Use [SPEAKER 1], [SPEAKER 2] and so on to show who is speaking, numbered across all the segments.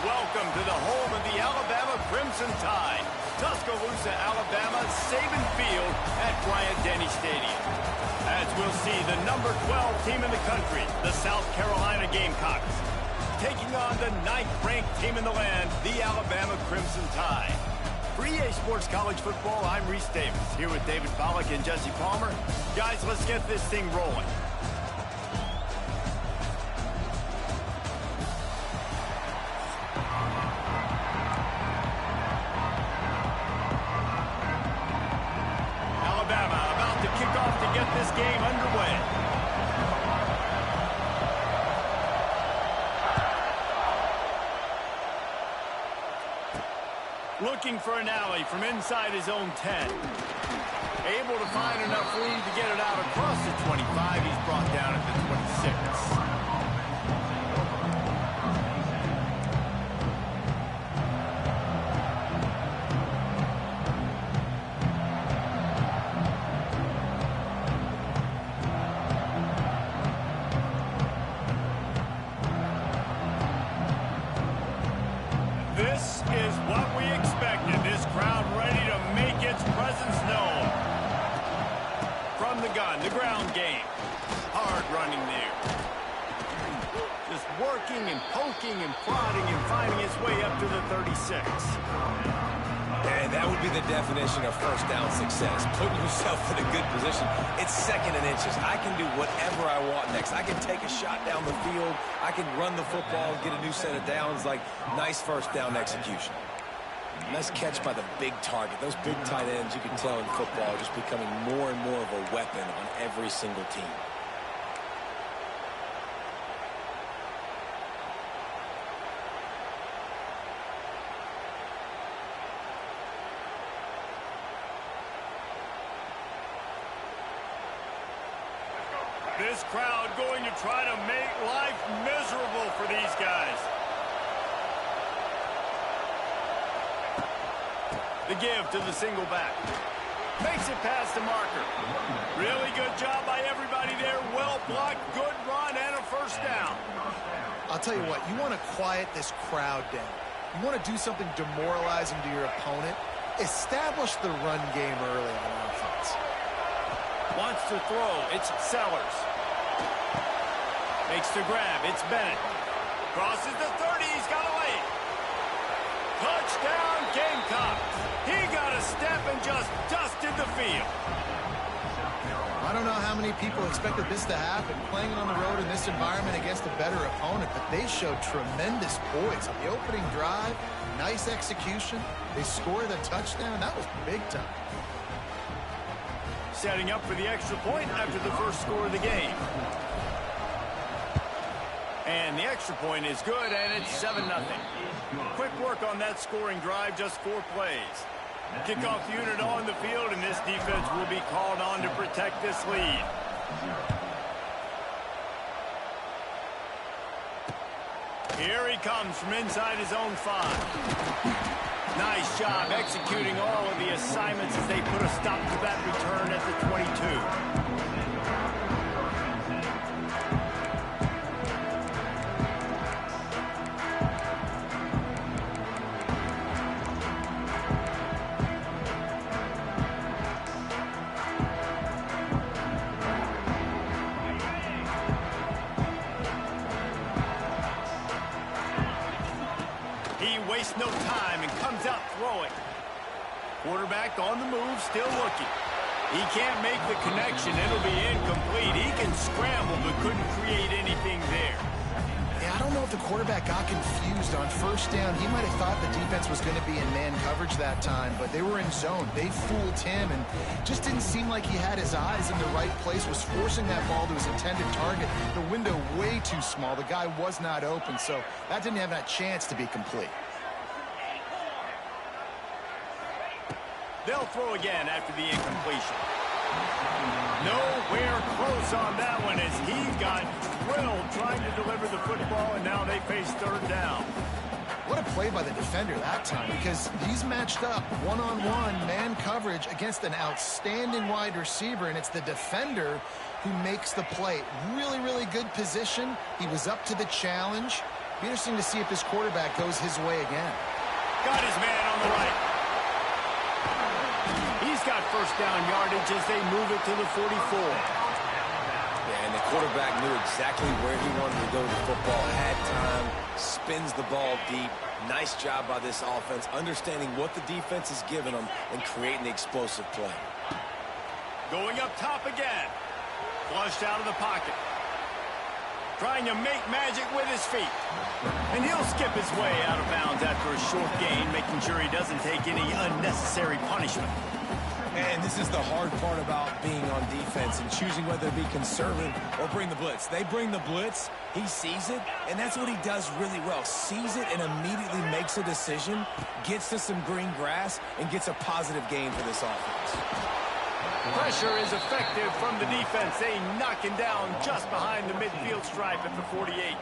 [SPEAKER 1] welcome to the home of the Alabama Crimson Tide. Tuscaloosa, Alabama, Saban Field at Bryant-Denny Stadium. As we'll see, the number 12 team in the country, the South Carolina Gamecocks, taking on the 9th-ranked team in the land, the Alabama Crimson Tide. For EA Sports College Football, I'm Reese Davis, here with David Pollack and Jesse Palmer. Guys, let's get this thing rolling. This game underway. Looking for an alley from inside his own 10. Able to find enough room to get it out across the 25. He's brought down at the 26. This is what we expected. This crowd ready to make its presence known. From the gun, the ground game. Hard running there. Just working and poking and prodding and finding his way up to the 36.
[SPEAKER 2] And that would be the definition of first down success. Putting yourself in a good position. It's 2nd and inches. I can do whatever I want next. I can take a shot down the field. I can run the football and get a new set of downs. Like, nice first down execution. Nice catch by the big target. Those big tight ends, you can tell in football, are just becoming more and more of a weapon on every single team.
[SPEAKER 1] This crowd going to try to make life miserable for these guys. The give to the single back. Makes it past the marker. Really good job by everybody there. Well blocked, good run, and a first down.
[SPEAKER 3] I'll tell you what, you want to quiet this crowd down. You want to do something demoralizing to your opponent. Establish the run game early on offense.
[SPEAKER 1] Wants to throw. It's Sellers. Makes the grab. It's Bennett. Crosses the 30. He's got a lane. Touchdown, Gamecocks. He got a step and just dusted the field.
[SPEAKER 3] I don't know how many people expected this to happen, playing on the road in this environment against a better opponent, but they showed tremendous poise on the opening drive. Nice execution. They scored a touchdown. That was big time.
[SPEAKER 1] Setting up for the extra point after the first score of the game. And the extra point is good, and it's 7-0. Quick work on that scoring drive, just 4 plays. Kickoff unit on the field, and this defense will be called on to protect this lead. Here he comes from inside his own 5. Nice job executing all of the assignments as they put a stop to that return at the 22. Wastes no time and comes out throwing. Quarterback on the move, still looking. He can't make the connection. It'll be incomplete. He can scramble, but couldn't create anything there.
[SPEAKER 3] Yeah, I don't know if the quarterback got confused on first down. He might have thought the defense was going to be in man coverage that time, but they were in zone. They fooled him, and just didn't seem like he had his eyes in the right place, was forcing that ball to his intended target. The window way too small. The guy was not open, so that didn't have that chance to be complete.
[SPEAKER 1] They'll throw again after the incompletion. Nowhere close on that one as he got drilled trying to deliver the football, and now they face 3rd down.
[SPEAKER 3] What a play by the defender that time, because he's matched up one-on-one man coverage against an outstanding wide receiver, and it's the defender who makes the play. Really, really good position. He was up to the challenge. Be interesting to see if this quarterback goes his way again.
[SPEAKER 1] Got his man on the right. He's got first down yardage as they move it to the 44.
[SPEAKER 2] Yeah, and the quarterback knew exactly where he wanted to go with the football, had time, spins the ball deep. Nice job by this offense, understanding what the defense is giving them and creating the explosive play.
[SPEAKER 1] Going up top again. Flushed out of the pocket. Trying to make magic with his feet. And he'll skip his way out of bounds after a short gain, making sure he doesn't take any unnecessary punishment.
[SPEAKER 2] And this is the hard part about being on defense and choosing whether to be conservative or bring the blitz. They bring the blitz, he sees it, and that's what he does really well. Sees it and immediately makes a decision, gets to some green grass, and gets a positive gain for this offense.
[SPEAKER 1] Pressure is effective from the defense. They knock him down just behind the midfield stripe at the 48.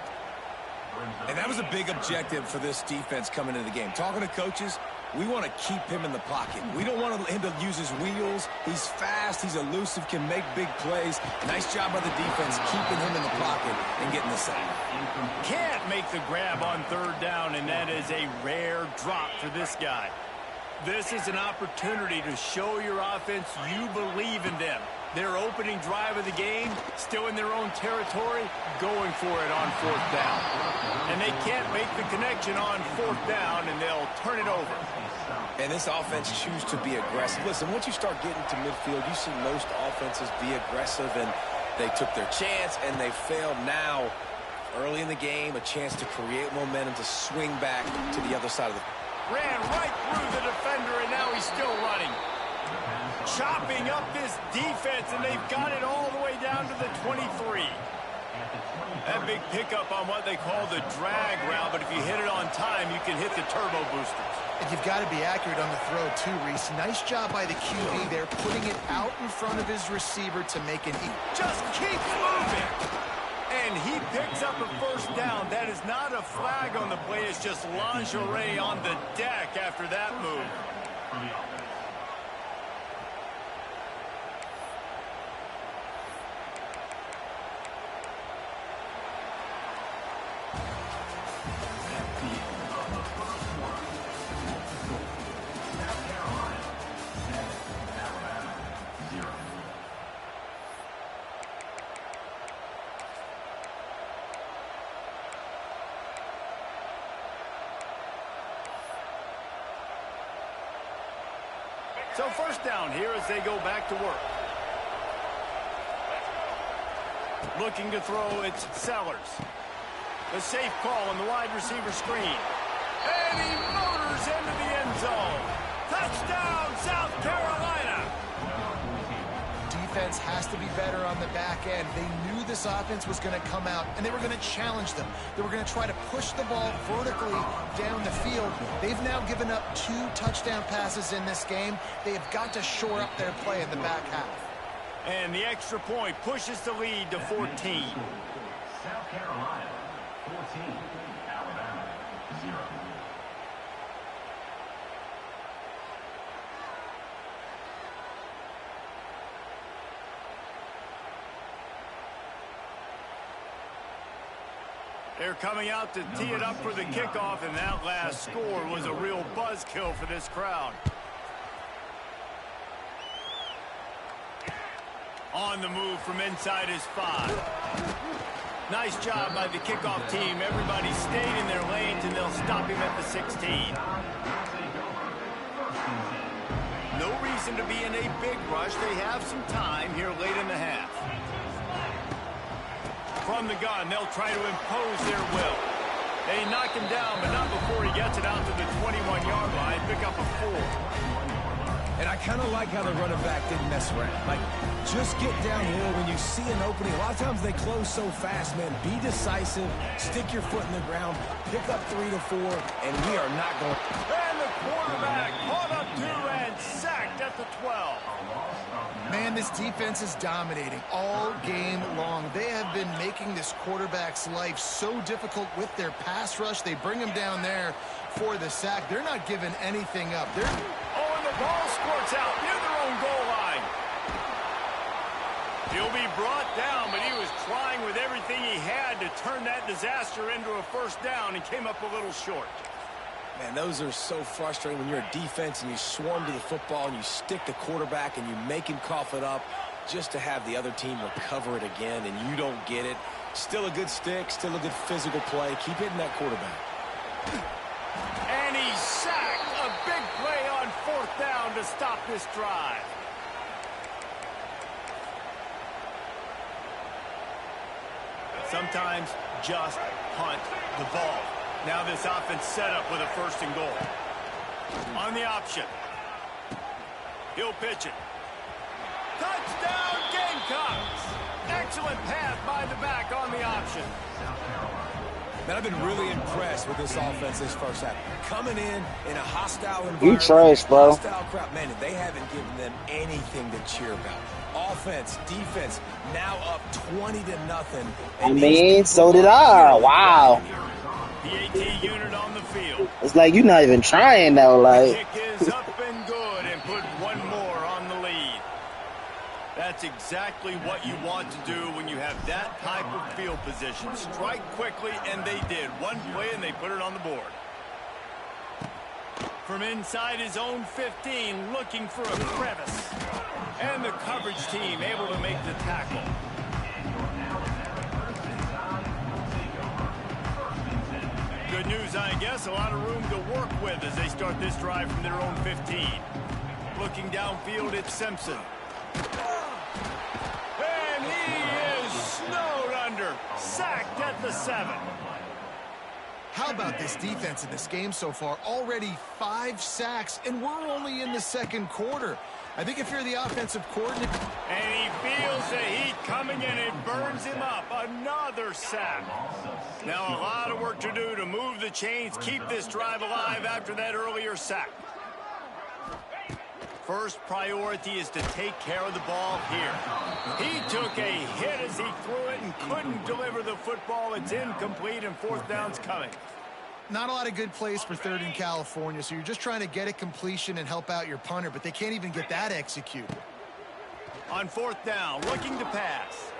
[SPEAKER 2] And that was a big objective for this defense coming into the game. Talking to coaches, we want to keep him in the pocket. We don't want him to use his wheels. He's fast, he's elusive, can make big plays. Nice job by the defense keeping him in the pocket and getting the sack.
[SPEAKER 1] Can't make the grab on third down, and that is a rare drop for this guy. This is an opportunity to show your offense you believe in them. Their opening drive of the game, still in their own territory, going for it on fourth down. And they can't make the connection on fourth down, and they'll turn it over.
[SPEAKER 2] And this offense chooses to be aggressive. Listen, once you start getting to midfield, you see most offenses be aggressive, and they took their chance, and they failed. Now, early in the game, a chance to create momentum to swing back to the other side of the...
[SPEAKER 1] Ran right through the defender, and now he's still running. Chopping up this defense, and they've got it all the way down to the 23. That big pickup on what they call the drag route, but if you hit it on time, you can hit the turbo boosters.
[SPEAKER 3] And you've got to be accurate on the throw, too, Reese. Nice job by the QB there, putting it out in front of his receiver to make an E.
[SPEAKER 1] Just keeps moving. And he picks up a first down. That is not a flag on the play. It's just lingerie on the deck after that move. So first down here as they go back to work. Looking to throw, it's Sellers. The safe call on the wide receiver screen. And he motors into the end zone. Touchdown, South Carolina!
[SPEAKER 3] Defense has to be better on the back end. They knew this offense was going to come out, and they were going to challenge them. They were going to try to push the ball vertically down the field. They've now given up 2 touchdown passes in this game. They have got to shore up their play in the back half.
[SPEAKER 1] And the extra point pushes the lead to 14.
[SPEAKER 4] South Carolina, 14. Alabama, 0.
[SPEAKER 1] They're coming out to tee it up for the kickoff, and that last score was a real buzzkill for this crowd. On the move from inside his 5. Nice job by the kickoff team. Everybody stayed in their lanes, and they'll stop him at the 16. No reason to be in a big rush. They have some time here late in the half. From the gun, they'll try to impose their will. They knock him down, but not before he gets it out to the 21-yard line. Pick up a 4.
[SPEAKER 2] And I kind of like how the running back didn't mess around. Like, just get downhill when you see an opening. A lot of times they close so fast, man. Be decisive, stick your foot in the ground, pick up 3 to 4, and we are not going.
[SPEAKER 1] And the quarterback caught up to and sacked at the 12.
[SPEAKER 3] Man, this defense is dominating all game long. They have been making this quarterback's life so difficult with their pass rush. They bring him down there for the sack. They're not giving anything up.
[SPEAKER 1] Oh, and the ball squirts out near their own goal line. He'll be brought down, but he was trying with everything he had to turn that disaster into a first down and came up a little short.
[SPEAKER 2] Man, those are so frustrating when you're a defense and you swarm to the football and you stick the quarterback and you make him cough it up just to have the other team recover it again and you don't get it. Still a good stick, still a good physical play. Keep hitting that quarterback.
[SPEAKER 1] And he's sacked. A big play on fourth down to stop this drive. Sometimes just punt the ball. Now this offense set up with a 1st and goal. On the option. He'll pitch it. Touchdown Gamecocks! Excellent pass by the back on the option.
[SPEAKER 2] Man, I've been really impressed with this offense this first half. Coming in a hostile environment.
[SPEAKER 5] You trash, bro.
[SPEAKER 2] Hostile crowd. Man, they haven't given them anything to cheer about. Offense, defense, now up 20-0.
[SPEAKER 5] I mean, so did I. Wow.
[SPEAKER 1] The AT unit on the field.
[SPEAKER 5] It's like you're not even trying though. Like,
[SPEAKER 1] Kick is up and good and put one more on the lead. That's exactly what you want to do when you have that type of field position. Strike quickly, and they did. One play, and they put it on the board. From inside his own 15, looking for a crevice. And the coverage team able to make the tackle. Good news, I guess. A lot of room to work with as they start this drive from their own 15. Looking downfield, it's Simpson. And he is snowed under. Sacked at the 7.
[SPEAKER 3] How about this defense in this game so far? Already 5 sacks, and we're only in the 2nd quarter. I think if you're the offensive coordinator...
[SPEAKER 1] And he feels the heat coming, and it burns him up. Another sack. Now a lot of work to do to move the chains, keep this drive alive after that earlier sack. First priority is to take care of the ball here. He took a hit as he threw it and couldn't deliver the football. It's incomplete, and 4th down's coming.
[SPEAKER 3] Not a lot of good plays for 3rd in California, so you're just trying to get a completion and help out your punter, but they can't even get that executed.
[SPEAKER 1] On 4th down, looking to pass.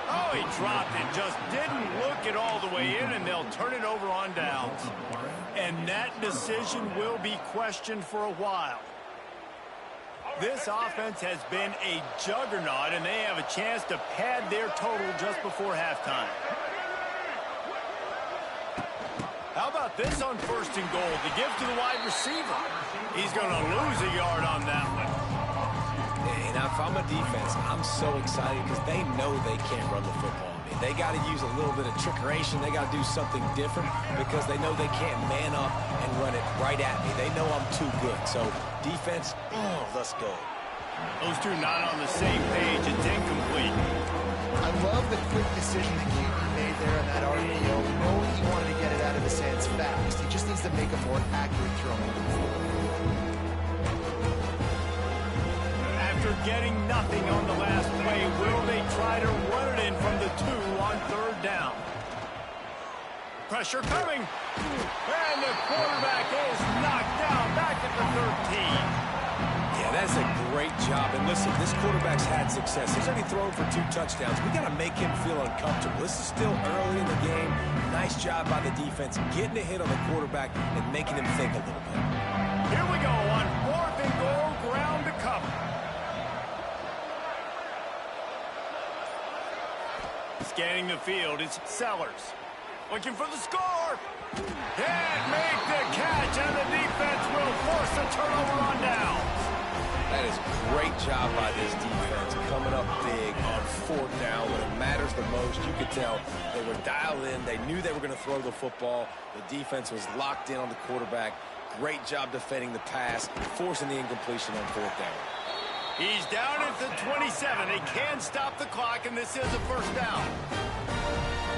[SPEAKER 1] Oh, he dropped it. Just didn't look it all the way in, and they'll turn it over on downs. And that decision will be questioned for a while. This offense has been a juggernaut, and they have a chance to pad their total just before halftime. How about this on 1st and goal? The give to the wide receiver. He's going to lose a yard on that one.
[SPEAKER 2] And if I'm a defense, I'm so excited because they know they can't run the football. I mean, they got to use a little bit of trickeration. They got to do something different because they know they can't man up and run it right at me. They know I'm too good. So defense, let's go.
[SPEAKER 1] Those two not on the same page. It's incomplete.
[SPEAKER 3] I love the quick decision that QB made there in that RPO, knowing he wanted to get it out of his hands fast. He just needs to make a more accurate throw.
[SPEAKER 1] After getting nothing on the last play, will they try to run it in from the 2 on 3rd down? Pressure coming. And the quarterback is knocked down back at the 13.
[SPEAKER 2] Yeah, that's a great job. And listen, this quarterback's had success. He's already thrown for 2 touchdowns. We got to make him feel uncomfortable. This is still early in the game. Nice job by the defense, getting a hit on the quarterback and making him think a little bit.
[SPEAKER 1] Here we go on 4th and goal, ground to cover. Scanning the field, it's Sellers. Looking for the score. Can't make the catch, and the defense will force a turnover on downs.
[SPEAKER 2] That is a great job by this defense, coming up big on 4th down when it matters the most. You could tell they were dialed in. They knew they were going to throw the football. The defense was locked in on the quarterback. Great job defending the pass, forcing the incompletion on 4th down.
[SPEAKER 1] He's down at the 27. They can stop the clock, and this is a 1st down.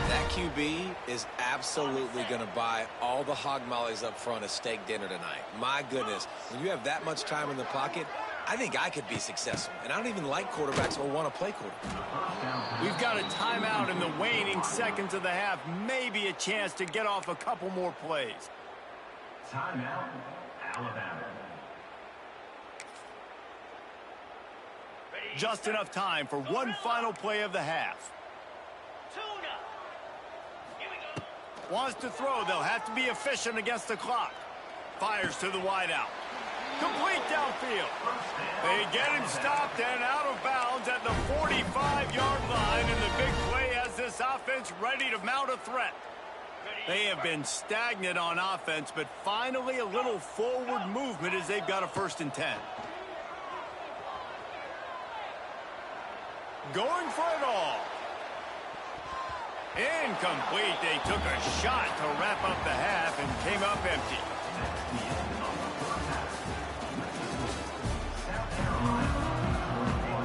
[SPEAKER 2] That QB is absolutely going to buy all the hog mollies up front at steak dinner tonight. My goodness, when you have that much time in the pocket, I think I could be successful. And I don't even like quarterbacks or want to play quarterback.
[SPEAKER 1] We've got a timeout in the waning seconds of the half. Maybe a chance to get off a couple more plays.
[SPEAKER 4] Timeout, Alabama.
[SPEAKER 1] Just enough time for one final play of the half. Wants to throw. They'll have to be efficient against the clock. Fires to the wideout. Complete downfield. They get him stopped and out of bounds at the 45-yard line, and the big play has this offense ready to mount a threat. They have been stagnant on offense, but finally a little forward movement as they've got a 1st and 10. Going for it all. Incomplete. They took a shot to wrap up the half and came up empty.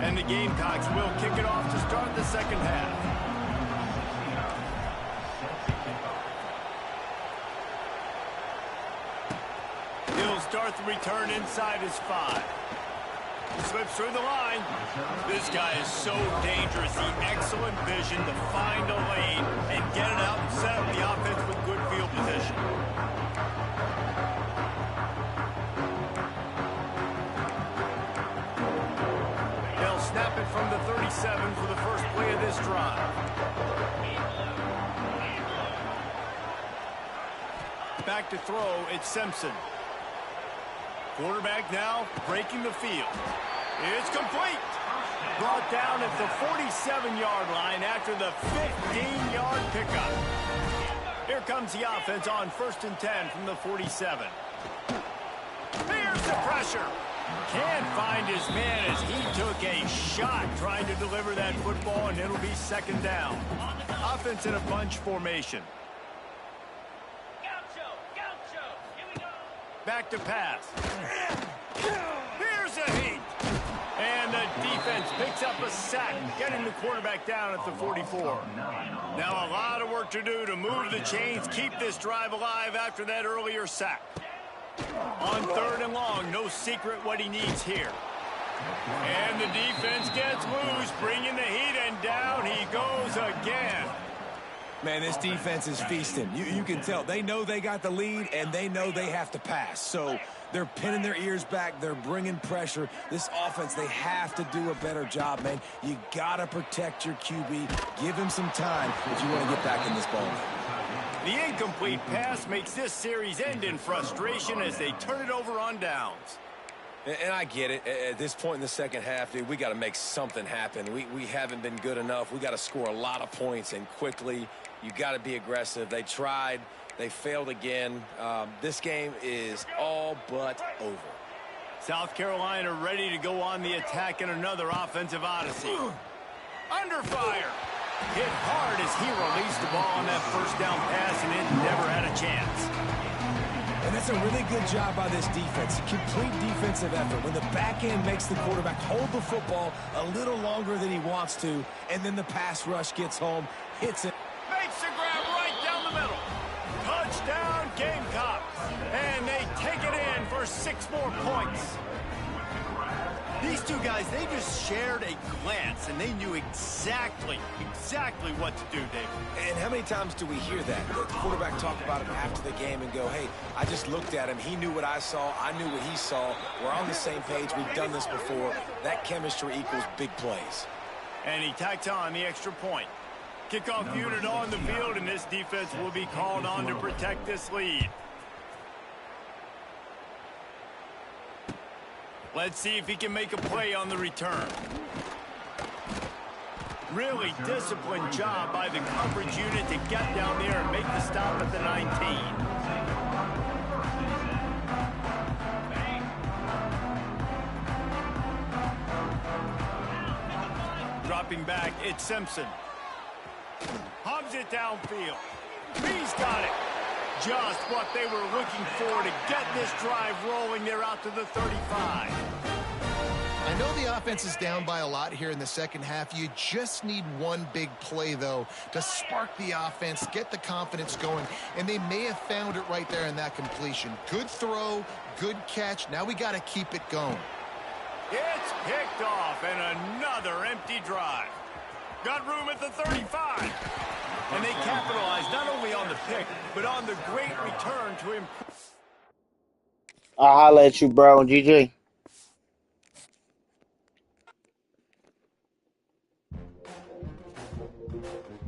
[SPEAKER 1] And the Gamecocks will kick it off to start the second half. He'll start the return inside his 5. Slips through the line. This guy is so dangerous. The excellent vision to find a lane and get it out and set up the offense with good field position. They'll snap it from the 37 for the first play of this drive. Back to throw, it's Simpson. Quarterback now breaking the field. It's complete. Brought down at the 47-yard line after the 15-yard pickup. Here comes the offense on 1st and 10 from the 47. Here's the pressure. Can't find his man as he took a shot trying to deliver that football, and it'll be 2nd down. Offense in a bunch formation. Back to pass. Here's a heat. And the defense picks up a sack, getting the quarterback down at the 44. Now a lot of work to do to move the chains, keep this drive alive after that earlier sack. On 3rd and long, no secret what he needs here. And the defense gets loose, bringing the heat, and down he goes again.
[SPEAKER 2] Man, this defense is feasting. You can tell. They know they got the lead, and they know they have to pass. So they're pinning their ears back. They're bringing pressure. This offense, they have to do a better job, man. You got to protect your QB. Give him some time if you want to get back in this ball.
[SPEAKER 1] The incomplete pass makes this series end in frustration as they turn it over on downs.
[SPEAKER 2] And I get it. At this point in the second half, dude, we got to make something happen. We haven't been good enough. We got to score a lot of points and quickly. You got to be aggressive. They tried. They failed again. This game is all but over.
[SPEAKER 1] South Carolina ready to go on the attack in another offensive odyssey. Under fire. Hit hard as he released the ball on that 1st down pass, and it never had a chance.
[SPEAKER 2] And that's a really good job by this defense. A complete defensive effort. When the back end makes the quarterback hold the football a little longer than he wants to, and then the pass rush gets home, hits it.
[SPEAKER 1] Makes the grab right down the middle. Touchdown, Gamecocks. And they take it in for 6 more points. These two guys, they just shared a glance, and they knew exactly what to do, David.
[SPEAKER 2] And how many times do we hear that? The quarterback talk about him after the game and go, hey, I just looked at him. He knew what I saw. I knew what he saw. We're on the same page. We've done this before. That chemistry equals big plays.
[SPEAKER 1] And he tacks on the extra point. Kickoff unit on the field, and this defense will be called on to protect this lead. Let's see if he can make a play on the return. Really disciplined job by the coverage unit to get down there and make the stop at the 19. Dropping back, it's Simpson. Hubs it downfield. He's got it. Just what they were looking for to get this drive rolling. They're out to the 35.
[SPEAKER 3] I know the offense is down by a lot here in the second half. You just need one big play, though, to spark the offense, get the confidence going, and they may have found it right there in that completion. Good throw, good catch. Now we got to keep it going.
[SPEAKER 1] It's picked off, and another empty drive. Got room at the 35. And they capitalized not only on the pick, but on the great return to him.
[SPEAKER 5] I'll holler at you, bro. GG. Mm.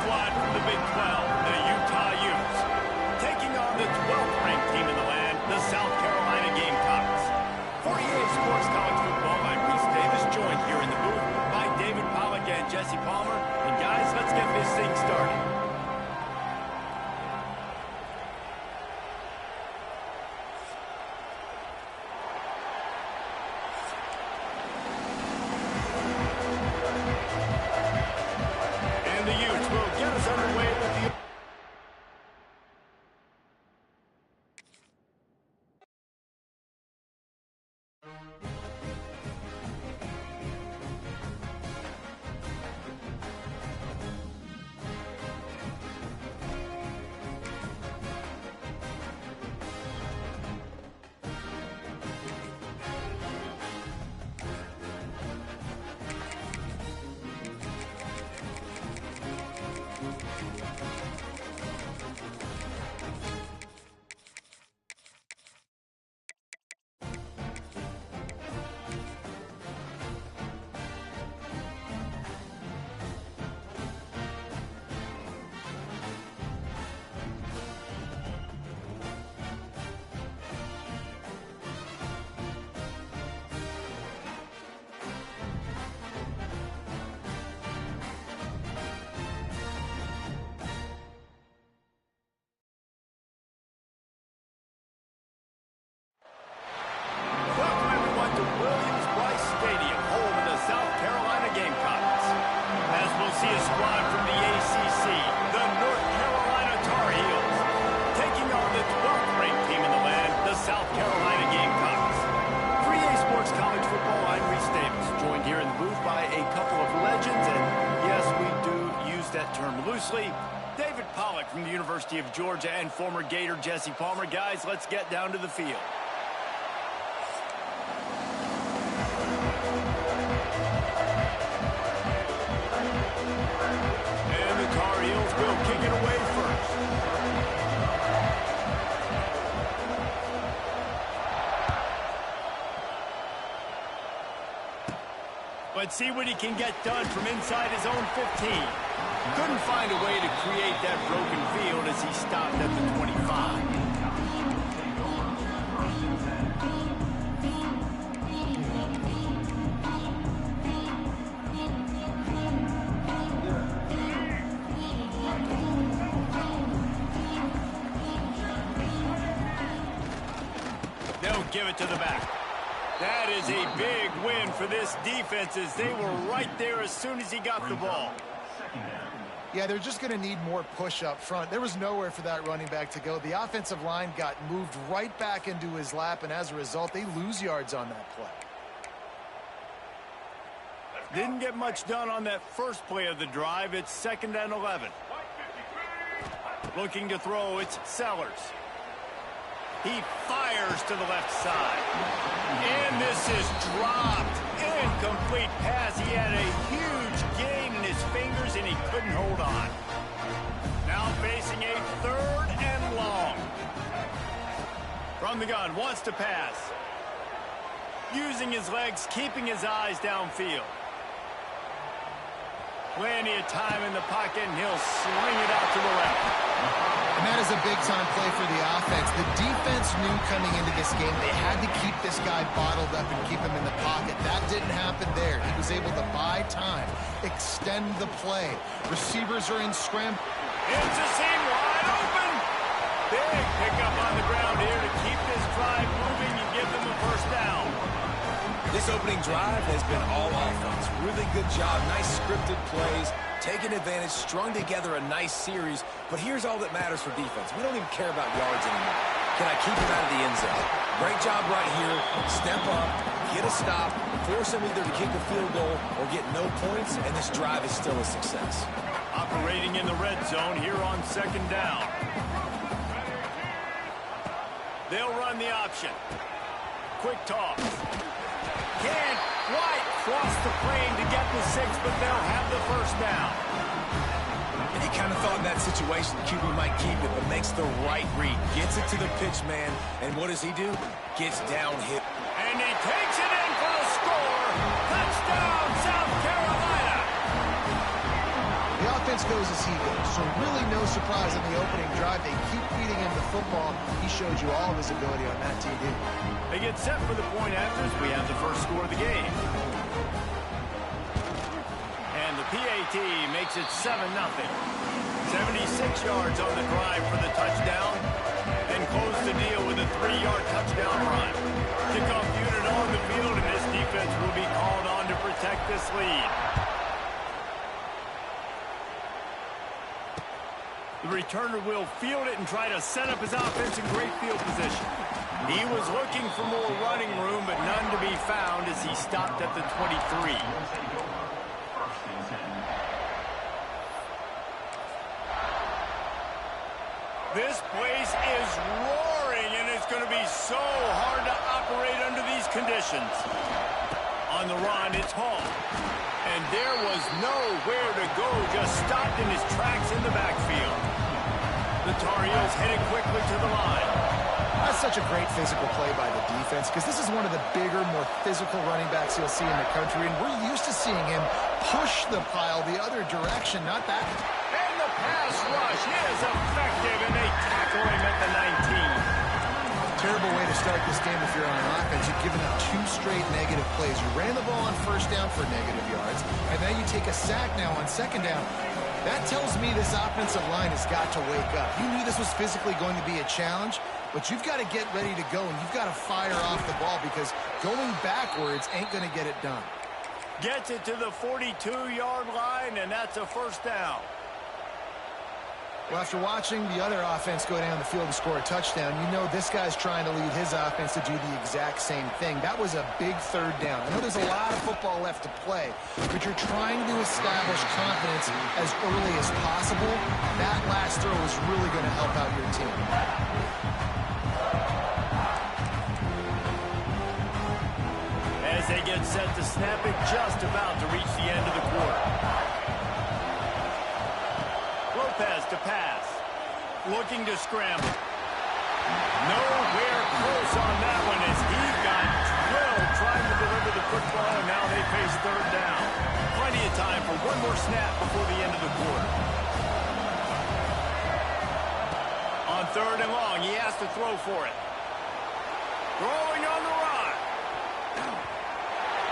[SPEAKER 1] squad from the Big 12, the Utah Utes, taking on the 12th ranked team in the land, the South Carolina Gamecocks. For EA Sports College Football, I'm Reese Davis, joined here in the booth by David Pollack and Jesse Palmer. And guys, let's get this thing started. And the Utes will get us underway with the... Welcome everyone to Williams-Brice Stadium, home of the South Carolina Gamecocks. As we'll see a squad from the ACC, the North Carolina Tar Heels, taking on the 12th ranked team in the land, the South Carolina Gamecocks. For EA Sports College Football, I'm Reese Davis, joined here in the booth by a couple of legends, and yes, we do use that term loosely. David Pollack from the University of Georgia and former Gator Jesse Palmer. Guys, let's get down to the field. And the Tar Heels will kick it away first. Let's see what he can get done from inside his own 15. Couldn't find a way to create that broken field as he stopped at the 25. They'll give it to the back. That is a big win for this defense as they were right there as soon as he got the ball.
[SPEAKER 3] Yeah, they're just going to need more push up front. There was nowhere for that running back to go. The offensive line got moved right back into his lap, and as a result, they lose yards on that play.
[SPEAKER 1] Didn't get much done on that first play of the drive. It's 2nd and 11. Looking to throw, it's Sellers. He fires to the left side. And this is dropped. Incomplete pass. He had a huge gain in his fingers, and he couldn't hold on. Now facing a 3rd and long. From the gun, wants to pass. Using his legs, keeping his eyes downfield. Plenty of time in the pocket, and he'll swing it out to the left.
[SPEAKER 3] And that is a big-time play for the offense. The defense knew coming into this game they had to keep this guy bottled up and keep him in the pocket. That didn't happen there. He was able to buy time, extend the play. Receivers are in scramble.
[SPEAKER 1] It's a seam wide open. Big pickup on the ground here to keep this drive moving and give them a first down.
[SPEAKER 2] This opening drive has been all offense. Really good job, nice scripted plays, taking advantage, strung together a nice series. But here's all that matters for defense. We don't even care about yards anymore. Can I keep him out of the end zone? Great job right here. Step up, get a stop, force him either to kick a field goal or get no points, and this drive is still a success.
[SPEAKER 1] Operating in the red zone here on 2nd down. They'll run the option. Quick toss. Can't quite cross the plane to get the 6, but they'll have the first down.
[SPEAKER 2] And you kind of thought in that situation QB might keep it, but makes the right read. Gets it to the pitch man, and what does he do? Gets downhill.
[SPEAKER 1] And he takes it in for the score. Touchdown, South Carolina.
[SPEAKER 3] The defense goes as he goes. So really no surprise in the opening drive. They keep feeding him the football. He showed you all of his ability on that TD.
[SPEAKER 1] They get set for the point afters. We have the first score of the game. And the PAT makes it 7-0. 76 yards on the drive for the touchdown. And close the deal with a 3-yard touchdown run. Kickoff unit on the field, and this defense will be called on to protect this lead. The returner will field it and try to set up his offense in great field position. He was looking for more running room, but none to be found as he stopped at the 23. This place is roaring, and it's going to be so hard to operate under these conditions. On the run, it's Hall. And there was nowhere to go, just stopped in his tracks in the backfield. The Tar Heels headed quickly to the line.
[SPEAKER 3] That's such a great physical play by the defense because this is one of the bigger, more physical running backs you'll see in the country, and we're used to seeing him push the pile the other direction, not that.
[SPEAKER 1] And the pass rush is effective, and they tackle him at the 19.
[SPEAKER 3] Terrible way to start this game if you're on an offense. You've given up 2 straight negative plays. You ran the ball on first down for negative yards, and then you take a sack now on second down. That tells me this offensive line has got to wake up. You knew this was physically going to be a challenge, but you've got to get ready to go, and you've got to fire off the ball because going backwards ain't going to get it done.
[SPEAKER 1] Gets it to the 42-yard line, and that's a first down.
[SPEAKER 3] Well, after watching the other offense go down the field and score a touchdown, you know this guy's trying to lead his offense to do the exact same thing. That was a big third down. I know there's a lot of football left to play, but you're trying to establish confidence as early as possible. That last throw is really going to help out your team.
[SPEAKER 1] As they get set to snap it, just about to reach the end of the quarter. Lopez to pass. Looking to scramble. Nowhere close on that one as he got drilled trying to deliver the football, and now they face third down. Plenty of time for one more snap before the end of the quarter. On third and long, he has to throw for it. Throwing on the run.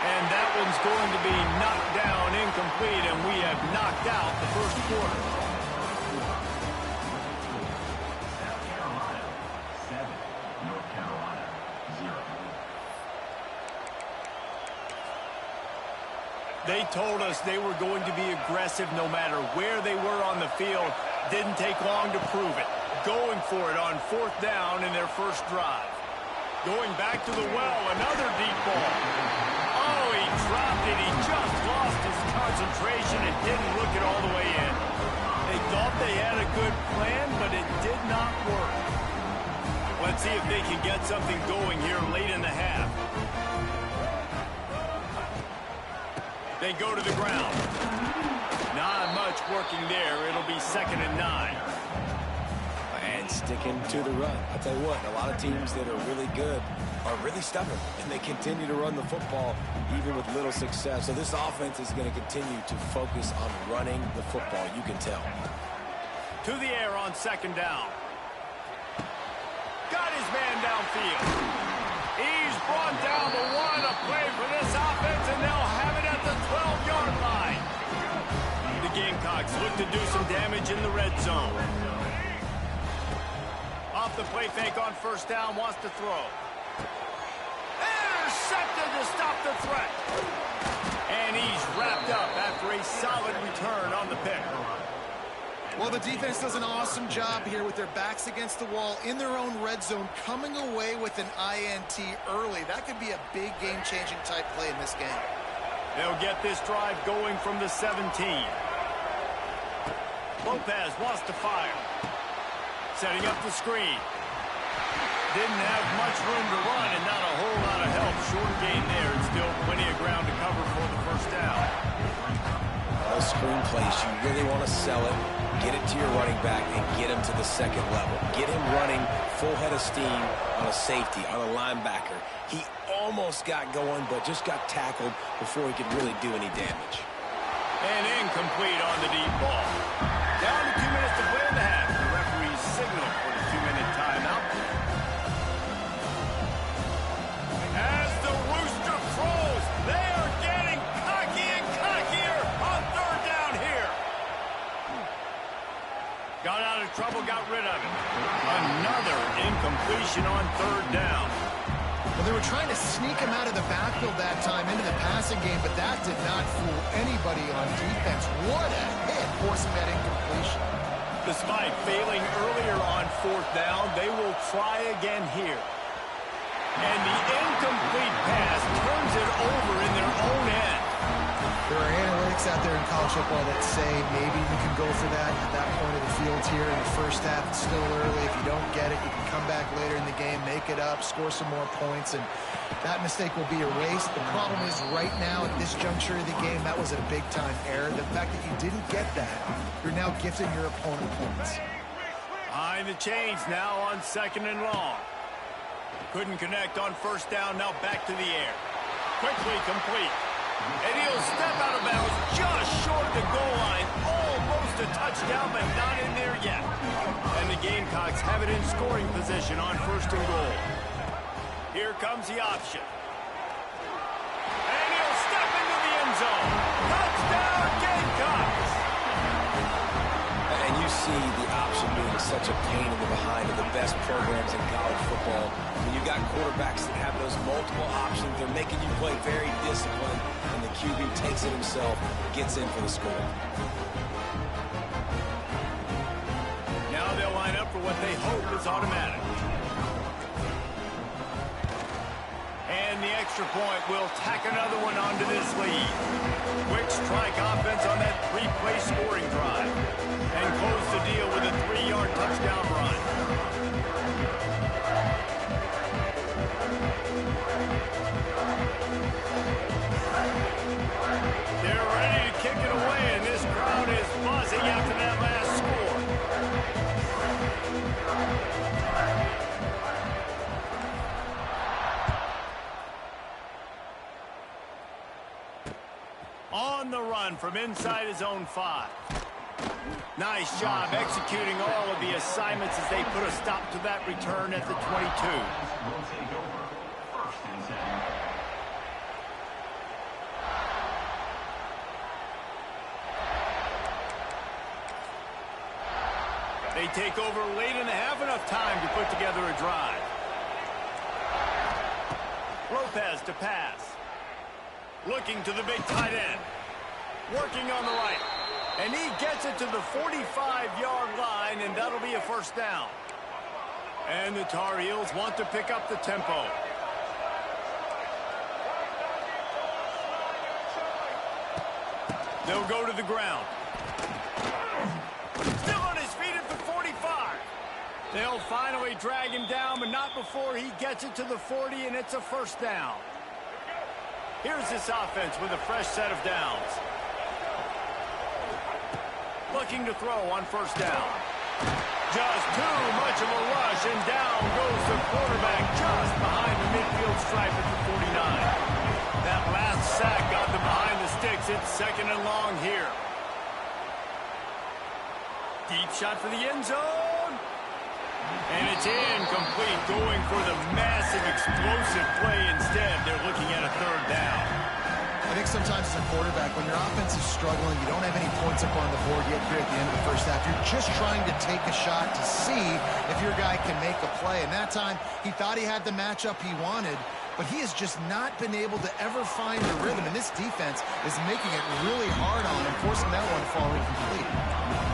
[SPEAKER 1] And that one's going to be knocked down incomplete, and we have knocked out the first quarter. They told us they were going to be aggressive no matter where they were on the field. Didn't take long to prove it. Going for it on fourth down in their first drive. Going back to the well, another deep ball. Oh, he dropped it. He just lost his concentration and didn't look it all the way in. They thought they had a good plan, but it did not work. Let's see if they can get something going here late in the half. They go to the ground. Not much working there. It'll be 2nd and 9.
[SPEAKER 2] And sticking to the run. I'll tell you what, a lot of teams that are really good are really stubborn, and they continue to run the football even with little success. So this offense is going to continue to focus on running the football, you can tell.
[SPEAKER 1] To the air on 2nd down. Got his man downfield. He's brought down the one, a play for this offense, and they'll have it at the 12-yard line. The Gamecocks look to do some damage in the red zone. Off the play fake on first down, wants to throw. Intercepted to stop the threat. And he's wrapped up after a solid return on the pick.
[SPEAKER 3] Well, the defense does an awesome job here with their backs against the wall in their own red zone, coming away with an INT early. That could be a big game-changing type play in this game.
[SPEAKER 1] They'll get this drive going from the 17. Lopez wants to fire. Setting up the screen. Didn't have much room to run and not a whole lot of help. Short gain there and still plenty of ground to cover for the first down.
[SPEAKER 2] Those screen plays, you really want to sell it, get it to your running back, and get him to the second level. Get him running full head of steam on a safety, on a linebacker. He almost got going, but just got tackled before he could really do any damage.
[SPEAKER 1] And incomplete on the deep ball. Down to 2 minutes to play in the half. The referee's signal for the 2-minute timeout. As the rooster crows, they are getting cocky and cockier on third down here. Got out of trouble, got rid of it. Another incompletion on third down.
[SPEAKER 3] Well, they were trying to sneak him out of the backfield that time into the passing game, but that did not fool anybody on defense. What a hit, forcing that incompletion.
[SPEAKER 1] Despite failing earlier on fourth down, they will try again here. And the incomplete pass turns it over in their own end.
[SPEAKER 3] There are analytics out there in college football that say maybe you can go for that at that point of the field here in the first half. It's still early. If you don't get it, you can come back later in the game, make it up, score some more points, and that mistake will be erased. The problem is right now at this juncture of the game, that was a big-time error. The fact that you didn't get that, you're now gifting your opponent points.
[SPEAKER 1] Behind the chains now on 2nd and long. Couldn't connect on first down, now back to the air. Quickly complete. And he'll step out of bounds just short of the goal line. Almost a touchdown, but not in there yet. And the Gamecocks have it in scoring position on 1st and goal. Here comes the option. And he'll step into the end zone. Touchdown, Gamecocks!
[SPEAKER 2] And you see the option being such a pain in the behind of the best programs in college football. When you got quarterbacks that have those multiple options, they're making you play very disciplined, and the QB takes it himself, gets in for the score.
[SPEAKER 1] Now they'll line up for what they hope is automatic. And the extra point will tack another one onto this lead. Quick strike offense on that 3-play scoring drive. And close the deal with a 3-yard touchdown run. They're ready to kick it away, and this crowd is buzzing after that last score. On the run from inside his own 5. Nice job executing all of the assignments as they put a stop to that return at the 22.
[SPEAKER 4] Will take over 1st and 10.
[SPEAKER 1] They take over late in the half, enough time to put together a drive. Lopez to pass. Looking to the big tight end. Working on the right. And he gets it to the 45-yard line, and that'll be a 1st down. And the Tar Heels want to pick up the tempo. They'll go to the ground. Still on his feet at the 45. They'll finally drag him down, but not before he gets it to the 40, and it's a 1st down. Here's this offense with a fresh set of downs. Looking to throw on 1st down. Just too much of a rush, and down goes the quarterback just behind the midfield stripe at the 49. That last sack got them behind the sticks. It's 2nd and long here. Deep shot for the end zone. And it's incomplete, going for the massive explosive play instead. They're looking at a 3rd down.
[SPEAKER 3] I think sometimes as a quarterback, when your offense is struggling, you don't have any points up on the board yet here at the end of the first half. You're just trying to take a shot to see if your guy can make a play. And that time, he thought he had the matchup he wanted, but he has just not been able to ever find the rhythm. And this defense is making it really hard on him, forcing that one to fall incomplete.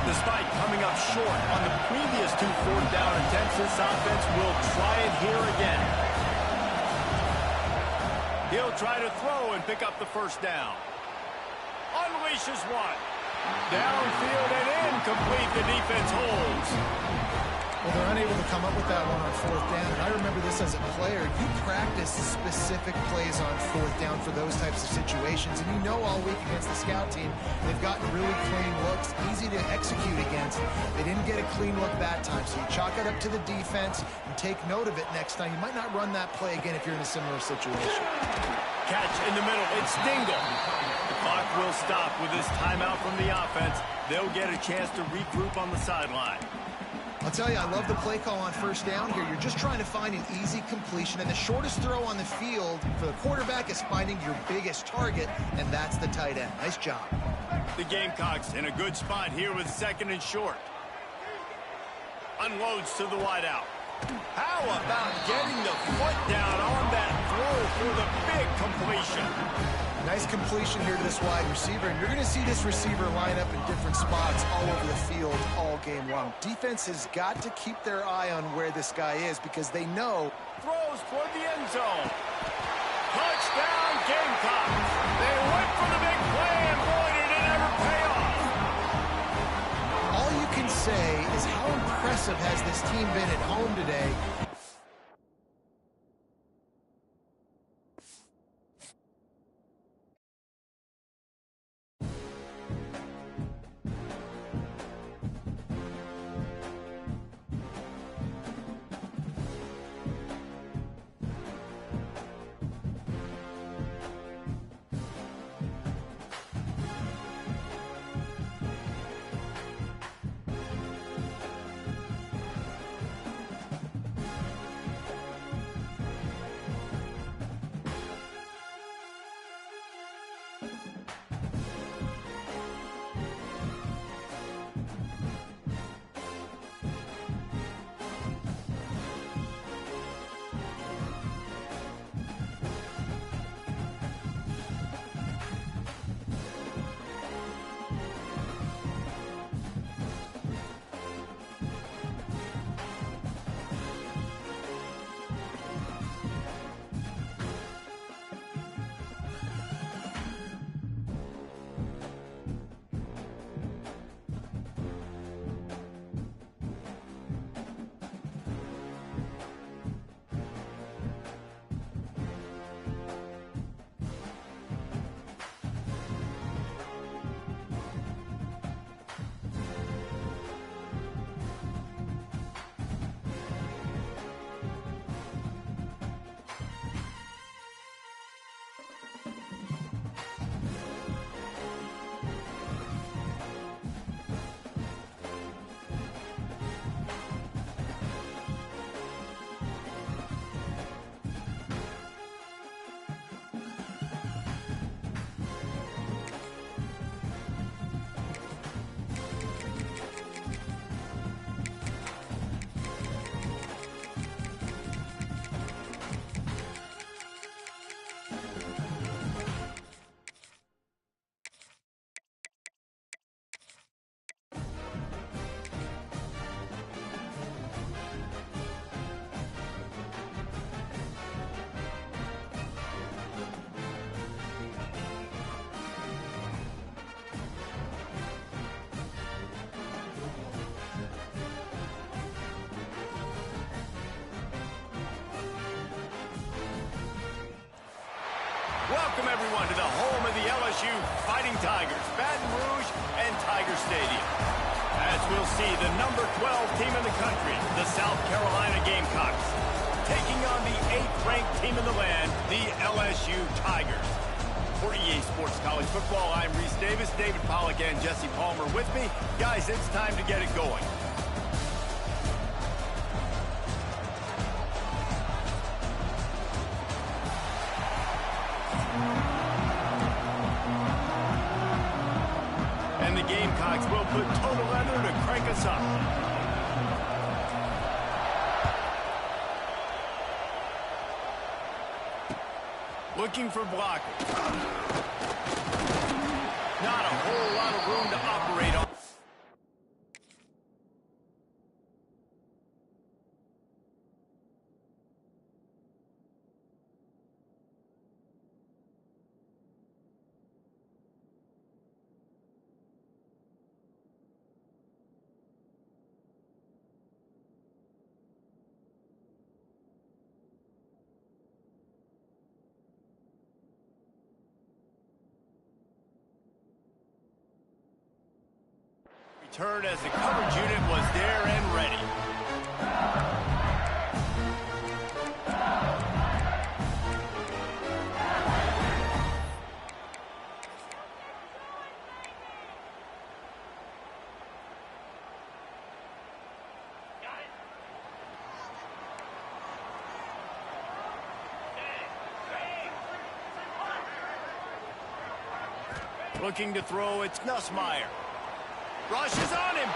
[SPEAKER 1] Despite coming up short on the previous 2 4th down attempts, this offense will try it here again. He'll try to throw and pick up the 1st down. Unleashes one. Downfield and incomplete. The defense holds.
[SPEAKER 3] Well, they're unable to come up with that one on 4th down. And I remember this as a player. You practice specific plays on 4th down for those types of situations. And you know all week against the scout team, they've gotten really clean looks, easy to execute against. They didn't get a clean look that time. So you chalk it up to the defense and take note of it next time. You might not run that play again if you're in a similar situation.
[SPEAKER 1] Catch in the middle. It's Dingle. The clock will stop with this timeout from the offense. They'll get a chance to regroup on the sideline.
[SPEAKER 3] I'll tell you, I love the play call on first down here. You're just trying to find an easy completion, and the shortest throw on the field for the quarterback is finding your biggest target, and that's the tight end. Nice job.
[SPEAKER 1] The Gamecocks in a good spot here with 2nd and short. Unloads to the wideout. How about getting the foot down on that throw for the big completion?
[SPEAKER 3] Nice completion here to this wide receiver, and you're going to see this receiver line up in different spots all over the field all game long. Defense has got to keep their eye on where this guy is because they know.
[SPEAKER 1] Throws toward the end zone. Touchdown, Gamecocks. They went for the big play, and boy, did it ever pay off.
[SPEAKER 3] All you can say is how impressive has this team been at home today.
[SPEAKER 1] Welcome, everyone, to the home of the LSU Fighting Tigers, Baton Rouge and Tiger Stadium. As we'll see, the number 12 team in the country, the South Carolina Gamecocks, taking on the 8th-ranked team in the land, the LSU Tigers. For EA Sports College Football, I'm Reese Davis, David Pollack and Jesse Palmer with me. Guys, it's time to get it going. And the Gamecocks will put total leather to crank us up. Looking for blockers. Not a whole lot of room to operate on. Return as the coverage unit was there and ready. Looking to throw, it's Nussmeier. Rushes on him.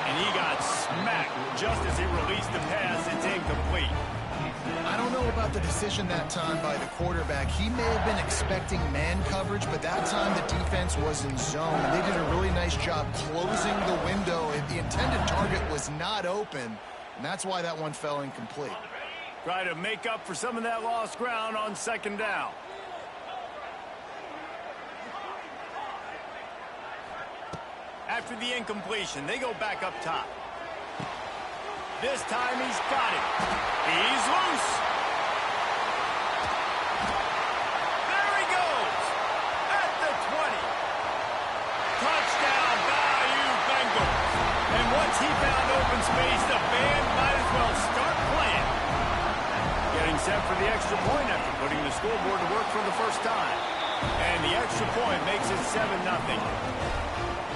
[SPEAKER 1] And he got smacked just as he released the pass. It's incomplete.
[SPEAKER 3] I don't know about the decision that time by the quarterback. He may have been expecting man coverage, but that time the defense was in zone. And they did a really nice job closing the window. The intended target was not open, and that's why that one fell incomplete.
[SPEAKER 1] Try to make up for some of that lost ground on second down. After the incompletion, they go back up top. This time he's got it. He's loose. There he goes. At the 20. Touchdown, Bayou Bengals. And once he found open space, the band might as well start playing. Getting set for the extra point after putting the scoreboard to work for the first time. And the extra point makes it 7-0.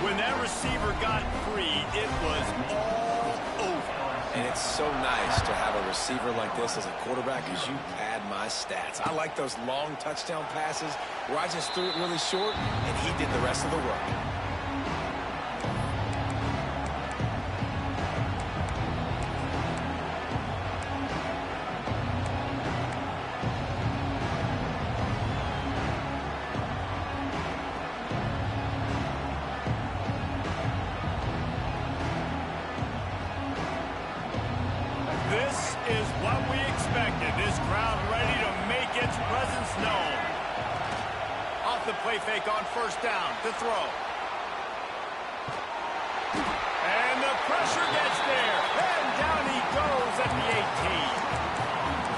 [SPEAKER 1] When that receiver got free, it was all over.
[SPEAKER 2] And it's so nice to have a receiver like this as a quarterback because you pad my stats. I like those long touchdown passes where I just threw it really short and he did the rest of the work.
[SPEAKER 1] This is what we expected. This crowd ready to make its presence known. Off the play fake on first down to throw. And the pressure gets there. And down he goes at the 18.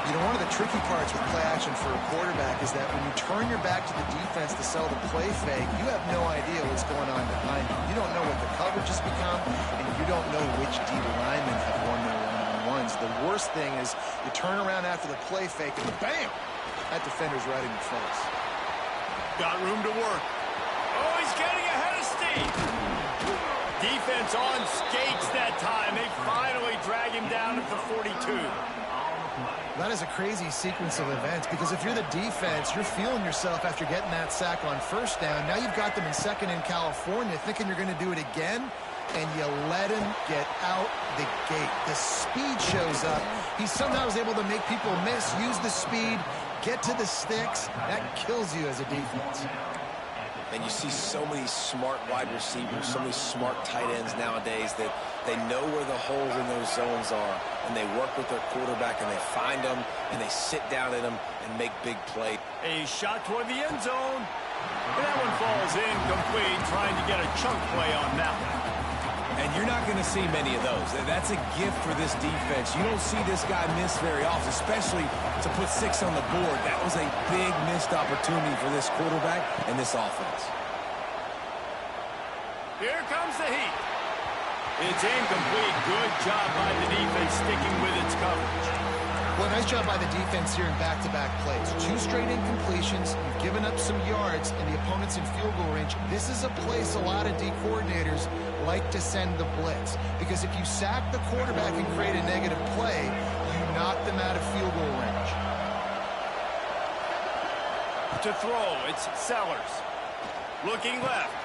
[SPEAKER 3] You know, one of the tricky parts with play action for a quarterback is that when you turn your back to the defense to sell the play fake, you have no idea what's going on behind you. You don't know what the coverage has become, and you don't know which D linemen have won their one-on-ones. The worst thing is you turn around after the play fake, and bam! That defender's right in your face.
[SPEAKER 1] Got room to work. Oh, he's getting ahead of steam. Defense on skates that time. They finally drag him down at the 42.
[SPEAKER 3] That is a crazy sequence of events because if you're the defense, you're feeling yourself after getting that sack on first down. Now you've got them in second in California thinking you're going to do it again, and you let him get out the gate. The speed shows up. He somehow is able to make people miss, use the speed, get to the sticks. That kills you as a defense.
[SPEAKER 2] And you see so many smart wide receivers, so many smart tight ends nowadays that they know where the holes in those zones are, and they work with their quarterback, and they find them, and they sit down in them and make big plays.
[SPEAKER 1] A shot toward the end zone. And that one falls incomplete, trying to get a chunk play on that one.
[SPEAKER 2] And you're not going to see many of those. That's a gift for this defense. You don't see this guy miss very often, especially to put 6 on the board. That was a big missed opportunity for this quarterback and this offense.
[SPEAKER 1] Here comes the heat. It's incomplete. Good job by the defense sticking with its coverage.
[SPEAKER 3] Well, nice job by the defense here in back-to-back plays. 2 straight incompletions. You've given up some yards, and the opponent's in field goal range. This is a place a lot of D coordinators like to send the blitz. Because if you sack the quarterback and create a negative play, you knock them out of field goal range.
[SPEAKER 1] To throw, it's Sellers. Looking left.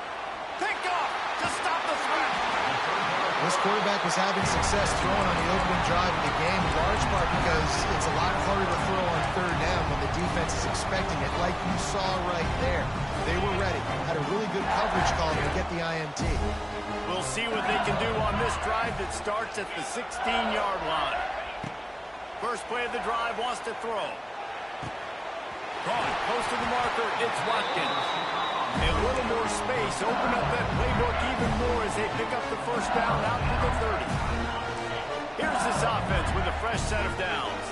[SPEAKER 1] Picked off to stop the threat.
[SPEAKER 3] This quarterback was having success throwing on the opening drive of the game, in large part because it's a lot harder to throw on third down when the defense is expecting it, like you saw right there. They were ready. Had a really good coverage call to get the INT.
[SPEAKER 1] We'll see what they can do on this drive that starts at the 16-yard line. First play of the drive wants to throw. Caught, close to the marker, it's Watkins. A little more space, open up that playbook even more as they pick up the first down out to the 30. Here's this offense with a fresh set of downs.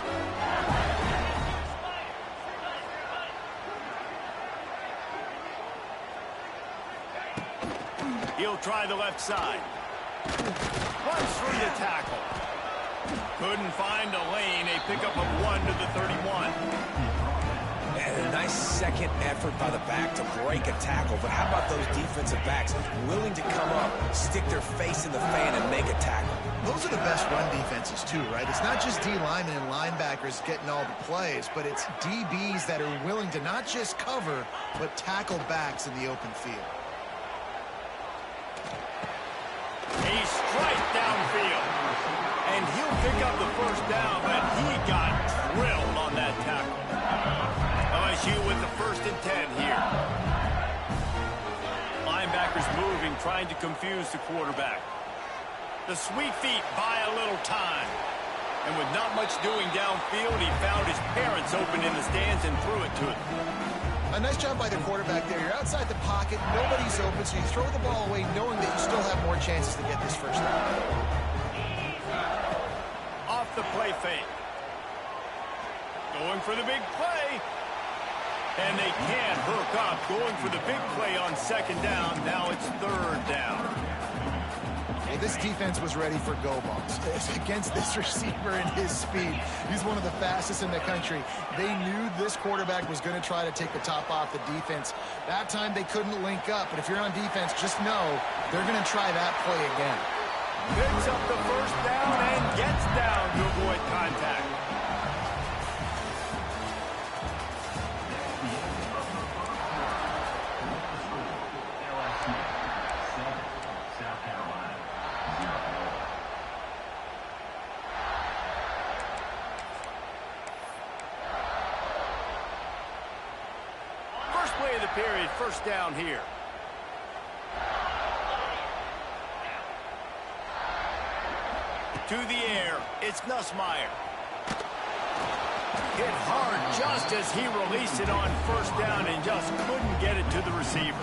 [SPEAKER 1] He'll try the left side. Runs through the tackle. Couldn't find a lane, a pickup of 1 to the 31.
[SPEAKER 2] And a nice second effort by the back to break a tackle. But how about those defensive backs willing to come up, stick their face in the fan, and make a tackle?
[SPEAKER 3] Those are the best run defenses, too, right? It's not just D linemen and linebackers getting all the plays, but it's DBs that are willing to not just cover, but tackle backs in the open field.
[SPEAKER 1] pick up the first down, but he got drilled on that tackle. LSU with the 1st and 10 here. Linebackers moving, trying to confuse the quarterback. The sweet feet buy a little time. And with not much doing downfield, he found his parents open in the stands and threw it to them.
[SPEAKER 3] A nice job by the quarterback there. You're outside the pocket, nobody's open, so you throw the ball away knowing that you still have more chances to get this first down.
[SPEAKER 1] Off the play fake. Going for the big play. And they can't hook up. Going for the big play on 2nd down. Now it's 3rd down.
[SPEAKER 3] Well, this defense was ready for go balls against this receiver and his speed. He's one of the fastest in the country. They knew this quarterback was going to try to take the top off the defense. That time they couldn't link up, but if you're on defense, just know they're going to try that play again.
[SPEAKER 1] Picks up the first down and gets down to avoid contact. Play of the period, 1st down here. To the air, it's Nussmeier. Hit hard just as he released it on 1st down and just couldn't get it to the receiver.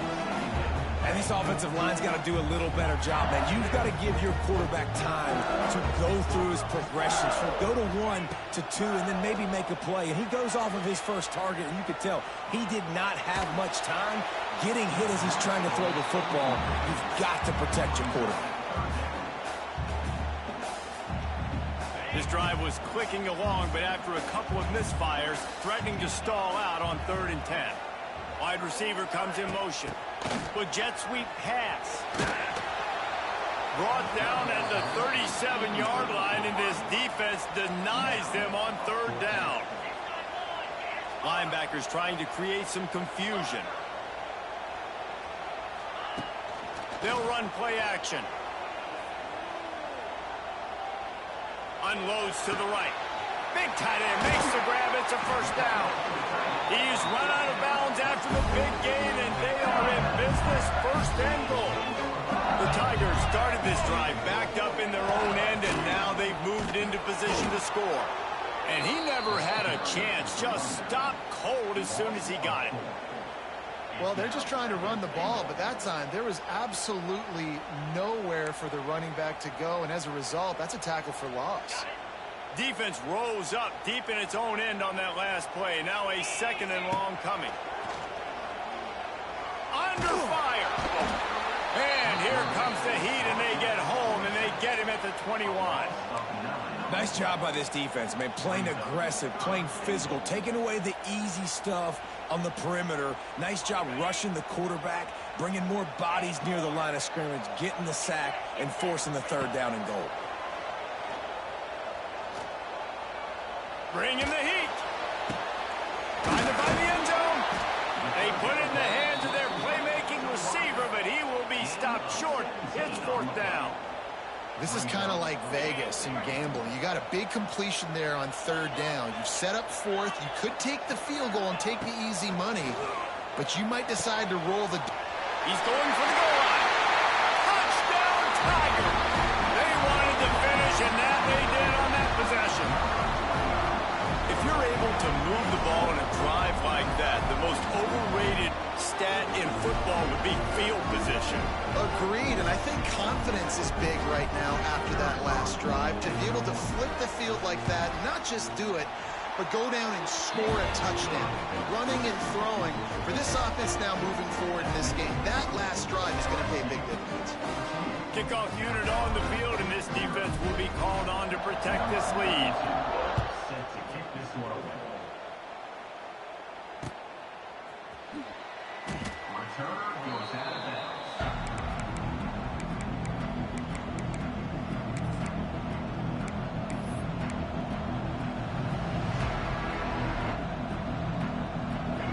[SPEAKER 2] And this offensive line's got to do a little better job, man. You've got to give your quarterback time to go through his progressions. So go to 1 to 2 and then maybe make a play. And he goes off of his first target, and you could tell he did not have much time getting hit as he's trying to throw the football. You've got to protect your quarterback.
[SPEAKER 1] This drive was clicking along, but after a couple of misfires, threatening to stall out on 3rd and 10. Wide receiver comes in motion. With jet sweep pass. Brought down at the 37-yard line, and this defense denies them on 3rd down. Linebackers trying to create some confusion. They'll run play action. Unloads to the right. Big tight end makes the grab. It's a 1st down. He's run out of bounds after the big gain, and they are in business. 1st and goal. The Tigers started this drive backed up in their own end, and now they've moved into position to score. And he never had a chance. Just stopped cold as soon as he got it.
[SPEAKER 3] Well, they're just trying to run the ball, but that time there was absolutely nowhere for the running back to go, and as a result, that's a tackle for loss.
[SPEAKER 1] Defense rose up deep in its own end on that last play. Now a 2nd and long coming. Under fire. And here comes the heat, and they get home, and they get him at the 21.
[SPEAKER 2] Nice job by this defense, man. Playing aggressive, playing physical, taking away the easy stuff on the perimeter. Nice job rushing the quarterback, bringing more bodies near the line of scrimmage, getting the sack, and forcing the 3rd down and goal.
[SPEAKER 1] Bringing the heat. Trying to find the end zone. They put it in the hands of their playmaking receiver, but he will be stopped short. It's 4th down.
[SPEAKER 3] This is kind of like Vegas and gambling. You got a big completion there on 3rd down. You set up 4th. You could take the field goal and take the easy money, but you might decide to roll the...
[SPEAKER 1] He's going for the goal line. Touchdown, Tiger. They wanted to finish, and that they did on that possession. If you're able to move the ball in a drive like that, the most overrated stat in football would be field position.
[SPEAKER 3] Agreed, and I think confidence is big right now after that last drive. To be able to flip the field like that, not just do it, but go down and score a touchdown. Running and throwing. For this offense now moving forward in this game, that last drive is going to pay big dividends.
[SPEAKER 1] Kickoff unit on the field, and this defense will be called on to protect this lead.
[SPEAKER 4] Set to kick this one away. Return goes out of bounds.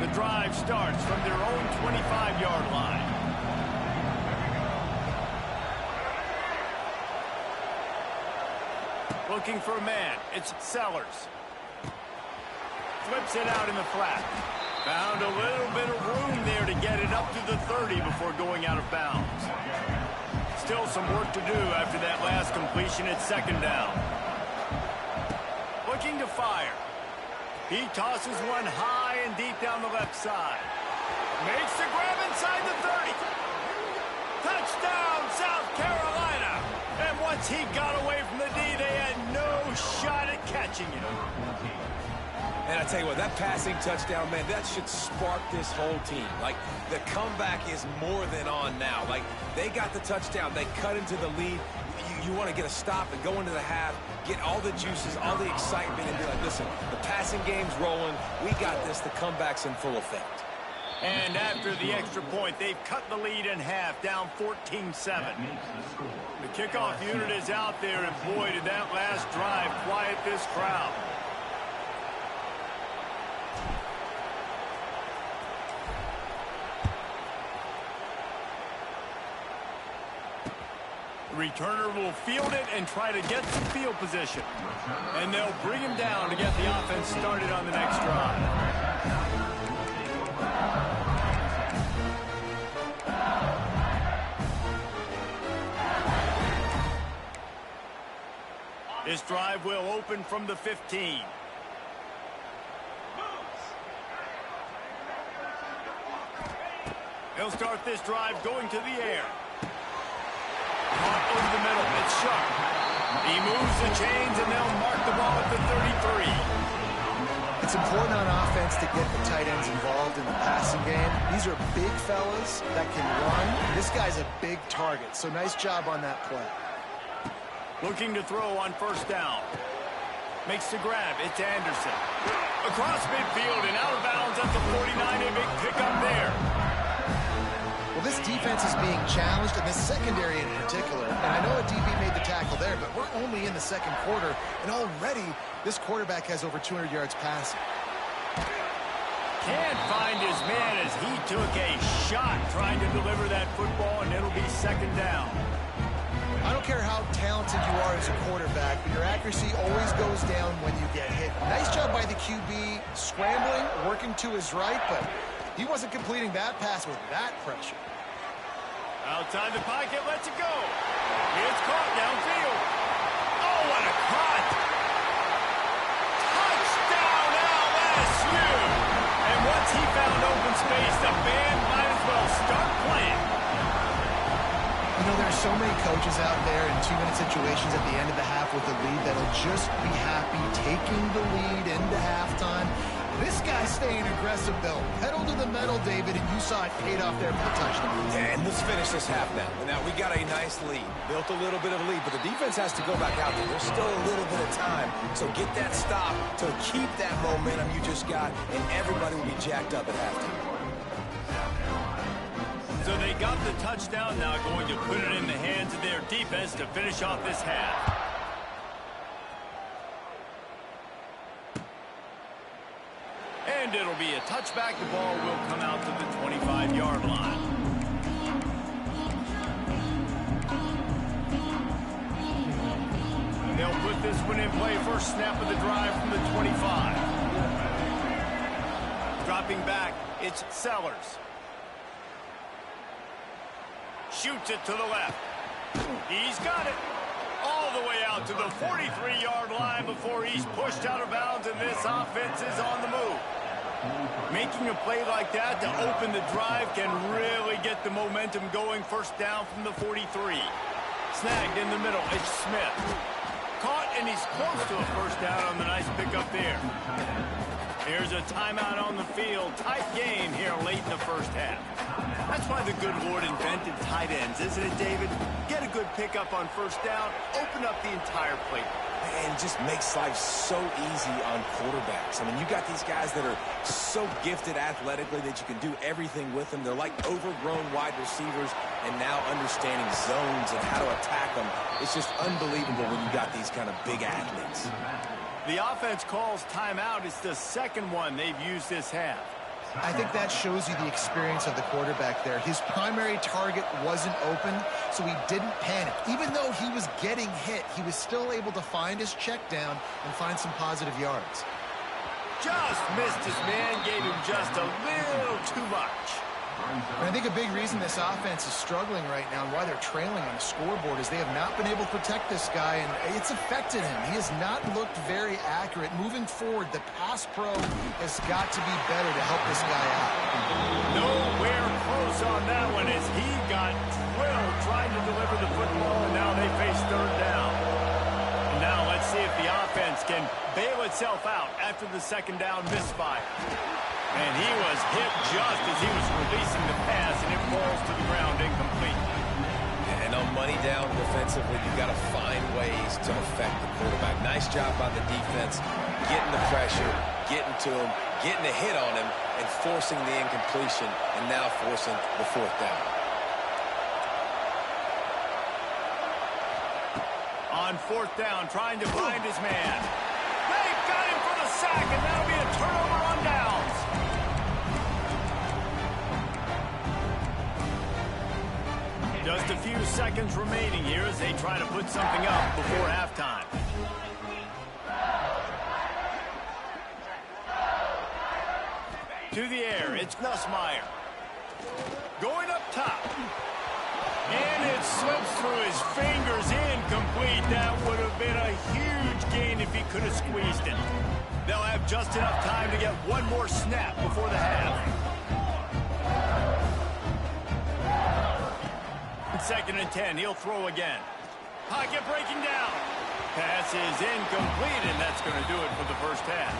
[SPEAKER 1] The drive starts from their own 25-yard line. Looking for a man. It's Sellers. Flips it out in the flat. Found a little bit of room there to get it up to the 30 before going out of bounds. Still some work to do after that last completion at second down. Looking to fire. He tosses one high and deep down the left side. Makes the grab inside the 30. Touchdown, South Carolina. And once he got away from the D, they had no shot at catching him.
[SPEAKER 2] And I tell you what, that passing touchdown, man, that should spark this whole team. Like, the comeback is more than on now. Like, they got the touchdown. They cut into the lead. You want to get a stop and go into the half, get all the juices, all the excitement, and be like, listen, the passing game's rolling. We got this. The comeback's in full effect.
[SPEAKER 1] And after the extra point, they've cut the lead in half, down 14-7. The kickoff unit is out there, and boy, did that last drive quiet this crowd. The returner will field it and try to get some field position. And they'll bring him down to get the offense started on the next drive. This drive will open from the 15. He'll start this drive going to the air. Caught over the middle. It's Sharp. He moves the chains, and they'll mark the ball at the 33.
[SPEAKER 3] It's important on offense to get the tight ends involved in the passing game. These are big fellas that can run. This guy's a big target, so nice job on that play.
[SPEAKER 1] Looking to throw on first down. Makes the grab. It's Anderson. Across midfield and out of bounds at the 49. A big pickup there.
[SPEAKER 3] Well, this defense is being challenged, and this secondary in particular. And I know a DB made the tackle there, but we're only in the second quarter, and already this quarterback has over 200 yards passing.
[SPEAKER 1] Can't find his man as he took a shot trying to deliver that football, and it'll be second down.
[SPEAKER 3] I don't care how talented you are as a quarterback, but your accuracy always goes down when you get hit. Nice job by the QB scrambling, working to his right, but he wasn't completing that pass with that pressure.
[SPEAKER 1] Outside the pocket, lets it go. It's caught downfield. Oh, what a cut! Touchdown, LSU! And once he found open space, the band might as well start playing.
[SPEAKER 3] You know, there's so many coaches out there in 2-minute situations at the end of the half with the lead that'll just be happy taking the lead into halftime. This guy's staying aggressive, though. Pedal to the metal, David, and you saw it paid off there for the touchdown.
[SPEAKER 2] And let's finish this half now. Now, we got a nice lead. Built a little bit of a lead, but the defense has to go back out there. There's still a little bit of time. So get that stop to keep that momentum you just got, and everybody will be jacked up at halftime.
[SPEAKER 1] So they got the touchdown, now going to put it in the hands of their defense to finish off this half. And it'll be a touchback. The ball will come out to the 25-yard line. And they'll put this one in play. First snap of the drive from the 25. Dropping back, it's Sellers. Shoots it to the left. He's got it. All the way out to the 43-yard line before he's pushed out of bounds, and this offense is on the move. Making a play like that to open the drive can really get the momentum going. First down from the 43. Snagged in the middle. It's Smith. Caught, and he's close to a first down on the nice pickup there. Here's a timeout on the field. Tight game here late in the first half. That's why the good Lord invented tight ends, isn't it, David? Get a good pickup on first down, open up the entire plate.
[SPEAKER 2] And just makes life so easy on quarterbacks. I mean, you got these guys that are so gifted athletically that you can do everything with them. They're like overgrown wide receivers, and now understanding zones and how to attack them. It's just unbelievable when you got these kind of big athletes.
[SPEAKER 1] The offense calls timeout. It's the second one they've used this half.
[SPEAKER 3] I think that shows you the experience of the quarterback there. His primary target wasn't open, so he didn't panic. Even though he was getting hit, he was still able to find his check down and find some positive yards.
[SPEAKER 1] Just missed his man, gave him just a little too much.
[SPEAKER 3] And I think a big reason this offense is struggling right now and why they're trailing on the scoreboard is they have not been able to protect this guy, and it's affected him. He has not looked very accurate. Moving forward, the pass pro has got to be better to help this guy out.
[SPEAKER 1] Nowhere close on that one as he got drilled trying to deliver the football, and now they face third down. And now let's see if the offense can bail itself out after the second down misfire. And he was hit just as he was releasing the pass, and it falls to the ground incomplete.
[SPEAKER 2] And on money down defensively, you've got to find ways to affect the quarterback. Nice job by the defense, getting the pressure, getting to him, getting a hit on him, and forcing the incompletion, and now forcing the fourth down.
[SPEAKER 1] On fourth down, trying to find his man. They've got him for the sack, and that'll be a turnover on downs. Just a few seconds remaining here as they try to put something up before halftime. To the air, it's Nussmeier. Going up top. And it slips through his fingers, incomplete. That would have been a huge gain if he could have squeezed it. They'll have just enough time to get one more snap before the half. Second and 10, he'll throw again. Pocket breaking down. Pass is incomplete, and that's going to do it for the first half.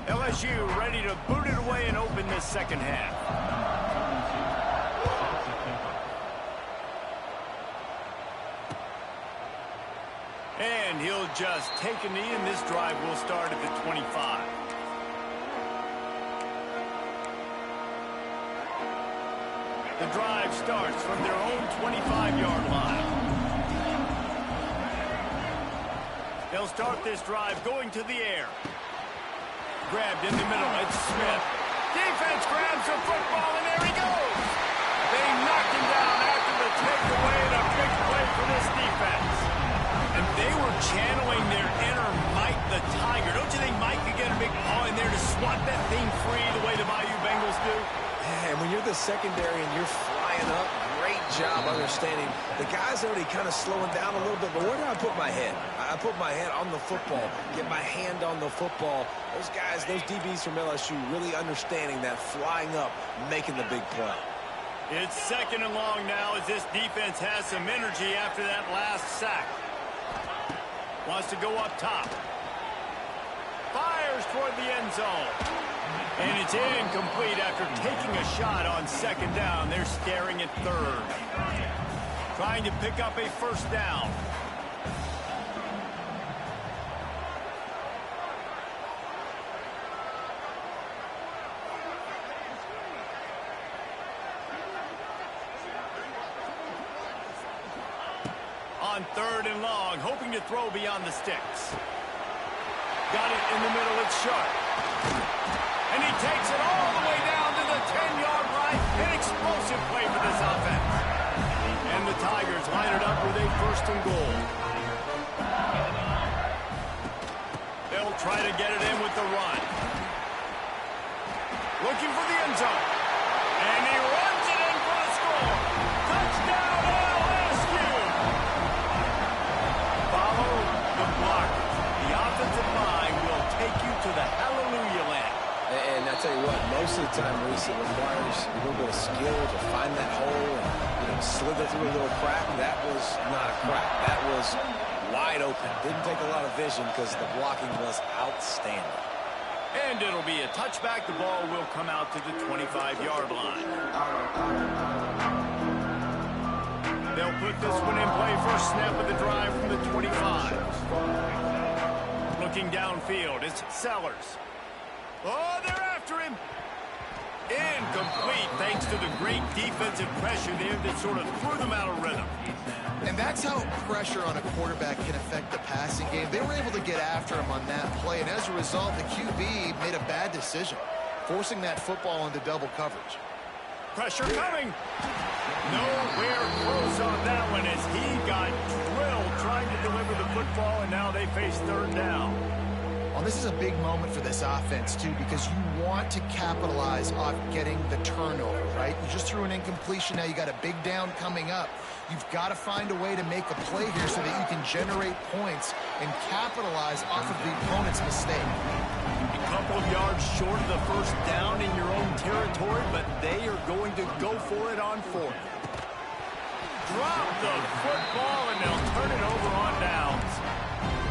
[SPEAKER 1] LSU ready to boot it away and open this second half. And he'll just take a knee, and this drive will start at the 25. The drive starts from their own 25-yard line. They'll start this drive going to the air. Grabbed in the middle, it's Smith. Defense grabs the football, and there he goes. They knocked him down after the takeaway, and a big play for this defense. And they were channeling their inner Mike the Tiger. Don't you think Mike could get a big paw in there to swat that thing free the way the Bayou Bengals do?
[SPEAKER 2] And when you're the secondary and you're flying up, great job understanding. The guy's already kind of slowing down a little bit, but where do I put my head? I put my head on the football, get my hand on the football. Those guys, those DBs from LSU really understanding that flying up, making the big play.
[SPEAKER 1] It's second and long now as this defense has some energy after that last sack. Wants to go up top. Fires toward the end zone. And it's incomplete after taking a shot on second down. They're staring at third. Trying to pick up a first down. On third and long, hoping to throw beyond the sticks. Got it in the middle, it's Sharp. And he takes it all the way down to the 10-yard line. An explosive play for this offense. And the Tigers line it up with a first and goal. They'll try to get it in with the run. Looking for the end zone. And he runs it in for a score. Touchdown, LSU. Follow the block. The offensive line will take you to the hallelujah land.
[SPEAKER 2] And I tell you what, most of the time, Reese, it requires a little bit of skill to find that hole and slither through a little crack. That was not a crack. That was wide open. Didn't take a lot of vision because the blocking was outstanding.
[SPEAKER 1] And it'll be a touchback. The ball will come out to the 25-yard line. They'll put this one in play. First snap of the drive from the 25. Looking downfield, it's Sellers. Oh, they're after him. Incomplete thanks to the great defensive pressure there that sort of threw them out of rhythm.
[SPEAKER 3] And That's how pressure on a quarterback can affect the passing game. They were able to get after him on that play, and as a result, the QB made a bad decision, forcing that football into double coverage.
[SPEAKER 1] Pressure coming. Nowhere close on that one as he got drilled trying to deliver the football, and now they face third down.
[SPEAKER 3] Well, this is a big moment for this offense, too, because you want to capitalize off getting the turnover, right? You just threw an incompletion. Now you got a big down coming up. You've got to find a way to make a play here so that you can generate points and capitalize off of the opponent's mistake.
[SPEAKER 1] A couple of yards short of the first down in your own territory, but they are going to go for it on fourth. Drop the football, and they'll turn it over on downs.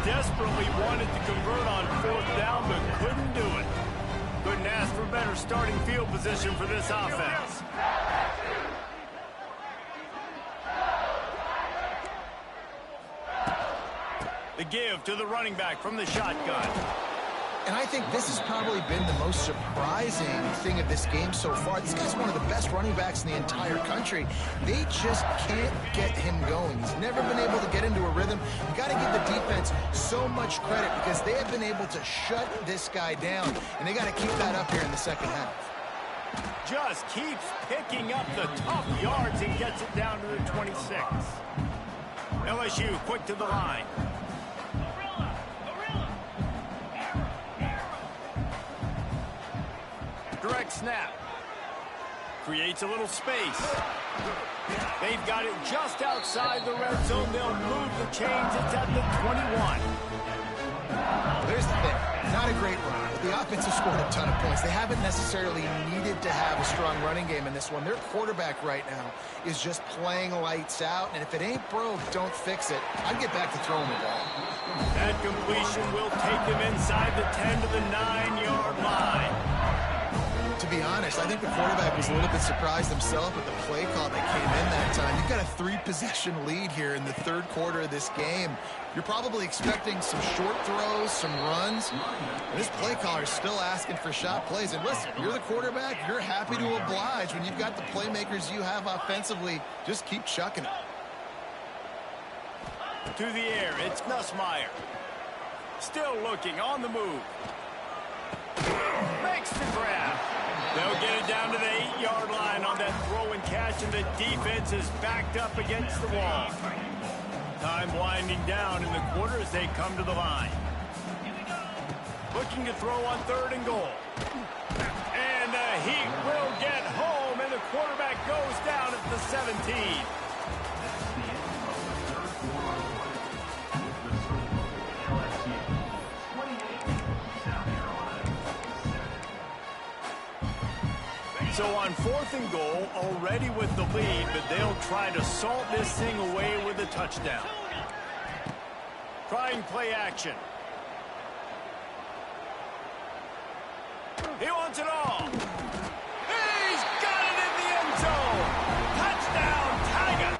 [SPEAKER 1] Desperately wanted to convert on fourth down, but couldn't do it. Couldn't ask for better starting field position for this offense. The give to the running back from the shotgun.
[SPEAKER 3] And I think this has probably been the most surprising thing of this game so far. This guy's one of the best running backs in the entire country. They just can't get him going. He's never been able to get into a rhythm. You got to give the defense so much credit because they have been able to shut this guy down, and they got to keep that up here in the second half.
[SPEAKER 1] Just keeps picking up the tough yards and gets it down to the 26. LSU quick to the line. Direct snap. Creates a little space. They've got it just outside the red zone. They'll move the chains. It's at the 21.
[SPEAKER 3] There's the thing. Not a great run, but the offense has scored a ton of points. They haven't necessarily needed to have a strong running game in this one. Their quarterback right now is just playing lights out, and if it ain't broke, don't fix it. I'd get back to throwing the ball.
[SPEAKER 1] That completion will take them inside the 10 to the 9-yard line.
[SPEAKER 3] To be honest, I think the quarterback was a little bit surprised himself with the play call that came in that time. You've got a 3-possession lead here in the third quarter of this game. You're probably expecting some short throws, some runs. And this play caller is still asking for shot plays. And listen, you're the quarterback. You're happy to oblige when you've got the playmakers you have offensively. Just keep chucking it.
[SPEAKER 1] To the air, it's Nussmeier. Still looking, on the move. Makes the grab. They'll get it down to the 8-yard line on that throw and catch, and the defense is backed up against the wall. Time winding down in the quarter as they come to the line. Looking to throw on third and goal. And the Heat will get home, and the quarterback goes down at the 17. So on fourth and goal, already with the lead, but they'll try to salt this thing away with a touchdown. Trying play action. He wants it all. He's got it in the end zone. Touchdown, Tigers.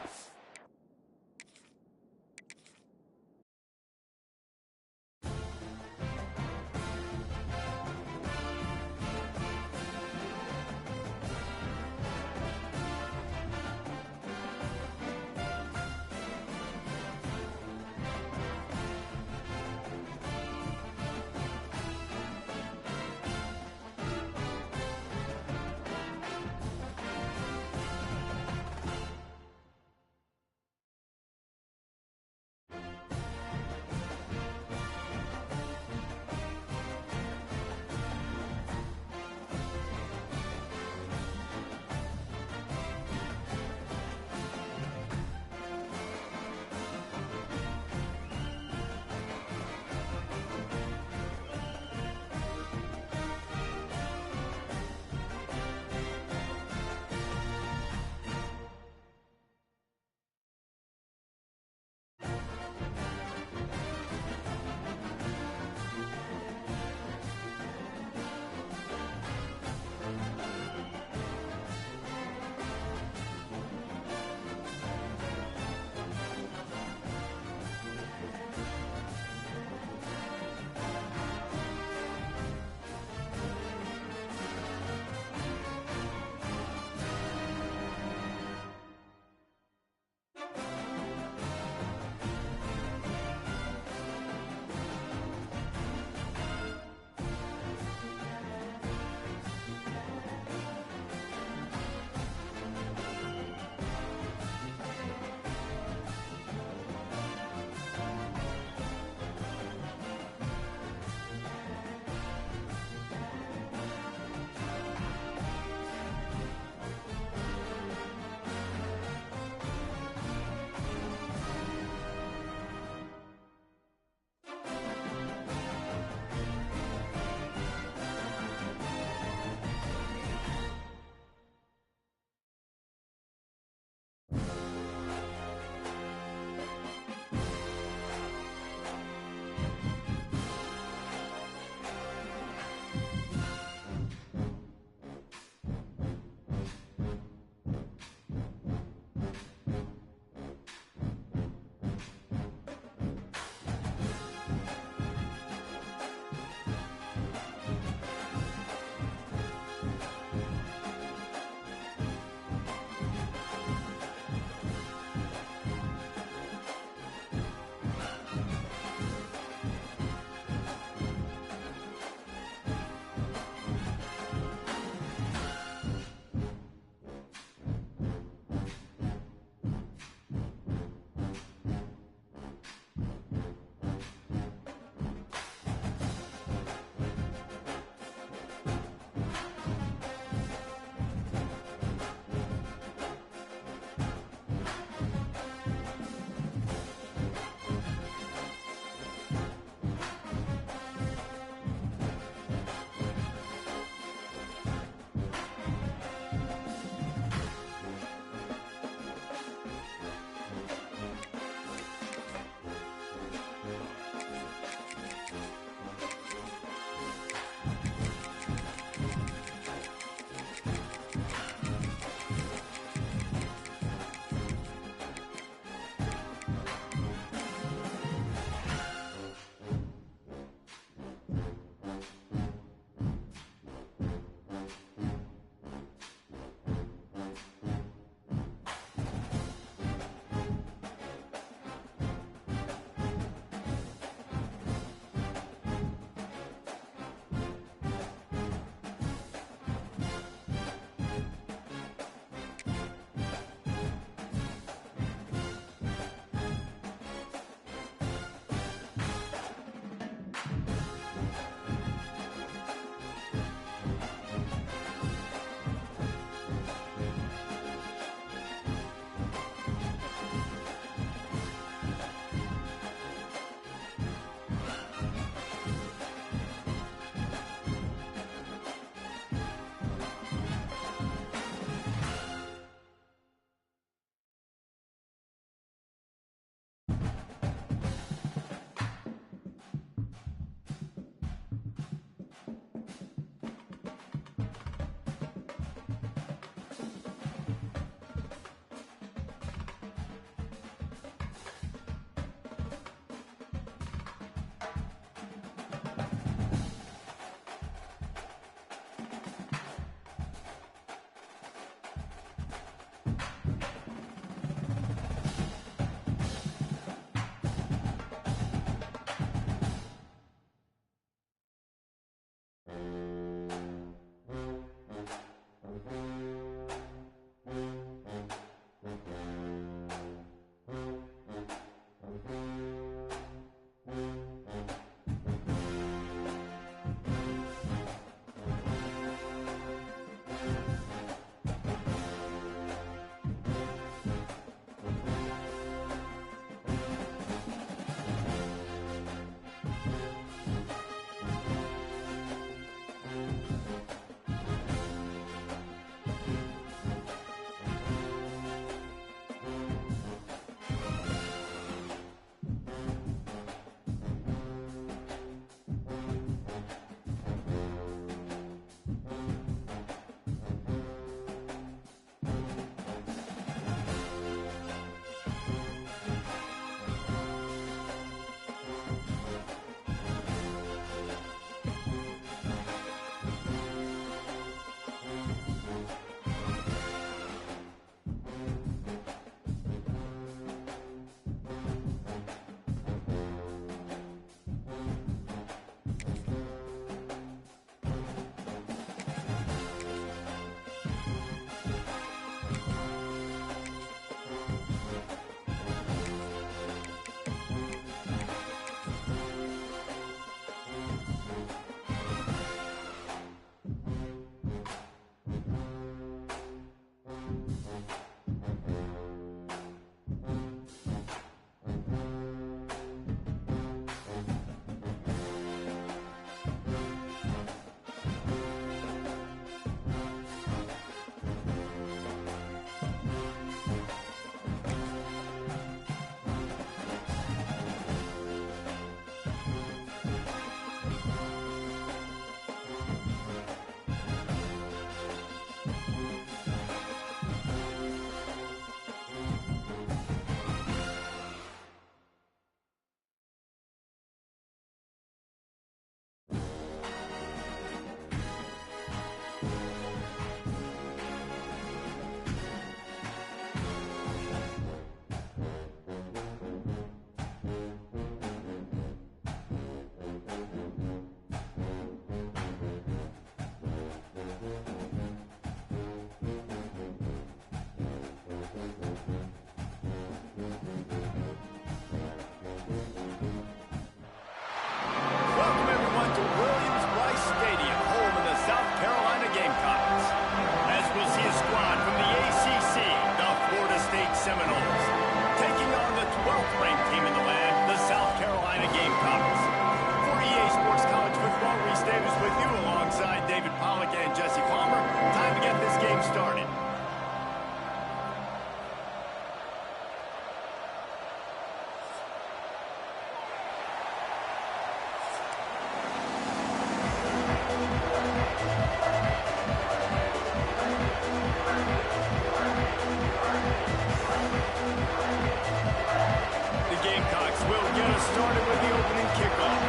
[SPEAKER 1] started with the opening kickoff.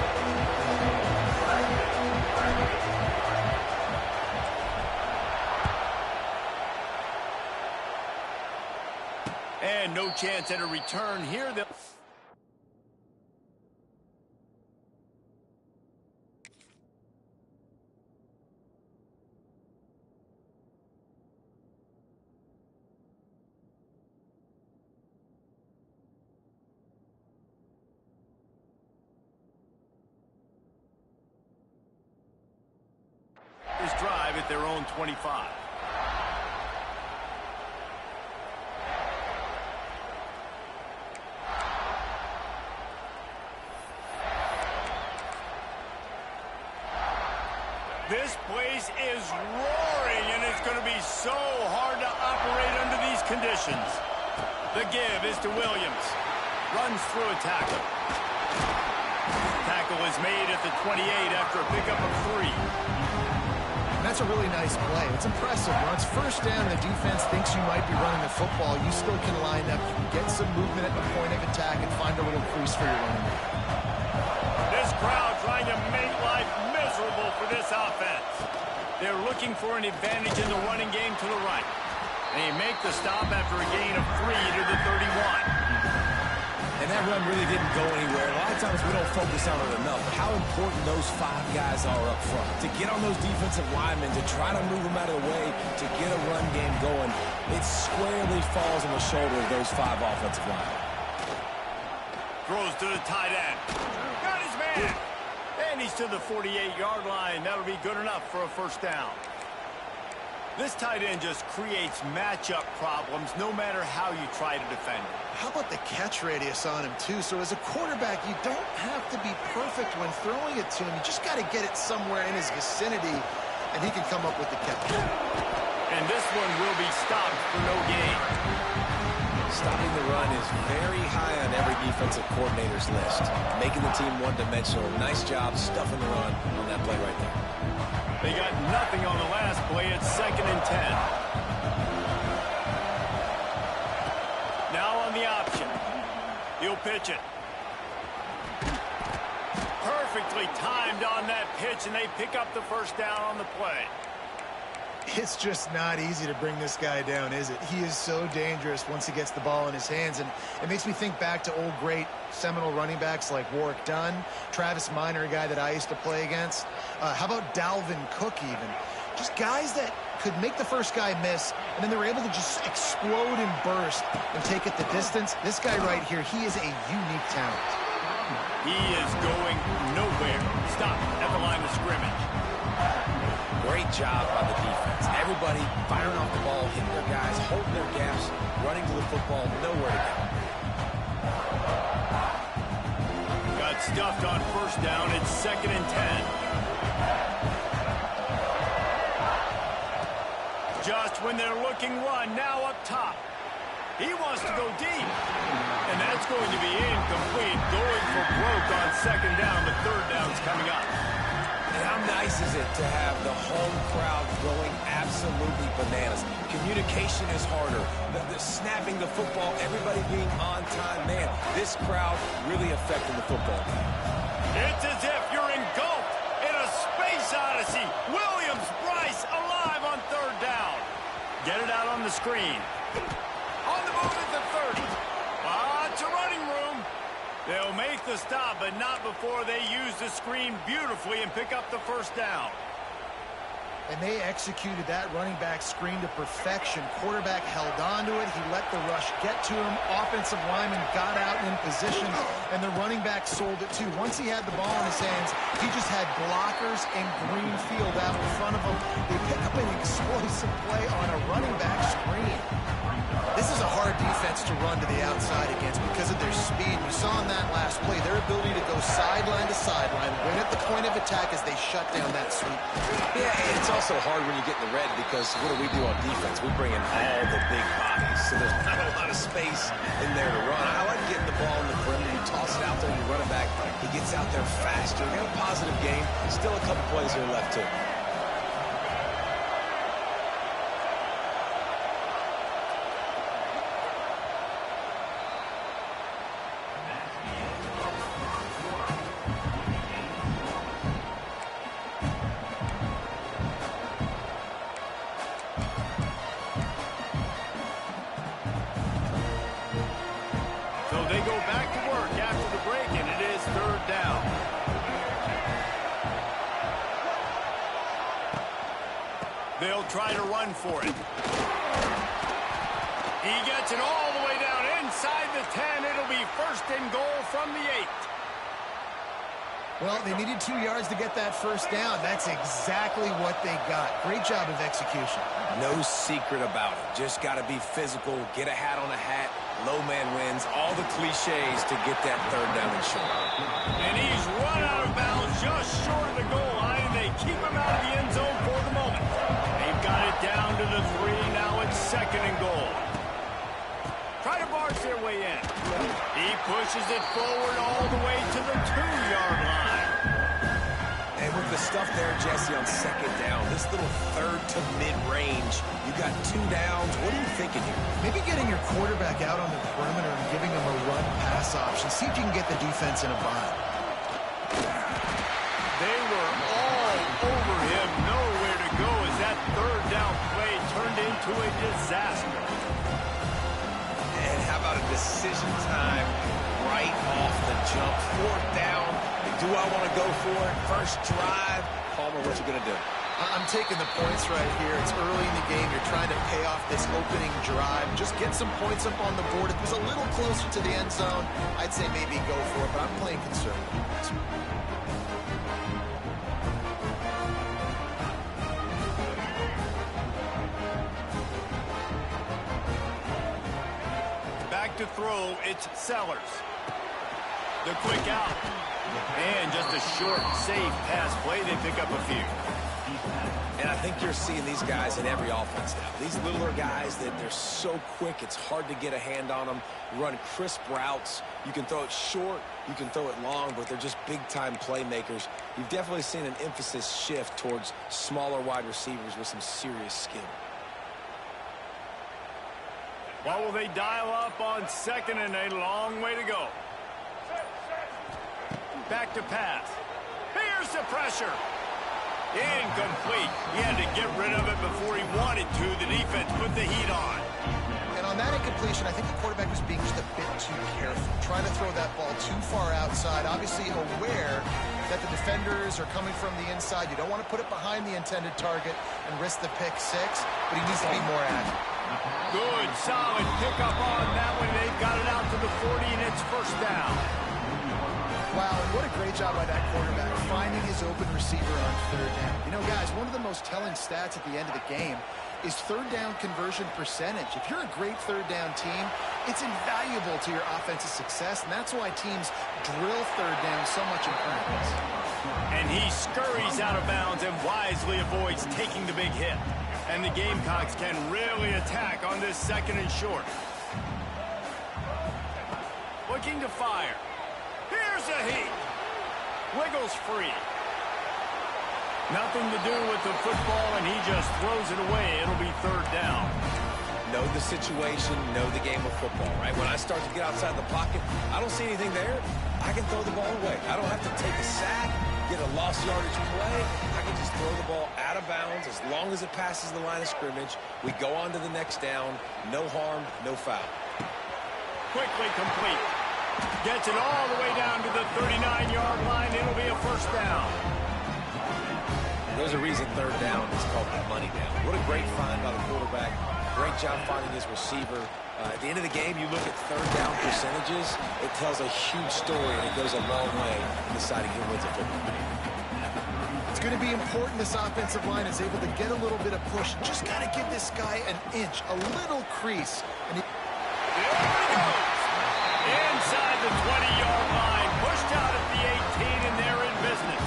[SPEAKER 1] And no chance at a return here. This drive at their own 25. This place is roaring, and it's going to be so hard to operate under these conditions. The give is to Williams. Runs through a tackle. Tackle is made at the 28 after a pickup of 3.
[SPEAKER 3] That's a really nice play. It's impressive. Once first down, the defense thinks you might be running the football. You still can line up, get some movement at the point of attack, and find a little crease for your running back.
[SPEAKER 1] This crowd trying to make life miserable for this offense. They're looking for an advantage in the running game to the right. They make the stop after a gain of 3 to the 31.
[SPEAKER 2] And that run really didn't go anywhere. A lot of times we don't focus on it enough. How important those 5 guys are up front. To get on those defensive linemen, to try to move them out of the way, to get a run game going, it squarely falls on the shoulder of those 5 offensive linemen.
[SPEAKER 1] Throws to the tight end. Got his man. And he's to the 48-yard line. That'll be good enough for a first down. This tight end just creates matchup problems no matter how you try to defend it.
[SPEAKER 3] How about the catch radius on him, too? So as a quarterback, you don't have to be perfect when throwing it to him. You just got to get it somewhere in his vicinity, and he can come up with the catch.
[SPEAKER 1] And this one will be stopped for no gain.
[SPEAKER 2] Stopping the run is very high on every defensive coordinator's list. Making the team one-dimensional. Nice job stuffing the run on that play right there.
[SPEAKER 1] They got nothing on the last play. It's 2nd and 10. Now on the option. He'll pitch it. Perfectly timed on that pitch, and they pick up the first down on the play.
[SPEAKER 3] It's just not easy to bring this guy down, is it? He is so dangerous once he gets the ball in his hands, and it makes me think back to old great Seminole running backs like Warwick Dunn, Travis Minor, a guy that I used to play against. How about Dalvin Cook even? Just guys that could make the first guy miss, and then they were able to just explode and burst and take it the distance. This guy right here, he is a unique talent.
[SPEAKER 1] He is going nowhere. Stop at the line of scrimmage.
[SPEAKER 2] Great job by the defense. Everybody firing off the ball, hitting their guys, holding their gaps, running to the football, nowhere to go.
[SPEAKER 1] Got stuffed on first down. It's 2nd and 10. Just when they're looking run, now up top. He wants to go deep. And that's going to be incomplete. Going for broke on 2nd down. The 3rd down's coming up.
[SPEAKER 2] And how nice is it to have the home crowd going absolutely bananas? Communication is harder. The snapping the football, everybody being on time. Man, this crowd really affecting the football game.
[SPEAKER 1] It's as if you're engulfed in a space odyssey. Williams, Bryce, alive on 3rd down. Get it out on the screen. On the move at the 30. Lots of running room. They'll make the stop, but not before they use the screen beautifully and pick up the first down.
[SPEAKER 3] And they executed that running back screen to perfection. Quarterback held on to it. He let the rush get to him. Offensive lineman got out in position, and the running back sold it too. Once he had the ball in his hands, he just had blockers and green field out in front of him. They pick up an explosive play on a running back screen. This is a hard defense to run to the outside against because of their speed. We saw in that last play their ability to go sideline to sideline, win at the point of attack as they shut down that sweep.
[SPEAKER 2] Yeah, and it's also hard when you get in the red because what do we do on defense? We bring in all the big bodies, so there's not a lot of space in there to run. I like getting the ball in the perimeter. You toss it out there and you run it back. He gets out there faster. We got a positive game. Still a couple plays here left too.
[SPEAKER 1] They go back to work after the break, and it is third down. They'll try to run for it. He gets it all the way down inside the 10. It'll be first and goal from the 8.
[SPEAKER 3] Well, they needed 2 yards to get that first down. That's exactly what they got. Great job of execution.
[SPEAKER 2] No secret about it. Just got to be physical, get a hat on a hat, low man wins, all the cliches to get that third down and short.
[SPEAKER 1] And he's run out of bounds just short of the goal line. They keep him out of the end zone for the moment. They've got it down to the 3. Now it's second and goal. Try to barge their way in. He pushes it forward all the way to the 2-yard line.
[SPEAKER 2] And with the stuff there, Jesse, on second down, this little third to mid-range, you got 2 downs. What are you thinking here?
[SPEAKER 3] Maybe getting your quarterback out on the perimeter and giving him a run-pass option. See if you can get the defense in a bind.
[SPEAKER 1] They were all over him. Nowhere to go as that third down play turned into a disaster.
[SPEAKER 2] And how about a decision time right off the jump? 4th down. Do I want to go for it? First drive. Palmer, what you going to do?
[SPEAKER 3] I'm taking the points right here. It's early in the game. You're trying to pay off this opening drive. Just get some points up on the board. If it was a little closer to the end zone, I'd say maybe go for it, but I'm playing conservative.
[SPEAKER 1] Back to throw, it's Sellers. The quick out. And just a short, safe pass play. They pick up a few.
[SPEAKER 2] And I think you're seeing these guys in every offense now. These littler guys that they're so quick, it's hard to get a hand on them. Run crisp routes. You can throw it short, you can throw it long, but they're just big-time playmakers. You've definitely seen an emphasis shift towards smaller wide receivers with some serious skill.
[SPEAKER 1] What will they dial up on second and a long way to go? Back to pass. Here's the pressure. Incomplete. He had to get rid of it before he wanted to. The defense put the heat on.
[SPEAKER 3] And on that incompletion, I think the quarterback was being just a bit too careful, trying to throw that ball too far outside, obviously aware that the defenders are coming from the inside. You don't want to put it behind the intended target and risk the pick 6, but he needs to be more active.
[SPEAKER 1] Good, solid pickup on that one. They've got it out to the 40, and it's first down.
[SPEAKER 3] Wow, and what a great job by that quarterback, finding his open receiver on third down. You know, guys, one of the most telling stats at the end of the game is third down conversion percentage. If you're a great third down team, it's invaluable to your offensive success, and that's why teams drill third down so much in practice.
[SPEAKER 1] And he scurries out of bounds and wisely avoids taking the big hit. And the Gamecocks can really attack on this second and short. Looking to fire. Here's a heat. Wiggles free. Nothing to do with the football, and he just throws it away. It'll be third down.
[SPEAKER 2] Know the situation, know the game of football, right? When I start to get outside the pocket, I don't see anything there. I can throw the ball away. I don't have to take a sack, get a lost yardage play. I can just throw the ball out of bounds as long as it passes the line of scrimmage. We go on to the next down. No harm, no foul.
[SPEAKER 1] Quickly complete. Gets it all the way down to the 39-yard line. It'll be a first down.
[SPEAKER 2] There's a reason third down is called the money down. What a great find by the quarterback. Great job finding his receiver. At the end of the game, you look at third down percentages. It tells a huge story, and it goes a long way in deciding who wins a football game.
[SPEAKER 3] It's going to be important this offensive line is able to get a little bit of push. Just got to give this guy an inch, a little crease. And
[SPEAKER 1] There he goes. Inside the 20-yard line. Pushed out at the 18, and they're in business.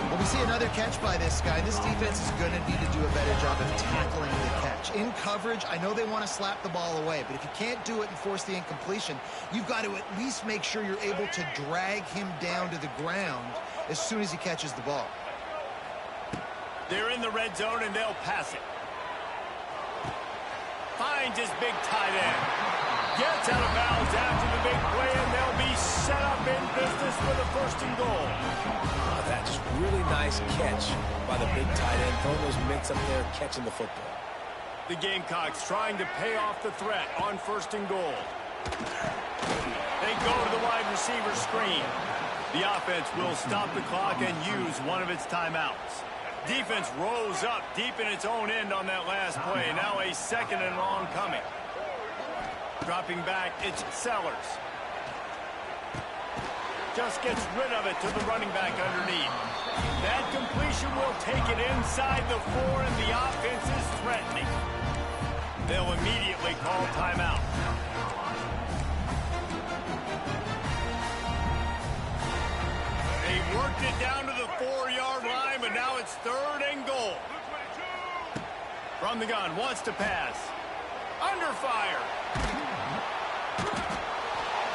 [SPEAKER 3] Well, we see another catch by this guy. This defense is going to need to do a better job of tackling the catch. In coverage, I know they want to slap the ball away, but if you can't do it and force the incompletion, you've got to at least make sure you're able to drag him down to the ground as soon as he catches the ball.
[SPEAKER 1] They're in the red zone, and they'll pass it. Finds his big tight end. Gets out of bounds after the big play, and they'll be set up in business for the first and goal.
[SPEAKER 2] That just really nice catch by the big tight end. Throwing those mitts up there, catching the football.
[SPEAKER 1] The Gamecocks trying to pay off the threat on first and goal. receiver screen. The offense will stop the clock and use one of its timeouts. Defense rose up deep in its own end on that last play. Now a second and long coming. Dropping back, it's Sellers. Just gets rid of it to the running back underneath. That completion will take it inside the 4, and the offense is threatening. They'll immediately call timeout. They worked it down to the 4-yard line, but now it's 3rd and goal. From the gun, wants to pass. Under fire.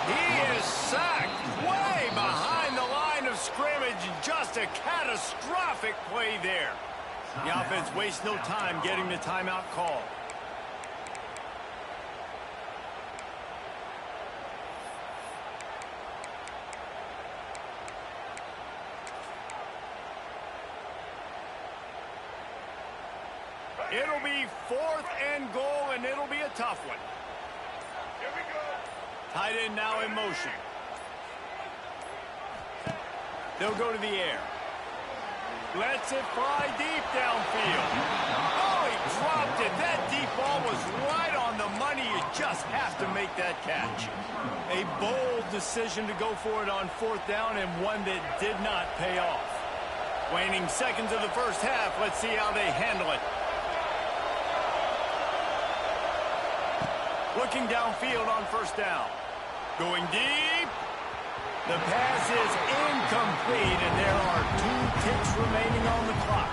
[SPEAKER 1] He is sacked way behind the line of scrimmage. Just a catastrophic play there. The offense wastes no time getting the timeout call. It'll be 4th and goal, and it'll be a tough one. Here we go. Tight end now in motion. They'll go to the air. Lets it fly deep downfield. Oh, he dropped it. That deep ball was right on the money. You just have to make that catch. A bold decision to go for it on 4th down, and one that did not pay off. Waning seconds of the first half. Let's see how they handle it. Looking downfield on 1st down. Going deep. The pass is incomplete, and there are 2 ticks remaining on the clock.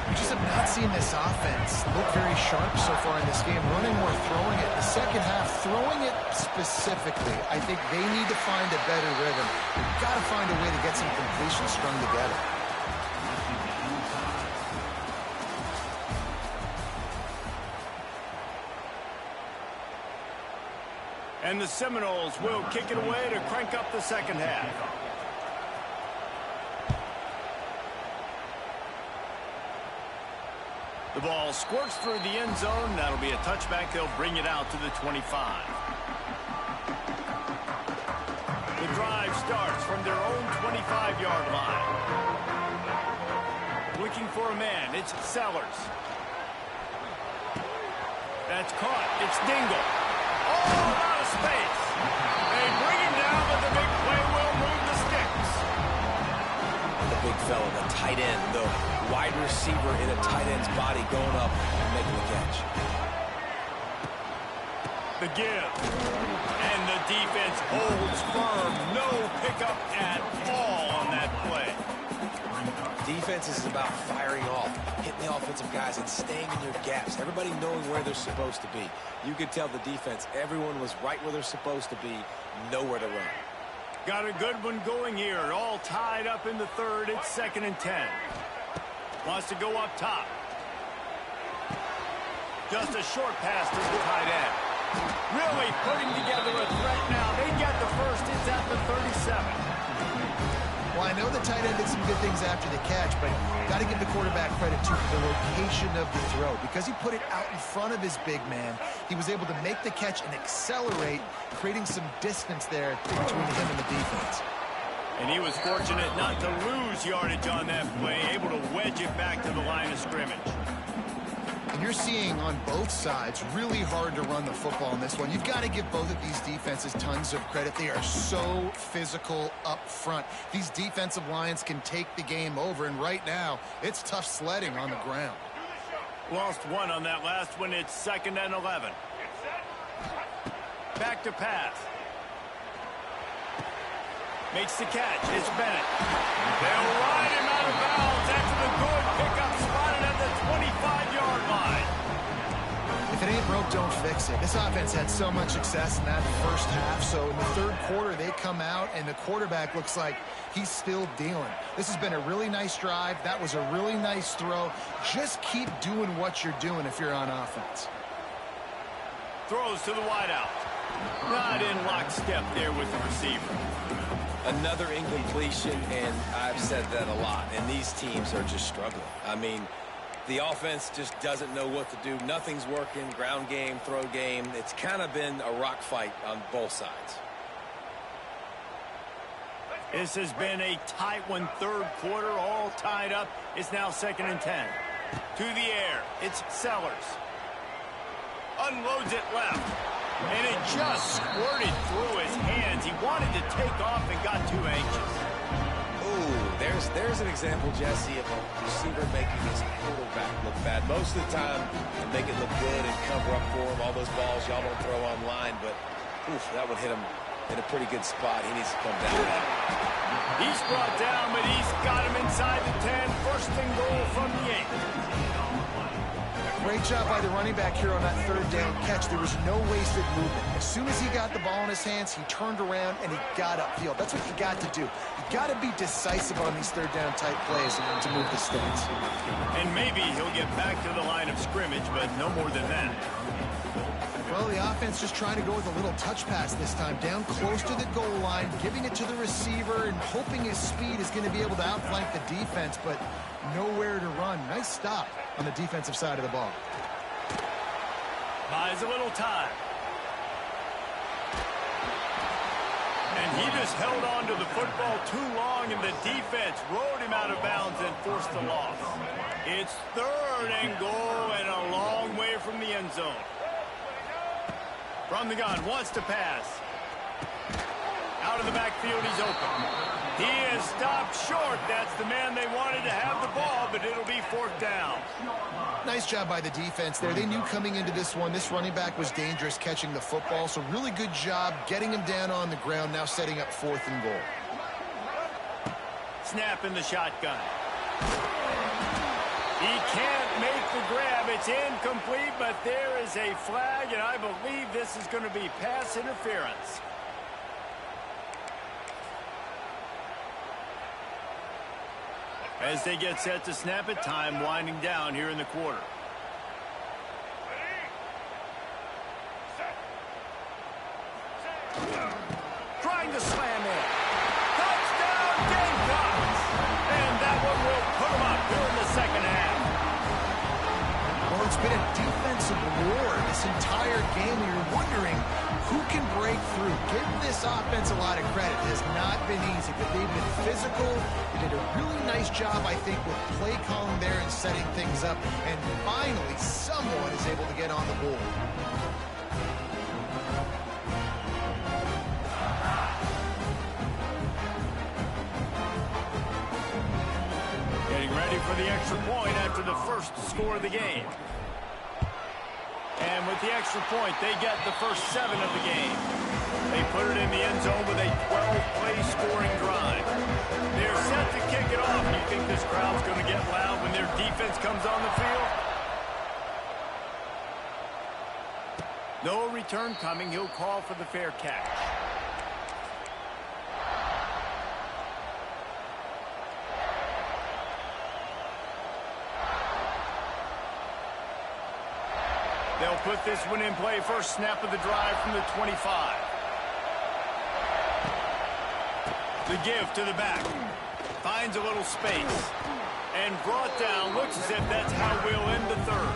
[SPEAKER 3] We just have not seen this offense look very sharp so far in this game. Running or throwing it. The second half, throwing it specifically. I think they need to find a better rhythm. They've got to find a way to get some completions strung together.
[SPEAKER 1] And the Seminoles will kick it away to crank up the second half. The ball squirts through the end zone. That'll be a touchback. They'll bring it out to the 25. The drive starts from their own 25-yard line. Looking for a man. It's Sellers. That's caught. It's Dingle. Oh, out of space. They bring him down, but the big play will move the sticks.
[SPEAKER 2] The big fella, the tight end, the wide receiver in a tight end's body going up and making the catch.
[SPEAKER 1] The give. And the defense holds firm. No pickup at all on that play.
[SPEAKER 2] Defense is about firing off, hitting the offensive guys and staying in your gaps. Everybody knowing where they're supposed to be. You could tell the defense, everyone was right where they're supposed to be, nowhere to run.
[SPEAKER 1] Got a good one going here. All tied up in the 3rd. It's 2nd and 10. Wants to go up top. Just a short pass to the tight end. Really putting together a threat now. They get the first. It's at the 37.
[SPEAKER 3] Well, I know the tight end did some good things after the catch, but got to give the quarterback credit too for the location of the throw. Because he put it out in front of his big man, he was able to make the catch and accelerate, creating some distance there between him and the defense.
[SPEAKER 1] And he was fortunate not to lose yardage on that play, able to wedge it back to the line of scrimmage.
[SPEAKER 3] And you're seeing on both sides really hard to run the football in this one. You've got to give both of these defenses tons of credit. They are so physical up front. These defensive lines can take the game over, and right now it's tough sledding on the ground.
[SPEAKER 1] Lost one on that last one. It's 2nd and 11. Back to pass. Makes the catch. It's Bennett. They'll ride him out of bounds after the good pickup spotted at the 25-yard line.
[SPEAKER 3] If it ain't broke, don't fix it. This offense had so much success in that first half, so in the 3rd quarter they come out and the quarterback looks like he's still dealing. This has been a really nice drive. That was a really nice throw. Just keep doing what you're doing if you're on offense.
[SPEAKER 1] Throws to the wideout. Not in lockstep there with the receiver.
[SPEAKER 2] Another incompletion, and I've said that a lot, and these teams are just struggling. I mean, the offense just doesn't know what to do. Nothing's working, ground game, throw game. It's kind of been a rock fight on both sides.
[SPEAKER 1] This has been a tight one, third quarter, all tied up. It's now 2nd and 10. To the air, it's Sellers. Unloads it left. And it just squirted through his hands. He wanted to take off and got too anxious.
[SPEAKER 2] Ooh, there's an example, Jesse, of a receiver making his quarterback look bad. Most of the time, to make it look good and cover up for him, all those balls y'all don't throw online, but oof, that would hit him in a pretty good spot. He needs to come down now.
[SPEAKER 1] He's brought down, but he's got him inside the 10. First and goal from the 8.
[SPEAKER 3] Great job by the running back here on that third down catch. There was no wasted movement. As soon as he got the ball in his hands, he turned around and he got upfield. That's what you got to do. You got to be decisive on these third down type plays to move the sticks.
[SPEAKER 1] And maybe he'll get back to the line of scrimmage, but no more than that.
[SPEAKER 3] Well, the offense just trying to go with a little touch pass this time, down close to the goal line, giving it to the receiver and hoping his speed is going to be able to outflank the defense, but nowhere to run. Nice stop on the defensive side of the ball.
[SPEAKER 1] Buys a little time. And he just held on to the football too long, and the defense rode him out of bounds and forced the loss. It's 3rd and goal and a long way from the end zone. From the gun, wants to pass. Out of the backfield, he's open. He is stopped short. That's the man they wanted to have the ball, but it'll be 4th down.
[SPEAKER 3] Nice job by the defense there. They knew coming into this one, this running back was dangerous catching the football, so really good job getting him down on the ground, now setting up 4th and goal.
[SPEAKER 1] Snap in the shotgun. He can't make the grab. It's incomplete, but there is a flag, and I believe this is going to be pass interference. As they get set to snap it, time winding down here in the quarter. Trying to slam in. Touchdown, Gamecocks! And that one will put them up here in the 2nd half.
[SPEAKER 3] Well, it's been a defensive war this entire game. You're wondering who can break through. Give this offense a lot of credit. It has not been easy, but they've been physical. They did a really nice job, I think, with play calling there and setting things up. And finally, someone is able to get on the board.
[SPEAKER 1] Getting ready for the extra point after the first score of the game. And with the extra point, they get the first 7 of the game. They put it in the end zone with a 12-play scoring drive. They're set to kick it off. Do you think this crowd's going to get loud when their defense comes on the field? No return coming. He'll call for the fair catch. They'll put this one in play. First snap of the drive from the 25. The give to the back. Finds a little space. And brought down. Looks as if that's how we'll end the 3rd.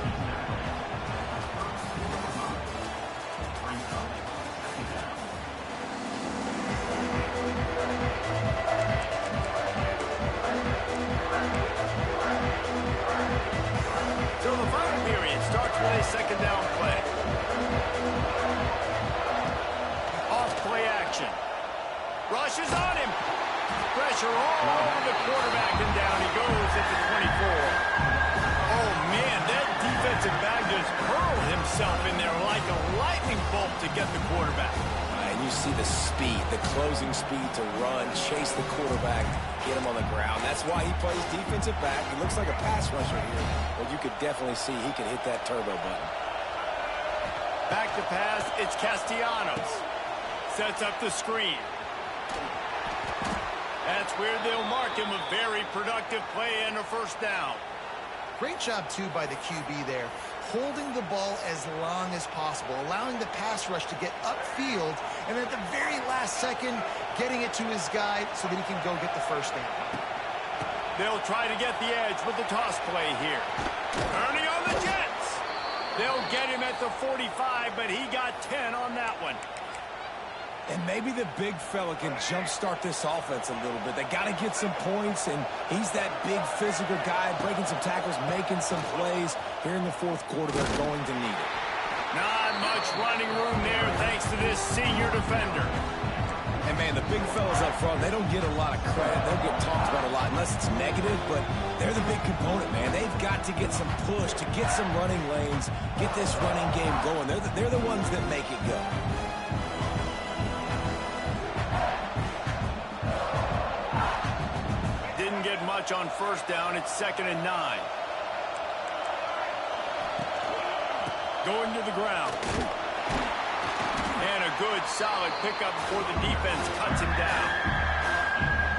[SPEAKER 1] So the final period starts with a 2nd down play. Off play action. Rushes on him. Pressure all over the quarterback, and down he goes at the 24. Oh, man, that defensive back just hurled himself in there like a lightning bolt to get the quarterback.
[SPEAKER 2] And you see the speed, the closing speed to run, chase the quarterback, get him on the ground. That's why he plays defensive back. He looks like a pass rusher here, but you could definitely see he could hit that turbo button.
[SPEAKER 1] Back to pass, it's Castellanos. Sets up the screen. That's where they'll mark him. A very productive play and a first down.
[SPEAKER 3] Great job, too, by the QB there. Holding the ball as long as possible, allowing the pass rush to get upfield, and at the very last second, getting it to his guy so that he can go get the first down.
[SPEAKER 1] They'll try to get the edge with the toss play here. Turning on the Jets. They'll get him at the 45, but he got 10 on that one.
[SPEAKER 2] And maybe the big fella can jumpstart this offense a little bit. They got to get some points, and he's that big physical guy, breaking some tackles, making some plays. Here in the fourth quarter, they're going to need it.
[SPEAKER 1] Not much running room there thanks to this senior defender.
[SPEAKER 2] And, man, the big fellas up front, they don't get a lot of credit. They'll get talked about a lot unless it's negative, but they're the big component, man. They've got to get some push, to get some running lanes, get this running game going. They're the ones that make it go.
[SPEAKER 1] Didn't get much on first down. It's 2nd and 9. Going to the ground. And a good, solid pickup before the defense cuts him down.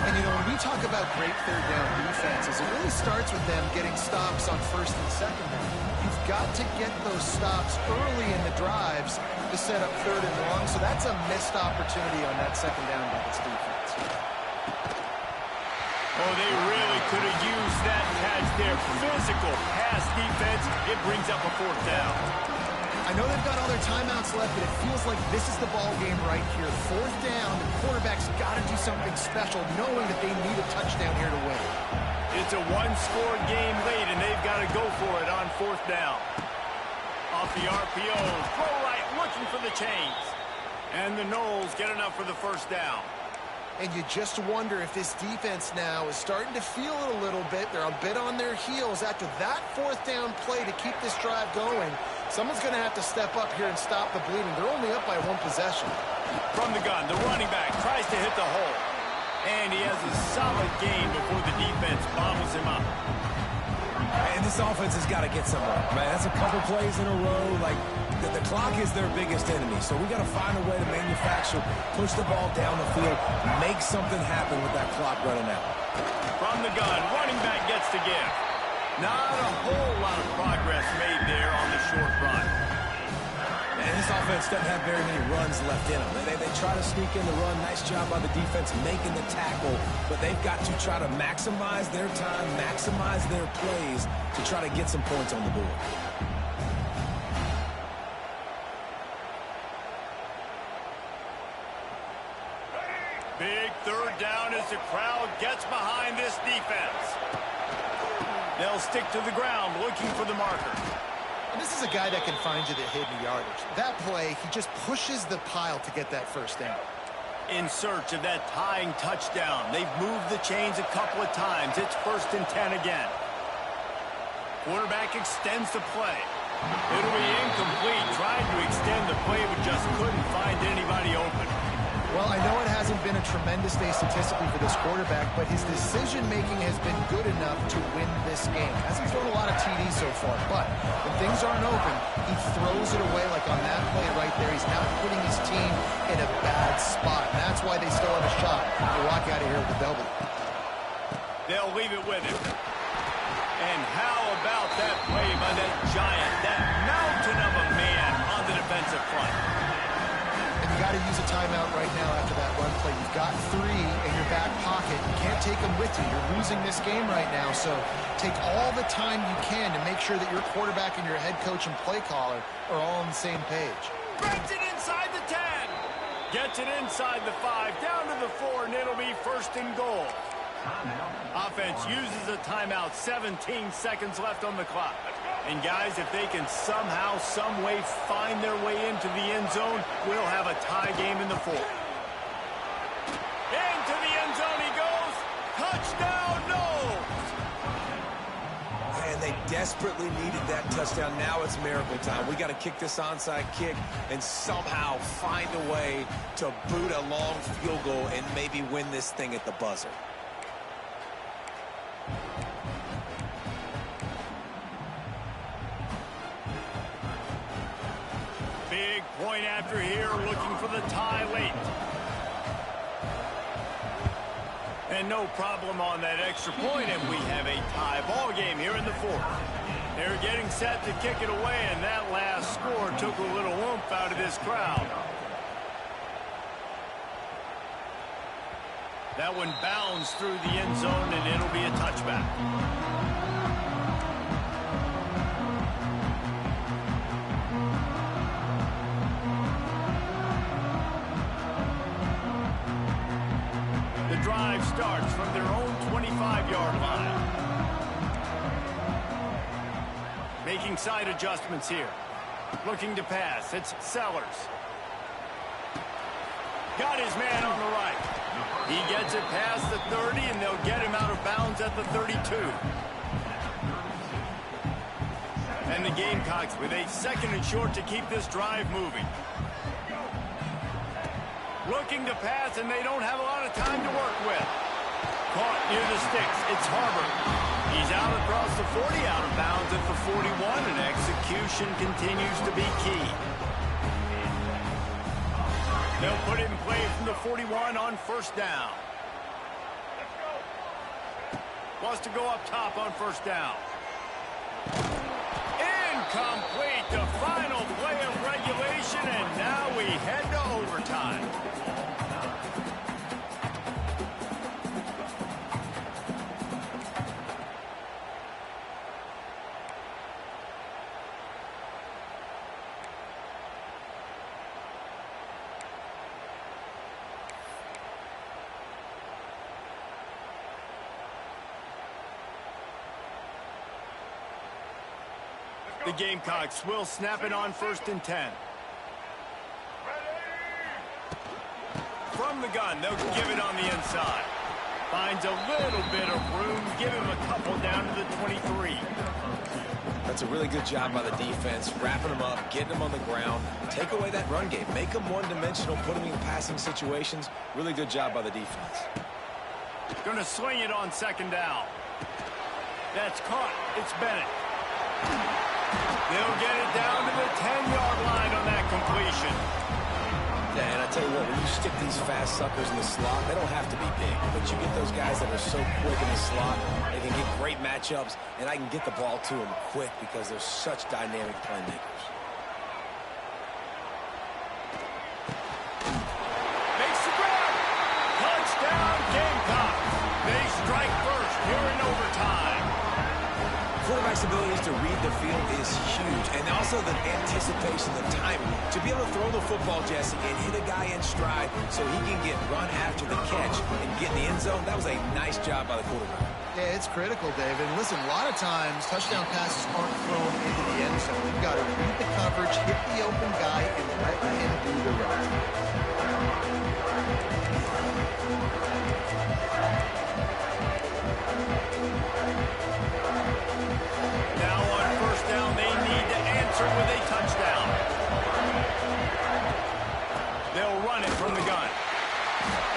[SPEAKER 3] And, you know, when we talk about great third down defenses, it really starts with them getting stops on first and second down. You've got to get those stops early in the drives to set up third and long, so that's a missed opportunity on that second down by this defense.
[SPEAKER 1] Oh, they really could have used that catch there. Physical pass defense. It brings up a 4th down.
[SPEAKER 3] I know they've got all their timeouts left, but it feels like this is the ball game right here. 4th down, the quarterback's got to do something special, knowing that they need a touchdown here to win.
[SPEAKER 1] It's a one-score game late, and they've got to go for it on 4th down. Off the RPO, throw right, looking for the chains. And the Knowles get enough for the 1st down.
[SPEAKER 3] And you just wonder if this defense now is starting to feel it a little bit. They're a bit on their heels after that 4th down play to keep this drive going. Someone's going to have to step up here and stop the bleeding. They're only up by 1 possession.
[SPEAKER 1] From the gun, the running back tries to hit the hole. And he has a solid gain before the defense bobbles him up.
[SPEAKER 2] And this offense has got to get somewhere, man. That's a couple plays in a row. Like, the clock is their biggest enemy, so we got to find a way to manufacture, push the ball down the field, make something happen with that clock running out.
[SPEAKER 1] From the gun, running back gets to give. Not a whole lot of progress made there on the short run.
[SPEAKER 2] And this offense doesn't have very many runs left in them. They try to sneak in the run. Nice job by the defense making the tackle, but they've got to try to maximize their time, maximize their plays to try to get some points on the board.
[SPEAKER 1] Big 3rd down as the crowd gets behind this defense. They'll stick to the ground looking for the marker.
[SPEAKER 3] And this is a guy that can find you the hidden yardage. That play, he just pushes the pile to get that 1st down.
[SPEAKER 1] In search of that tying touchdown. They've moved the chains a couple of times. It's 1st and 10 again. Quarterback extends the play. It'll be incomplete. Tried to extend the play, but just couldn't find anybody open.
[SPEAKER 3] Well, I know it hasn't been a tremendous day statistically for this quarterback, but his decision-making has been good enough to win this game. Hasn't thrown a lot of TDs so far, but when things aren't open, he throws it away like on that play right there. He's not putting his team in a bad spot, and that's why they still have a shot to walk out of here with a W.
[SPEAKER 1] They'll leave it with him. And how about that play by that giant, that mountain of a man on the defensive front?
[SPEAKER 3] You got to use a timeout right now after that run play. You've got 3 in your back pocket. You can't take them with you. You're losing this game right now, so take all the time you can to make sure that your quarterback and your head coach and play caller are all on the same page.
[SPEAKER 1] Gets it inside the 10. Gets it inside the 5, down to the 4, and it'll be 1st and goal. Offense uses a timeout, 17 seconds left on the clock. And guys, if they can somehow, some way find their way into the end zone, we'll have a tie game in the 4th. Into the end zone he goes. Touchdown, Knowles!
[SPEAKER 2] And they desperately needed that touchdown. Now it's miracle time. We got to kick this onside kick and somehow find a way to boot a long field goal and maybe win this thing at the buzzer.
[SPEAKER 1] Big point after here, looking for the tie late. And no problem on that extra point, and we have a tie ball game here in the 4th. They're getting set to kick it away, and that last score took a little oomph out of this crowd. That one bounds through the end zone, and it'll be a touchback. drive starts from their own 25-yard line. Making side adjustments here. Looking to pass. It's Sellers. Got his man on the right. He gets it past the 30, and they'll get him out of bounds at the 32. And the Gamecocks with a 2nd and short to keep this drive moving. Looking to pass, and they don't have a lot of time to work with. Caught near the sticks. It's Harbor. He's out across the 40, out of bounds at the 41, and execution continues to be key. They'll put it in play from the 41 on 1st down. Wants to go up top on 1st down. Incomplete, the final play of regulation, and now we head to overtime. The Gamecocks will snap it on 1st and 10. From the gun, they'll give it on the inside. Finds a little bit of room, give him a couple down to the 23.
[SPEAKER 2] That's a really good job by the defense, wrapping them up, getting them on the ground. Take away that run game. Make them one-dimensional, put them in passing situations. Really good job by the defense.
[SPEAKER 1] Going to swing it on 2nd down. That's caught. It's Bennett. They'll get it down to the 10-yard line on that completion.
[SPEAKER 2] Yeah, and I tell you what, when you stick these fast suckers in the slot, they don't have to be big. But you get those guys that are so quick in the slot, they can get great matchups, and I can get the ball to them quick because they're such dynamic playmakers.
[SPEAKER 1] Makes the grab. Touchdown, Gamecocks. They strike first here in overtime.
[SPEAKER 2] Quarterback's abilities to read the field is huge, and also the anticipation, the timing. To be able to throw the football, Jesse, and hit a guy in stride so he can get run after the catch and get in the end zone, that was a nice job by the quarterback.
[SPEAKER 3] Yeah, it's critical, David. And listen, a lot of times touchdown passes aren't thrown into the end zone. You've got to read the coverage, hit the open guy, and let him do the rest.
[SPEAKER 1] With a touchdown. They'll run it from the gun.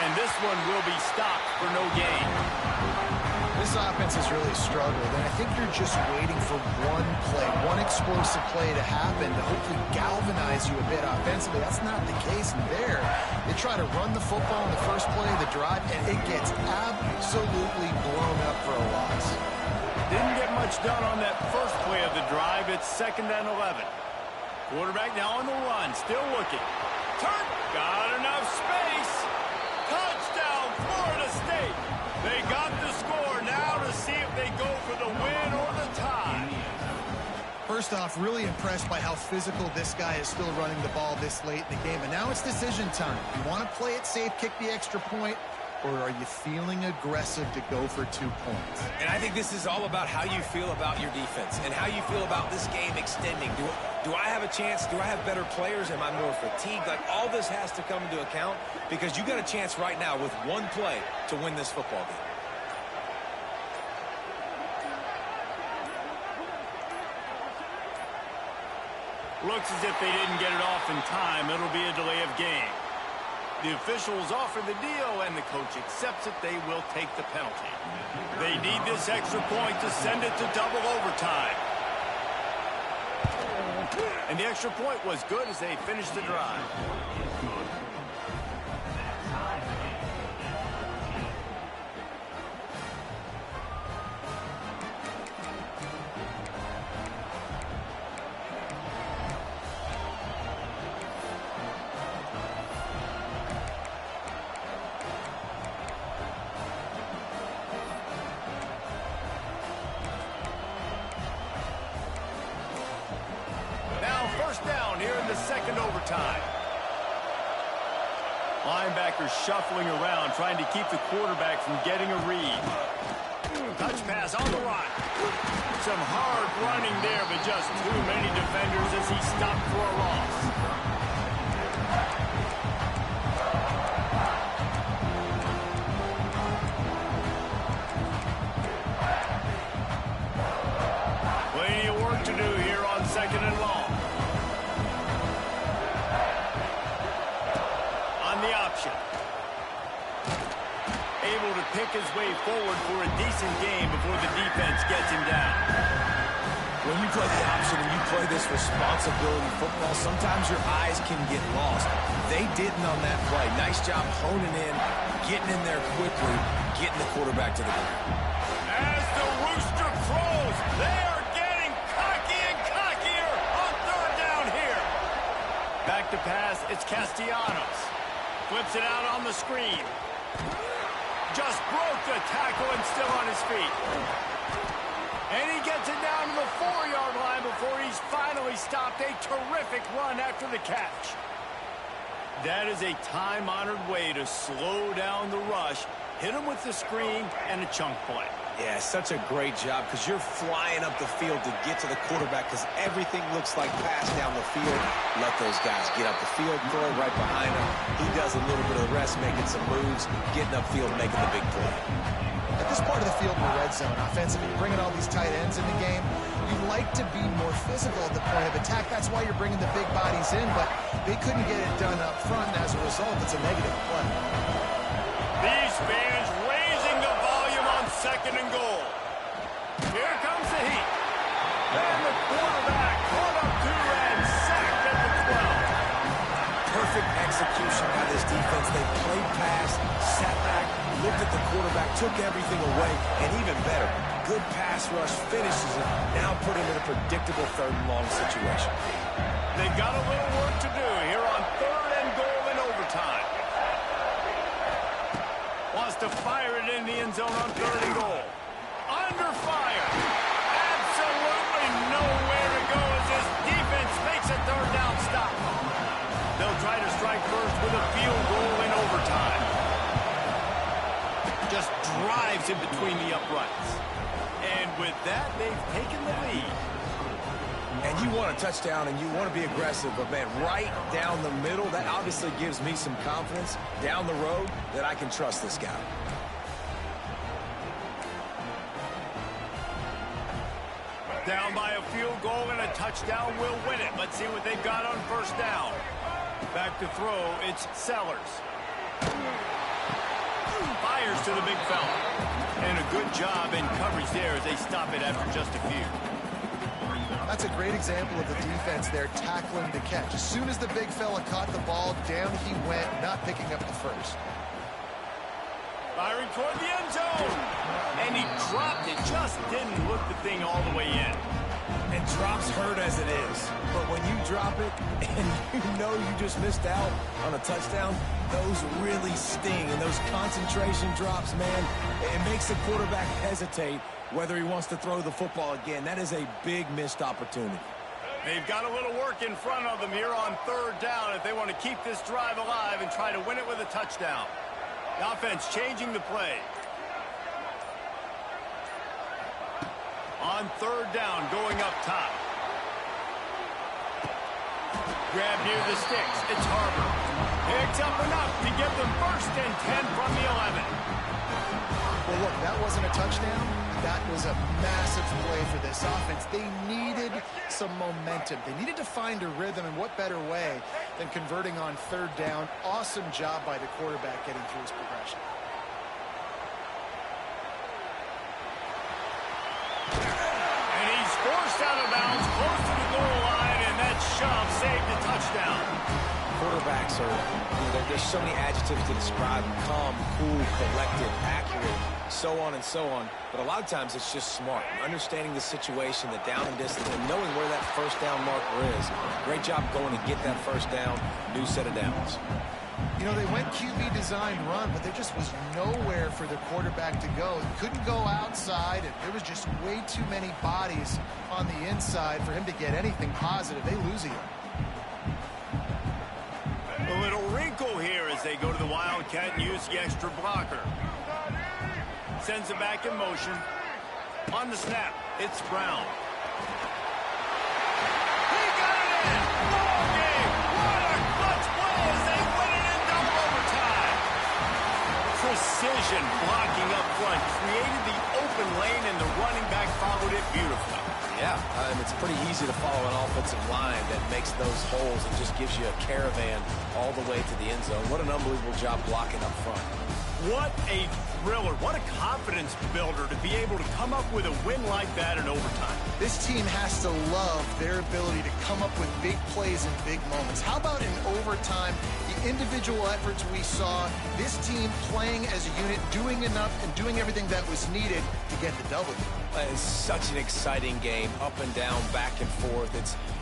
[SPEAKER 1] And this one will be stopped for no gain.
[SPEAKER 3] This offense has really struggled, and I think you're just waiting for one play, one explosive play to happen to hopefully galvanize you a bit offensively. That's not the case there. They try to run the football in the first play of the drive, and it gets absolutely blown up for a loss.
[SPEAKER 1] Didn't get much done on that first play of the drive. It's 2nd and 11. Quarterback now on the run, still looking. Turn, got enough space. Touchdown, Florida State. They got the score now to see if they go for the win or the tie.
[SPEAKER 3] First off, really impressed by how physical this guy is still running the ball this late in the game. And now it's decision time. You want to play it safe, kick the extra point, or are you feeling aggressive to go for 2 points?
[SPEAKER 2] And I think this is all about how you feel about your defense and how you feel about this game extending. Do I have a chance? Do I have better players? Am I more fatigued? Like, all this has to come into account because you got a chance right now with one play to win this football game.
[SPEAKER 1] Looks as if they didn't get it off in time. It'll be a delay of game. The officials offer the deal, and the coach accepts it. They will take the penalty. They need this extra point to send it to double overtime. And the extra point was good as they finished the drive. Linebackers shuffling around, trying to keep the quarterback from getting a read. Touch pass on the run. Some hard running there, but just too many defenders as he stopped for a loss. Plenty of work to do here on 2nd and long. On the option. Able to pick his way forward for a decent game before the defense gets him down.
[SPEAKER 2] When you play the option and you play this responsibility football, sometimes your eyes can get lost. They didn't on that play. Nice job honing in, getting in there quickly, getting the quarterback to the ground.
[SPEAKER 1] As the rooster crows, they are getting cocky and cockier on 3rd down here. Back to pass, it's Castellanos. Flips it out on the screen. Just broke the tackle and still on his feet. And he gets it down to the 4-yard line before he's finally stopped. A terrific run after the catch. That is a time-honored way to slow down the rush, hit him with the screen, and a chunk play.
[SPEAKER 2] Yeah, such a great job because you're flying up the field to get to the quarterback because everything looks like pass down the field. Let those guys get up the field, throw it right behind him. He does a little bit of the rest, making some moves, getting upfield, making the big play.
[SPEAKER 3] At this part of the field in the red zone, offensively, bringing all these tight ends in the game, you like to be more physical at the point of attack. That's why you're bringing the big bodies in, but they couldn't get it done up front, and as a result, it's a negative play.
[SPEAKER 1] These fans raising the volume on 2nd and goal. Here comes the heat. And the quarterback caught up to and sacked at the 12.
[SPEAKER 2] Perfect execution by this defense. They played pass, sat back, looked at the quarterback, took everything away, and even better, good pass rush, finishes it, now put him in a predictable 3rd and long situation.
[SPEAKER 1] They've got a little work to do here on 3rd and goal in overtime. Wants to fire it in the end zone on 3rd and goal. Under fire. Absolutely nowhere to go as this defense makes a 3rd down stop. They'll try to strike first with a field goal in overtime. Just drives in between the uprights. And with that, they've taken the lead.
[SPEAKER 2] And you want a touchdown and you want to be aggressive, but man, right down the middle, that obviously gives me some confidence down the road that I can trust this guy.
[SPEAKER 1] Down by a field goal and a touchdown will win it. Let's see what they've got on 1st down. Back to throw, it's Sellers. Fires to the big fella. And a good job in coverage there as they stop it after just a few.
[SPEAKER 3] That's a great example of the defense there tackling the catch. As soon as the big fella caught the ball, down he went, not picking up the first.
[SPEAKER 1] Firing toward the end zone. And he dropped it, just didn't look the thing all the way in.
[SPEAKER 2] And drops hurt as it is. But when you drop it and you know you just missed out on a touchdown, those really sting. And those concentration drops, man, it makes the quarterback hesitate whether he wants to throw the football again. That is a big missed opportunity.
[SPEAKER 1] They've got a little work in front of them here on 3rd down if they want to keep this drive alive and try to win it with a touchdown. The offense changing the play. On 3rd down, going up top. Grab near the sticks. It's Harbor. Picks up enough to give them 1st and 10 from the 11.
[SPEAKER 3] Well, look, that wasn't a touchdown. That was a massive play for this offense. They needed some momentum. They needed to find a rhythm, and what better way than converting on 3rd down. Awesome job by the quarterback getting through his progression.
[SPEAKER 1] And he's forced out of bounds close to the goal line, and that shove saved the touchdown.
[SPEAKER 2] Quarterbacks are, there's so many adjectives to describe them. Calm, cool, collected, accurate, so on and so on. But a lot of times it's just smart. Understanding the situation, the down and distance, and knowing where that 1st down marker is. Great job going to get that 1st down, new set of downs.
[SPEAKER 3] You know, they went QB designed run, but there just was nowhere for the quarterback to go. He couldn't go outside, and there was just way too many bodies on the inside for him to get anything positive. They lose again.
[SPEAKER 1] A little wrinkle ankle here as they go to the Wildcat and use the extra blocker. Sends it back in motion. On the snap, it's Brown. He got it in! Ball game! What a clutch play as they win it in double overtime! Precision blocking up front created the open lane, and the running back followed it beautifully.
[SPEAKER 2] Yeah, it's pretty easy to follow an offensive line that makes those holes and just gives you a caravan all the way to the end zone. What an unbelievable job blocking up front.
[SPEAKER 1] What a thriller. What a confidence builder to be able to come up with a win like that in overtime.
[SPEAKER 3] This team has to love their ability to come up with big plays and big moments. How about in overtime, the individual efforts we saw, this team playing as a unit, doing enough and doing everything that was needed to get the W.
[SPEAKER 2] It's such an exciting game, up and down, back and forth.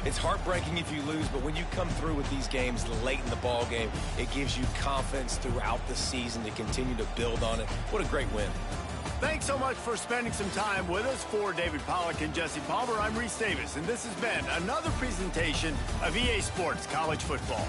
[SPEAKER 2] It's heartbreaking if you lose, but when you come through with these games late in the ball game, it gives you confidence throughout the season to continue to build on it. What a great win.
[SPEAKER 1] Thanks so much for spending some time with us. For David Pollack and Jesse Palmer, I'm Reese Davis, and this has been another presentation of EA Sports College Football.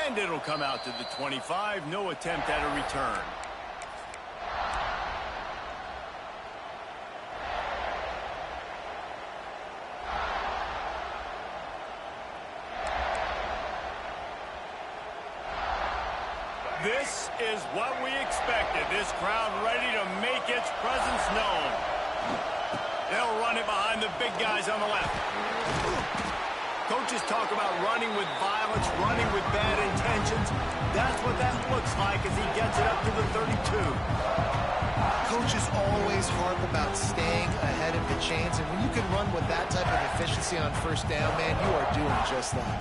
[SPEAKER 1] And it'll come out to the 25. No attempt at a return. This is what we expected. This crowd ready to make its presence known. They'll run it behind the big guys on the left. Coaches talk about running with violence, running with bad intentions. That's what that looks like as he gets it up to the 32.
[SPEAKER 3] Coaches always harp about staying ahead of the chains, and when you can run with that type of efficiency on first down, man, you are doing just that.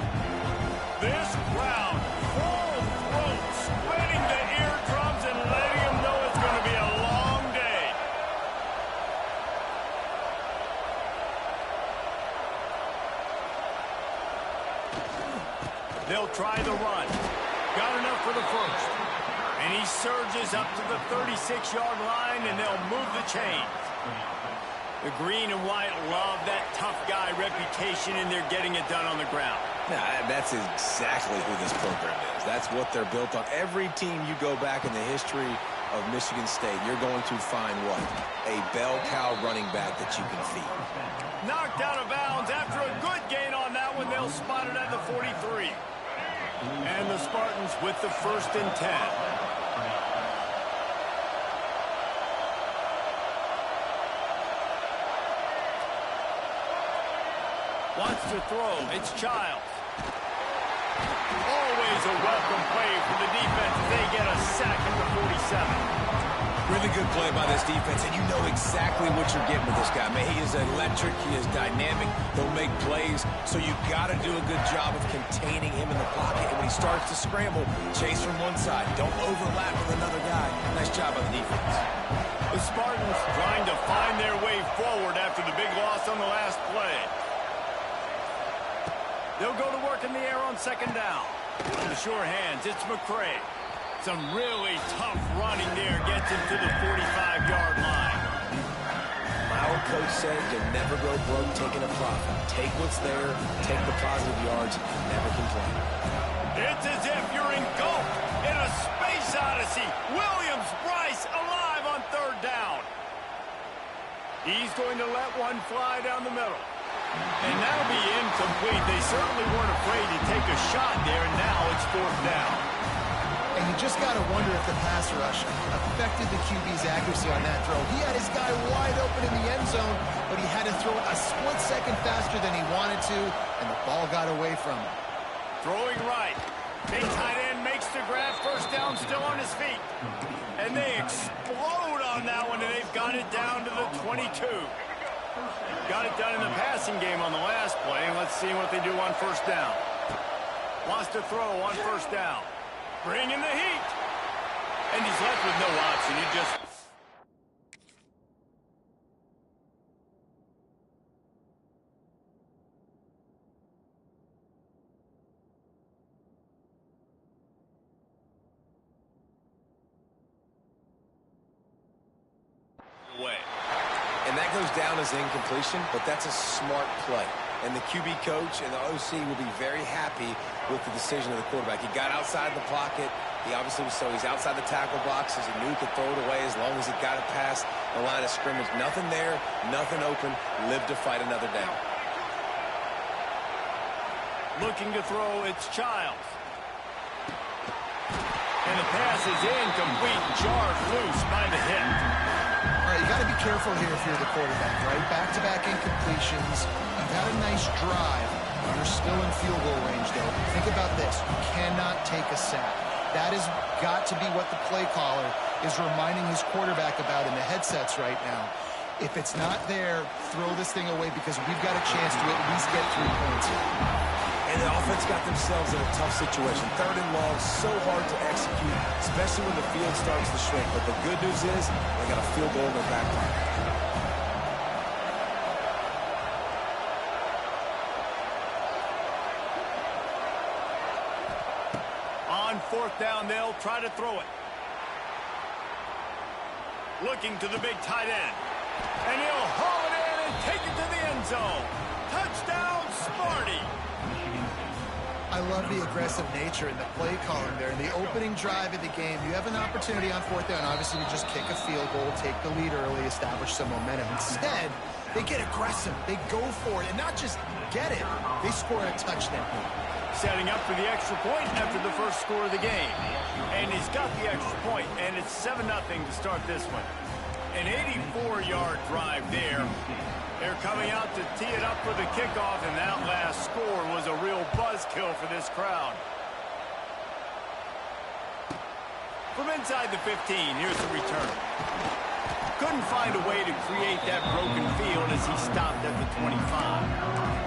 [SPEAKER 1] This crowd, full throat, spreading the eardrums and letting them know it's going to be a long day. They'll try the run. Got enough for the first. And he surges up to the 36-yard line, and they'll move the chains. The green and white love that tough guy reputation, and they're getting it done on the ground.
[SPEAKER 2] Nah, that's exactly who this program is. That's what they're built on. Every team you go back in the history of Michigan State, you're going to find what? A bell cow running back that you can feed.
[SPEAKER 1] Knocked out of bounds after a good gain on that one. They'll spot it at the 43. And the Spartans with the 1st and 10. Wants to throw. It's Childs. Always a welcome play for the defense as they get a sack at the 47.
[SPEAKER 2] Really good play by this defense, and you know exactly what you're getting with this guy. Man, he is electric. He is dynamic. He'll make plays, so you got to do a good job of containing him in the pocket. And when he starts to scramble, chase from one side. Don't overlap with another guy. Nice job by the defense.
[SPEAKER 1] The Spartans trying to find their way forward after the big loss on the last play. They'll go to work in the air on 2nd down. On the sure hands, it's McCray. Some really tough running there gets him to the 45-yard line.
[SPEAKER 2] Our coach said you'll never go broke taking a profit. Take what's there, take the positive yards, never complain.
[SPEAKER 1] It's as if you're engulfed in a space odyssey. Williams-Brice alive on 3rd down. He's going to let one fly down the middle. And that'll be incomplete. They certainly weren't afraid to take a shot there, and now it's 4th down.
[SPEAKER 3] And you just got to wonder if the pass rush affected the QB's accuracy on that throw. He had his guy wide open in the end zone, but he had to throw it a split second faster than he wanted to, and the ball got away from him.
[SPEAKER 1] Throwing right. Big tight end makes the grab. 1st down, still on his feet. And they explode on that one, and they've got it down to the 22. Got it done in the passing game on the last play, and let's see what they do on 1st down. Wants to throw on 1st down. Bringing the heat. And he's left with no option. He just... away.
[SPEAKER 2] And that goes down as incompletion, but that's a smart play. And the QB coach and the OC will be very happy with the decision of the quarterback. He got outside the pocket. He obviously was, so he's outside the tackle boxes. He knew he could throw it away as long as he got it past the line of scrimmage. Nothing there, nothing open. Live to fight another down.
[SPEAKER 1] Looking to throw, it's Childs. And the pass is incomplete, jarred loose by the hit.
[SPEAKER 3] All right, you got to be careful here if you're the quarterback, right? Back-to-back incompletions. You've had a nice drive. You're still in field goal range, though. Think about this. You cannot take a sack. That has got to be what the play caller is reminding his quarterback about in the headsets right now. If it's not there, throw this thing away because we've got a chance to at least get 3 points here.
[SPEAKER 2] And the offense got themselves in a tough situation. 3rd and long, so hard to execute, especially when the field starts to shrink. But the good news is they got a field goal in their back pocket.
[SPEAKER 1] On 4th down, they'll try to throw it. Looking to the big tight end. And he'll haul it in and take it to the end zone. Touchdown, Sparty.
[SPEAKER 3] I love the aggressive nature and the play calling there. In the opening drive of the game, you have an opportunity on fourth down, obviously, to just kick a field goal, take the lead early, establish some momentum. Instead, they get aggressive. They go for it, and not just get it, they score a touchdown.
[SPEAKER 1] Setting up for the extra point after the first score of the game. And he's got the extra point, and it's 7-0 to start this one. An 84-yard drive there. They're coming out to tee it up for the kickoff, and that last score was a real buzzkill for this crowd. From inside the 15, here's the return. Couldn't find a way to create that broken field as he stopped at the 25.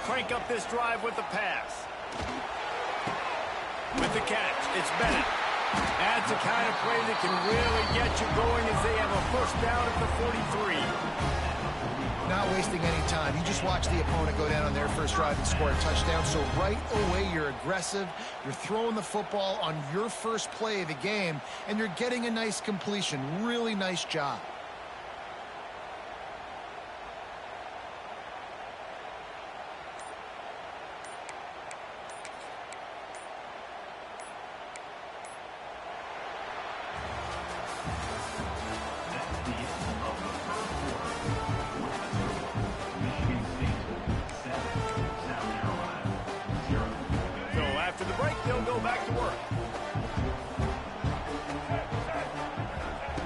[SPEAKER 1] Crank up this drive with the pass. With the catch, it's Bennett. That's the kind of play that can really get you going as they have a first down at the 43.
[SPEAKER 3] Not wasting any time. You just watch the opponent go down on their first drive and score a touchdown. So right away, you're aggressive. You're throwing the football on your first play of the game, and you're getting a nice completion. Really nice job.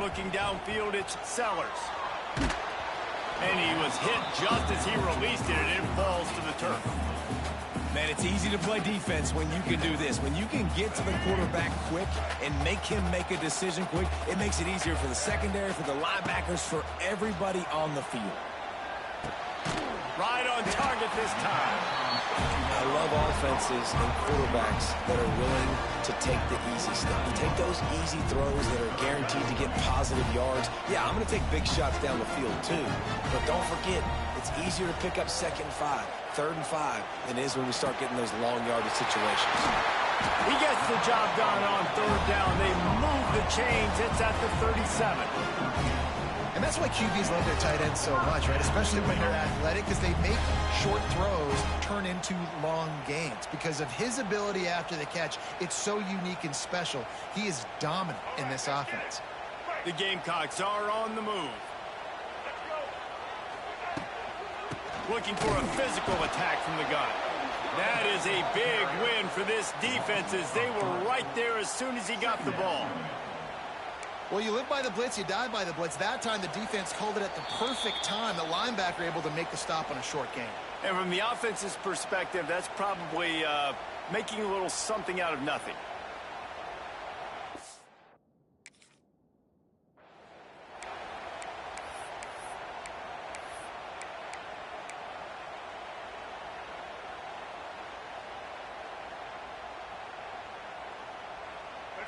[SPEAKER 1] Looking downfield, it's Sellers. And he was hit just as he released it, and it falls to the turf.
[SPEAKER 2] Man, it's easy to play defense when you can do this. When you can get to the quarterback quick and make him make a decision quick, it makes it easier for the secondary, for the linebackers, for everybody on the field.
[SPEAKER 1] Right on target this time.
[SPEAKER 2] I love offenses and quarterbacks that are willing to take the easy stuff. Take those easy throws that are guaranteed to get positive yards. Yeah, I'm going to take big shots down the field too. But don't forget, it's easier to pick up 2nd and 5, 3rd and 5 than it is when we start getting those long yardage situations.
[SPEAKER 1] He gets the job done on 3rd down. They move the chains. It's at the 37.
[SPEAKER 3] And that's why QBs love their tight ends so much, right? Especially when they're athletic, because they make short throws turn into long gains. Because of his ability after the catch, it's so unique and special. He is dominant in this offense.
[SPEAKER 1] The Gamecocks are on the move. Looking for a physical attack from the gun. That is a big win for this defense as they were right there as soon as he got the ball.
[SPEAKER 3] Well, you live by the blitz, you die by the blitz. That time, the defense called it at the perfect time. The linebacker able to make the stop on a short gain.
[SPEAKER 1] And from the offense's perspective, that's probably making a little something out of nothing.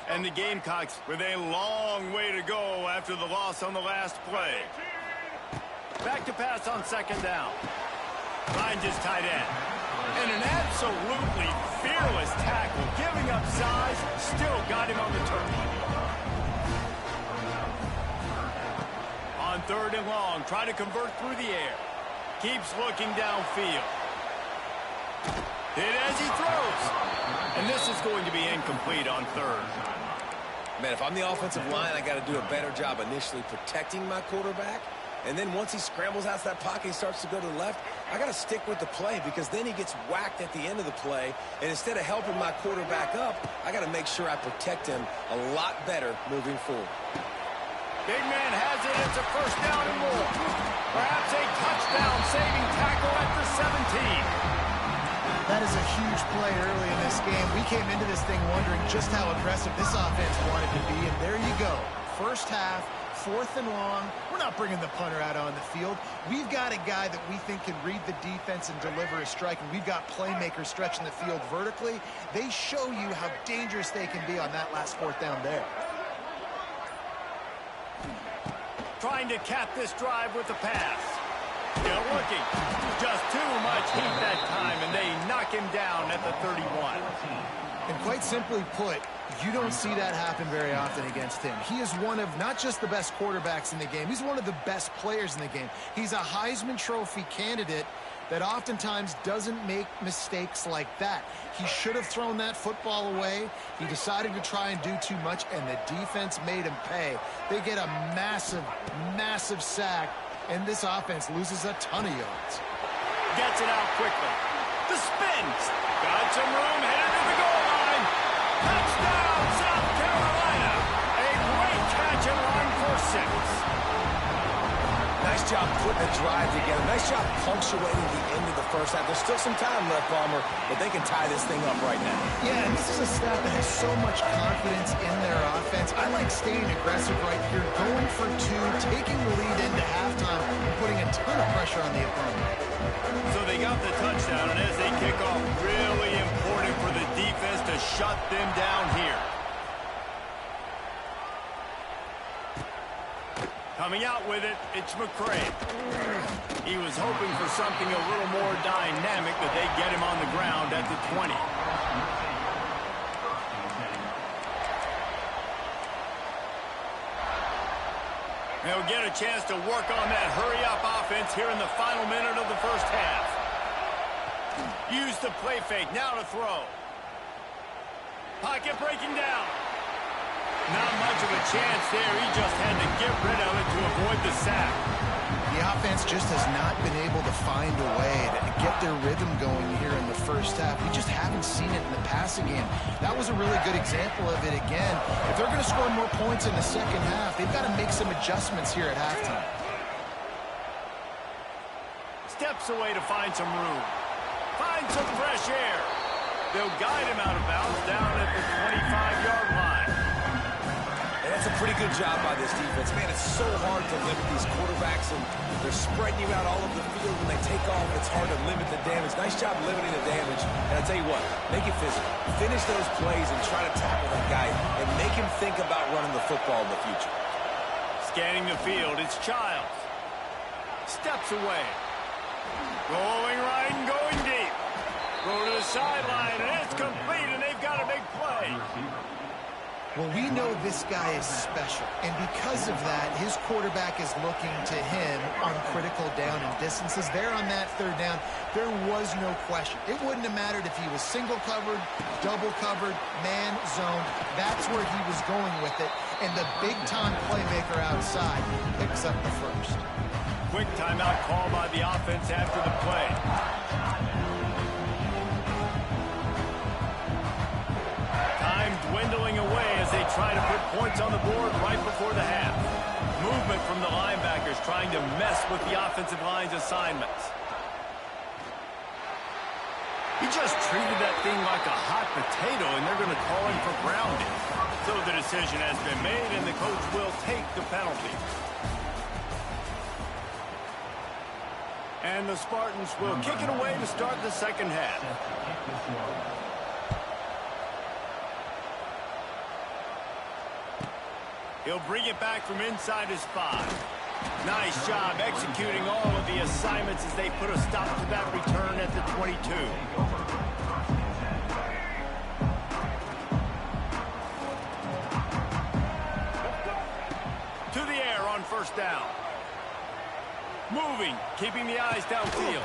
[SPEAKER 1] And the Gamecocks with a long way to go after the loss on the last play. Back to pass on 2nd down. Finds his tight end. And an absolutely fearless tackle, giving up size, still got him on the turf. On 3rd and long, trying to convert through the air. Keeps looking downfield. Hit as he throws. And this is going to be incomplete on 3rd.
[SPEAKER 2] Man, if I'm the offensive line, I got to do a better job initially protecting my quarterback. And then once he scrambles out of that pocket, he starts to go to the left, I got to stick with the play because then he gets whacked at the end of the play. And instead of helping my quarterback up, I got to make sure I protect him a lot better moving forward.
[SPEAKER 1] Big man has it. It's a 1st down and more. Perhaps a touchdown-saving tackle at the 17.
[SPEAKER 3] That is a huge play early in this game. We came into this thing wondering just how aggressive this offense wanted to be, and there you go. First half, 4th and long. We're not bringing the punter out on the field. We've got a guy that we think can read the defense and deliver a strike, and we've got playmakers stretching the field vertically. They show you how dangerous they can be on that last 4th down there.
[SPEAKER 1] Trying to cap this drive with the pass. Still looking. Just too much heat that time, and they knock him down at the 31.
[SPEAKER 3] And quite simply put, you don't see that happen very often against him. He is one of not just the best quarterbacks in the game, he's one of the best players in the game. He's a Heisman Trophy candidate that oftentimes doesn't make mistakes like that. He should have thrown that football away. He decided to try and do too much, and the defense made him pay. They get a massive, massive sack, and this offense loses a ton of yards.
[SPEAKER 1] Gets it out quickly. The spins. Got some room, headed to the goal line. Touchdown, South Carolina. A great catch and run for 6.
[SPEAKER 2] Nice job putting a drive together. Nice job punctuating the end of the first half. There's still some time left, Palmer, but they can tie this thing up right now.
[SPEAKER 3] Yeah, and this is a staff that has so much confidence in their offense. I like staying aggressive right here, going for 2, taking the lead into halftime, and putting a ton of pressure on the opponent.
[SPEAKER 1] So they got the touchdown, and as they kick off, really important for the defense to shut them down here. Coming out with it, it's McCray. He was hoping for something a little more dynamic, but they get him on the ground at the 20. They'll get a chance to work on that hurry-up offense here in the final minute of the first half. Use the play fake, now to throw. Pocket breaking down. Not much of a chance there. He just had to get rid of it to avoid the sack.
[SPEAKER 3] The offense just has not been able to find a way to get their rhythm going here in the first half. We just haven't seen it in the passing game. That was a really good example of it again. If they're going to score more points in the second half, they've got to make some adjustments here at halftime.
[SPEAKER 1] Steps away to find some room. Find some fresh air. They'll guide him out of bounds down at the 25-yard line.
[SPEAKER 2] That's a pretty good job by this defense. Man, it's so hard to limit these quarterbacks, and they're spreading you out all over the field. When they take off, it's hard to limit the damage. Nice job limiting the damage. And I'll tell you what, make it physical. Finish those plays and try to tackle that guy and make him think about running the football in the future.
[SPEAKER 1] Scanning the field, it's Childs. Steps away. Going right and going deep. Go to the sideline, and it's complete, and they've got a big play.
[SPEAKER 3] Well, we know this guy is special, and because of that, his quarterback is looking to him on critical down and distances. There on that third down, there was no question. It wouldn't have mattered if he was single covered, double covered, man zoned. That's where he was going with it, and the big-time playmaker outside picks up the first.
[SPEAKER 1] Quick timeout call by the offense after the play. Time dwindling away as they try to put points on the board right before the half. Movement from the linebackers trying to mess with the offensive line's assignments. He just treated that thing like a hot potato, and they're going to call him for grounding. So the decision has been made, and the coach will take the penalty. And the Spartans will kick it away to start the second half. He'll bring it back from inside his 5. Nice job executing all of the assignments as they put a stop to that return at the 22. To the air on first down. Moving, keeping the eyes downfield.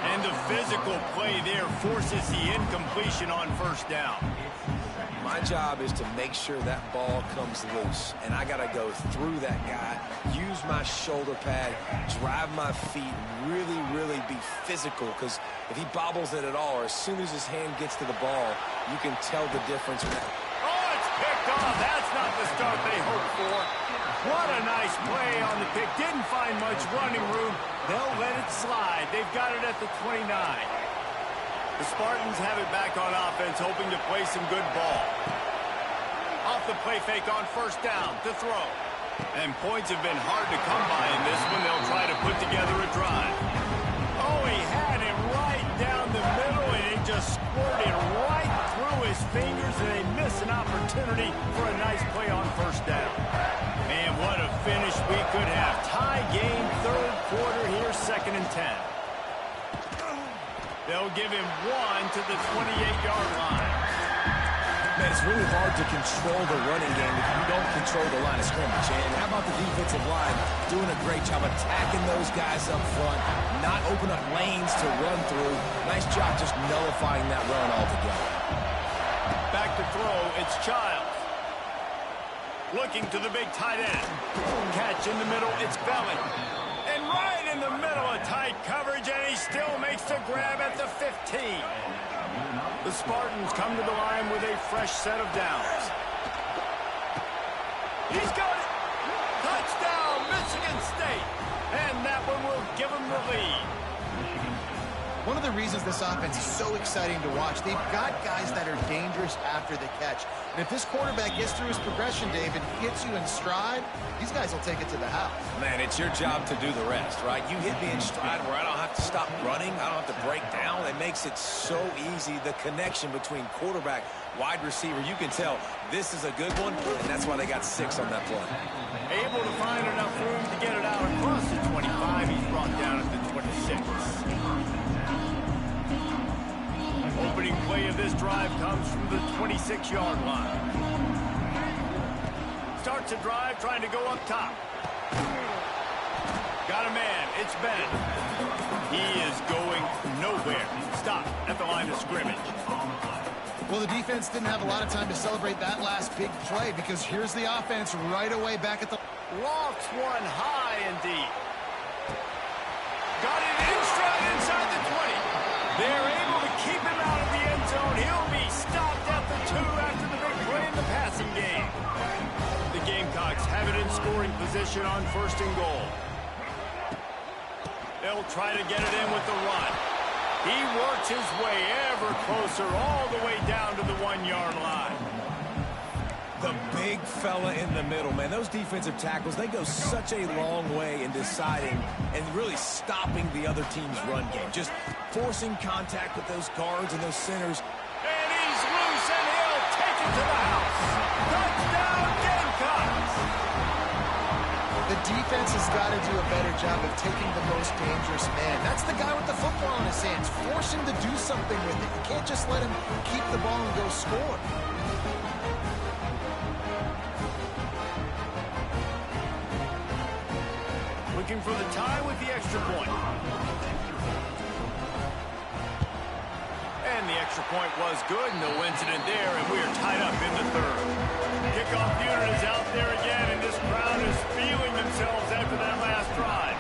[SPEAKER 1] And the physical play there forces the incompletion on first down.
[SPEAKER 2] My job is to make sure that ball comes loose, and I got to go through that guy, use my shoulder pad, drive my feet, really, really be physical, because if he bobbles it at all, or as soon as his hand gets to the ball, you can tell the difference.
[SPEAKER 1] Oh, it's picked off. That's not the start they hoped for. What a nice play on the pick. Didn't find much running room. They'll let it slide. They've got it at the 29. The Spartans have it back on offense, hoping to play some good ball. Off the play fake on first down to throw. And points have been hard to come by in this one. They'll try to put together a drive. Oh, he had it right down the middle, and it just squirted right through his fingers, and they miss an opportunity for a nice play on first down. Man, what a finish we could have. Tie game, third quarter here, 2nd and 10. They'll give him 1 to the 28-yard line.
[SPEAKER 2] Man, it's really hard to control the running game if you don't control the line of scrimmage. And how about the defensive line doing a great job attacking those guys up front, not open up lanes to run through. Nice job just nullifying that run altogether.
[SPEAKER 1] Back to throw, it's Childs. Looking to the big tight end. Catch in the middle, it's Belly. And right in the middle of tight coverage, and he still makes the grab at the 15. The Spartans come to the line with a fresh set of downs. He's got it! Touchdown, Michigan State! And that one will give them the lead.
[SPEAKER 3] One of the reasons this offense is so exciting to watch, they've got guys that are dangerous after the catch. And if this quarterback gets through his progression, Dave, and hits you in stride, these guys will take it to the house.
[SPEAKER 2] Man, it's your job to do the rest, right? You hit me in stride where I don't have to stop running. I don't have to break down. It makes it so easy. The connection between quarterback, wide receiver, you can tell this is a good one, and that's why they got 6 on that play.
[SPEAKER 1] Able to find enough room to get it out across the 25. He's brought down at the 26. Opening play of this drive comes from the 26-yard line. Starts a drive trying to go up top. Got a man. It's Bennett. He is going nowhere. Stop at the line of scrimmage.
[SPEAKER 3] Well, the defense didn't have a lot of time to celebrate that last big play because here's the offense right away back at the...
[SPEAKER 1] Lofts one high and deep. Got it in stride inside the 20. They're able to keep him out of the end zone. He'll be stopped at the 2 after the big play in the passing game. The Gamecocks have it in scoring position on 1st and goal. They'll try to get it in with the run. He works his way ever closer all the way down to the 1-yard line.
[SPEAKER 2] The big fella in the middle, man. Those defensive tackles, they go such a long way in deciding and really stopping the other team's run game. Just forcing contact with those guards and those centers.
[SPEAKER 1] And he's loose, and he'll take it to the house. Touchdown, Gamecocks!
[SPEAKER 3] The defense has got to do a better job of taking the most dangerous man. That's the guy with the football in his hands. Force him to do something with it. You can't just let him keep the ball and go score.
[SPEAKER 1] Looking for the tie with the extra point. And the extra point was good. No incident there, and we are tied up in the 3rd. Kickoff unit is out there again, and this crowd is feeling themselves after that last drive.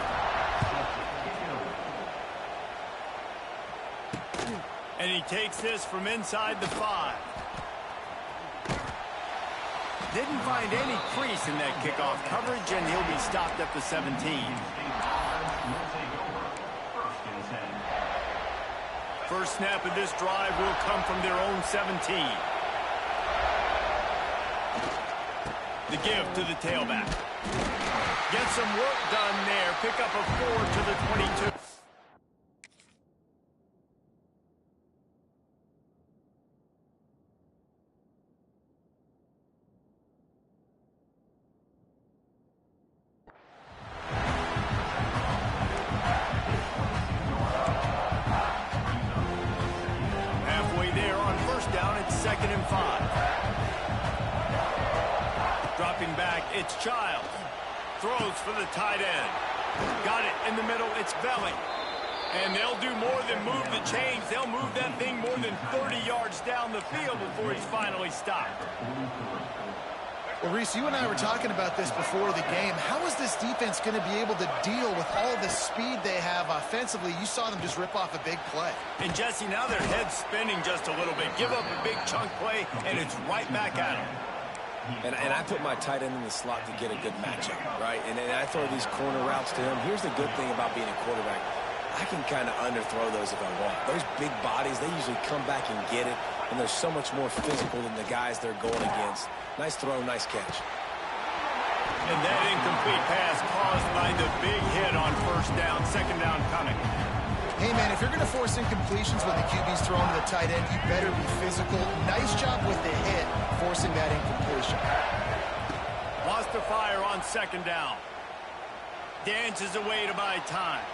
[SPEAKER 1] And he takes this from inside the 5. Didn't find any crease in that kickoff coverage, and he'll be stopped at the 17. First snap of this drive will come from their own 17. The give to the tailback. Get some work done there. Pick up a 4 to the 22. It's Childs. Throws for the tight end. Got it in the middle. It's Belly. And they'll do more than move the chains. They'll move that thing more than 30 yards down the field before he's finally stopped.
[SPEAKER 3] Well, Reese, you and I were talking about this before the game. How is this defense going to be able to deal with all the speed they have offensively? You saw them just rip off a big play.
[SPEAKER 1] And, Jesse, now their head's spinning just a little bit. Give up a big chunk play, and it's right back at them.
[SPEAKER 2] And I put my tight end in the slot to get a good matchup, right? And I throw these corner routes to him. Here's the good thing about being a quarterback. I can kind of underthrow those if I want. Those big bodies, they usually come back and get it, and they're so much more physical than the guys they're going against. Nice throw, nice catch.
[SPEAKER 1] And that incomplete pass caused by the big hit on first down, second down coming.
[SPEAKER 3] Hey, man, if you're going to force incompletions when the QB's thrown to the tight end, you better be physical. Nice job with the hit, forcing that incompletion.
[SPEAKER 1] Lost to fire on second down. Dances away to buy time.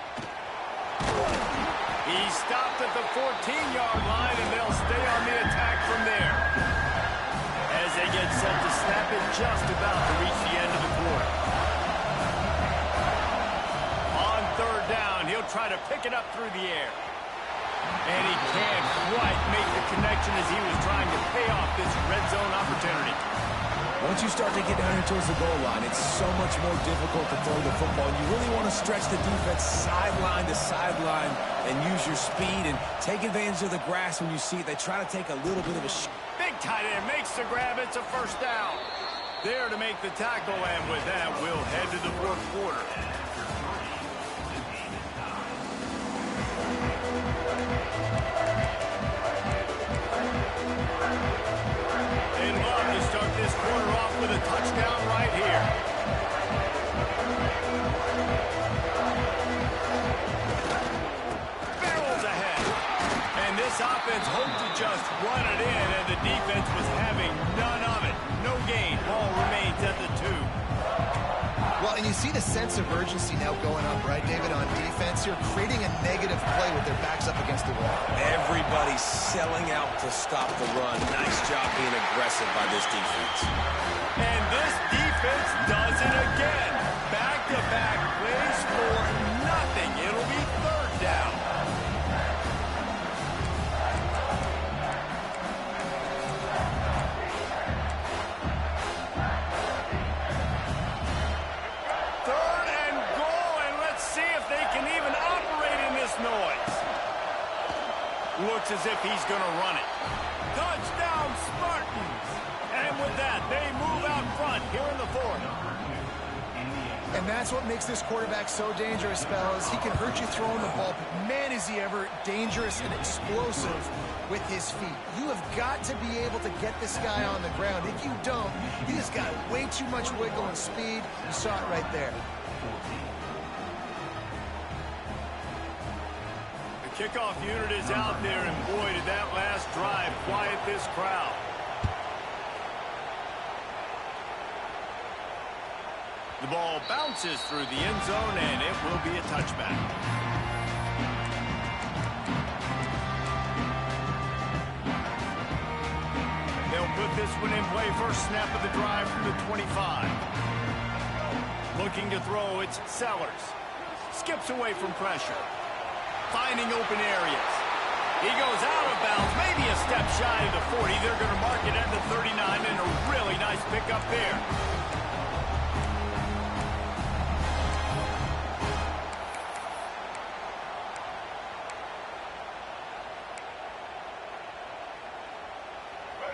[SPEAKER 1] He stopped at the 14-yard line, and they'll stay on the attack from there. As they get set to snap it, just about to reach the end of the quarter. On third down, he'll try to pick it up through the air. And he can't quite make the connection as he was trying to pay off this red zone opportunity.
[SPEAKER 2] Once you start to get down here towards the goal line, it's so much more difficult to throw the football. You really want to stretch the defense sideline to sideline and use your speed and take advantage of the grass when you see it. They try to take a little bit of a
[SPEAKER 1] Big tight end makes the grab. It's a first down. There to make the tackle, and with that, we'll head to the fourth quarter. And love to start this quarter off with a touchdown right here. Barrels ahead. And this offense hoped to just run it in, and the defense was having none of it. No gain. Ball remains at the 2.
[SPEAKER 3] Well, and you see the sense of urgency now going up, right, David, on defense. You're creating a negative play with their backs up against the wall.
[SPEAKER 2] Everybody's selling out to stop the run. Nice job being aggressive by this defense.
[SPEAKER 1] And this defense does it again. Back-to-back plays for nothing. It'll be third down. Third and goal, and let's see if they can even operate in this noise. Looks as if he's going to run it. Touchdown, Spartans! And with that, they move out front here in the fourth.
[SPEAKER 3] And that's what makes this quarterback so dangerous, fellas. He can hurt you throwing the ball, but man, is he ever dangerous and explosive with his feet. You have got to be able to get this guy on the ground. If you don't, he has got way too much wiggle and speed. You saw it right there.
[SPEAKER 1] The kickoff unit is out there, and boy, did that last drive quiet this crowd. The ball bounces through the end zone, and it will be a touchback. They'll put this one in play. First snap of the drive from the 25. Looking to throw, it's Sellers. Skips away from pressure. Finding open areas. He goes out of bounds, maybe a step shy of the 40. They're going to mark it at the 39, and a really nice pickup there.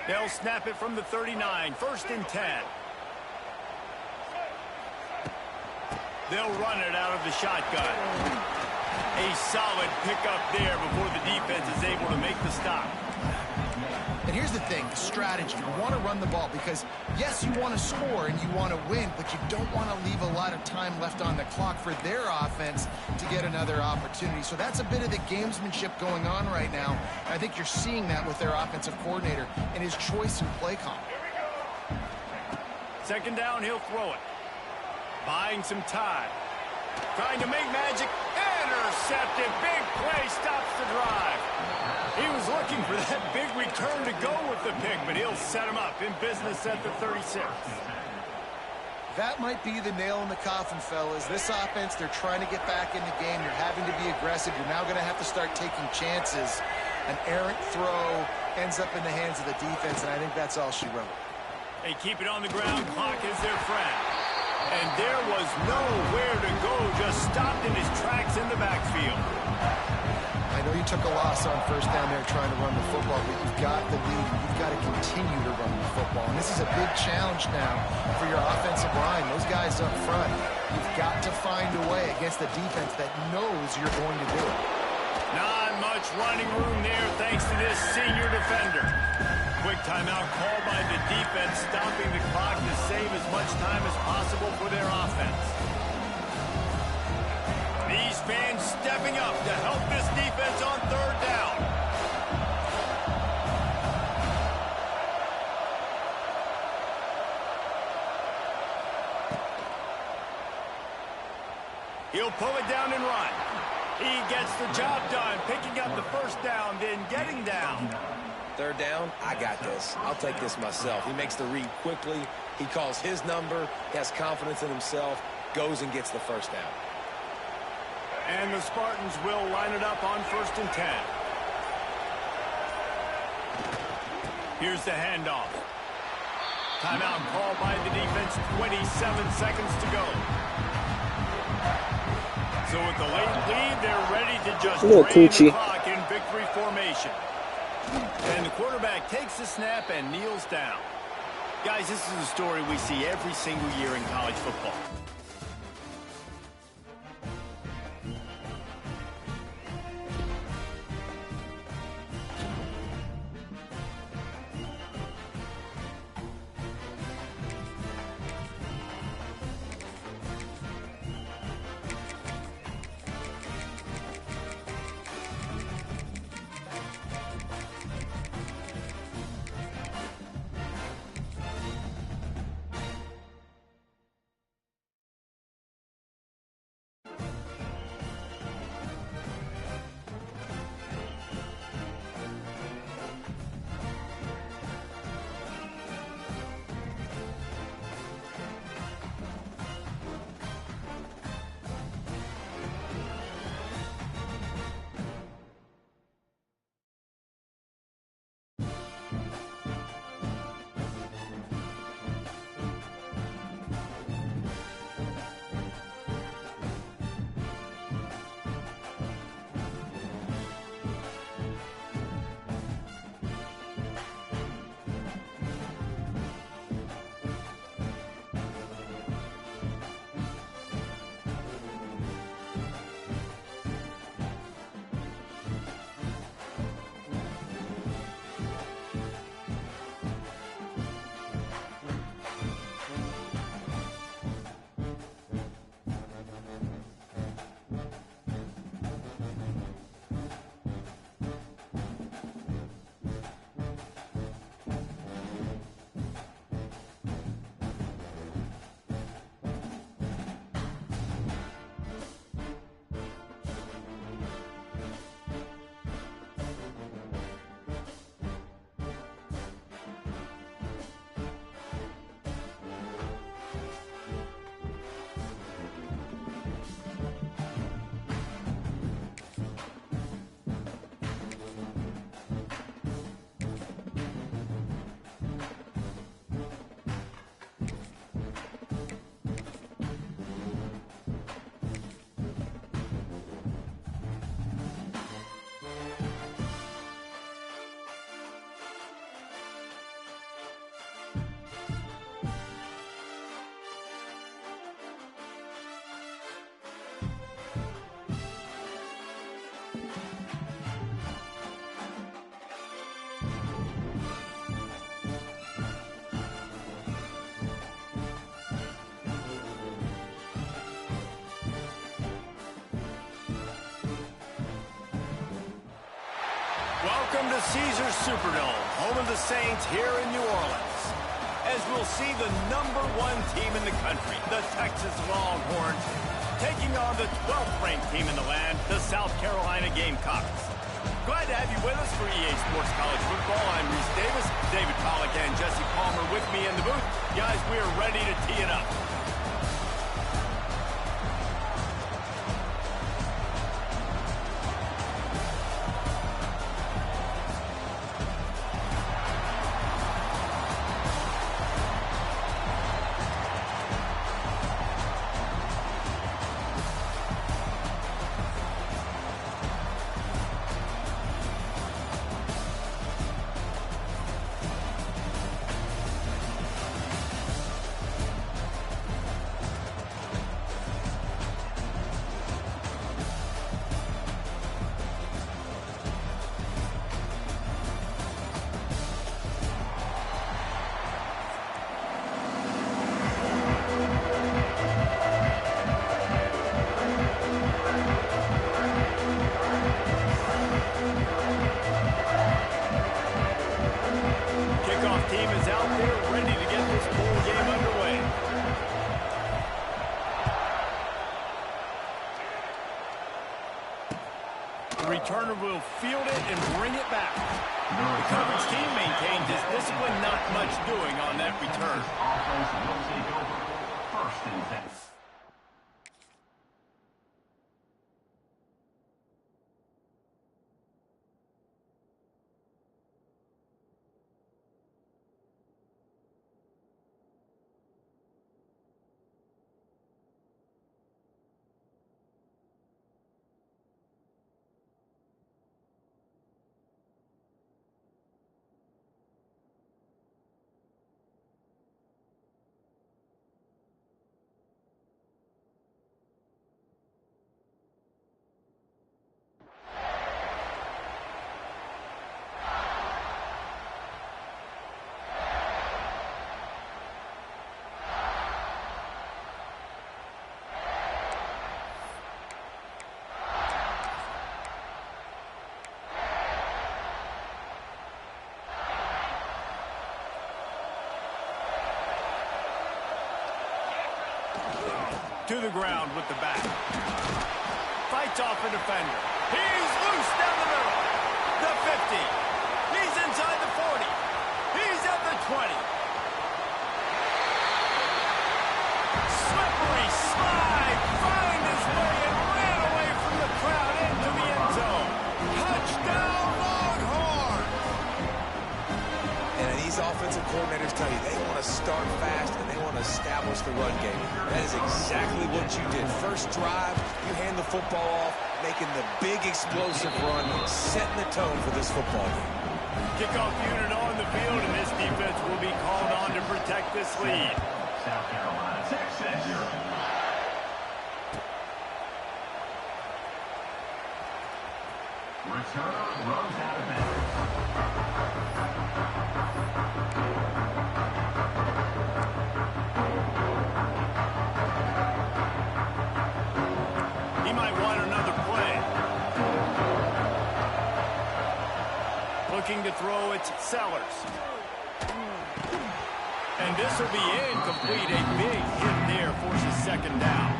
[SPEAKER 1] They'll snap it from the 39, first and 10. They'll run it out of the shotgun. A solid pickup there before the defense is able to make the stop.
[SPEAKER 3] And here's the thing, strategy. You want to run the ball because, yes, you want to score and you want to win, but you don't want to leave a lot of time left on the clock for their offense to get another opportunity. So that's a bit of the gamesmanship going on right now. I think you're seeing that with their offensive coordinator and his choice in play call.
[SPEAKER 1] Second down, he'll throw it. Buying some time. Trying to make magic. Intercepted. Big play stops the drive. He was looking for that big return to go with the pick, but he'll set him up in business at the 36.
[SPEAKER 3] That might be the nail in the coffin, fellas. This offense, they're trying to get back in the game. You're having to be aggressive. You're now going to have to start taking chances. An errant throw ends up in the hands of the defense, and I think that's all she wrote.
[SPEAKER 1] They keep it on the ground. Clock is their friend. And there was nowhere to go, just stopped in his tracks in the backfield.
[SPEAKER 3] I know you took a loss on first down there trying to run the football, but you've got the lead. You've got to continue to run the football. And this is a big challenge now for your offensive line. Those guys up front, you've got to find a way against a defense that knows you're going to do it.
[SPEAKER 1] Not much running room there thanks to this senior defender. Quick timeout called by the defense, stopping the clock to save as much time as possible for their offense. These fans stepping up to help this defense on third down. He'll pull it down and run. He gets the job done, picking up the first down, then getting down.
[SPEAKER 2] Third down, I got this. I'll take this myself. He makes the read quickly. He calls his number. He has confidence in himself. Goes and gets the first down.
[SPEAKER 1] And the Spartans will line it up on 1st and 10. Here's the handoff. Timeout called by the defense, 27 seconds to go. So with the late lead, they're ready to just drain the clock in victory formation. And the quarterback takes the snap and kneels down. Guys, this is a story we see every single year in college football. Welcome to Caesars Superdome, home of the Saints here in New Orleans. As we'll see the #1 team in the country, the Texas Longhorns, taking on the 12th-ranked team in the land, the South Carolina Gamecocks. Glad to have you with us for EA Sports College Football. I'm Reese Davis, David Pollack and Jesse Palmer with me in the booth. Guys, we are ready to tee it up. returner will field it and bring it back. The coverage team maintains his discipline, not much doing on that return.
[SPEAKER 4] Offense will take over. First and 10.
[SPEAKER 1] To the ground with the back. Fights off a defender. He's loose down the middle. The 50. He's inside the 40. He's at the 20. Slippery slide. Find his way and ran away from the crowd into the end zone. Touchdown Longhorn.
[SPEAKER 2] And these offensive coordinators tell you they want to start fast and they want to establish the run game. That is exactly what you did. First drive, you hand the football off, making the big explosive run, setting the tone for this football game.
[SPEAKER 1] Kickoff unit on the field, and this defense will be called on to protect this lead.
[SPEAKER 4] South Carolina takes that 0. Returner runs out of bounds.
[SPEAKER 1] He might want another play. Looking to throw, it's Sellers. And this will be incomplete. A big hit there forces second down.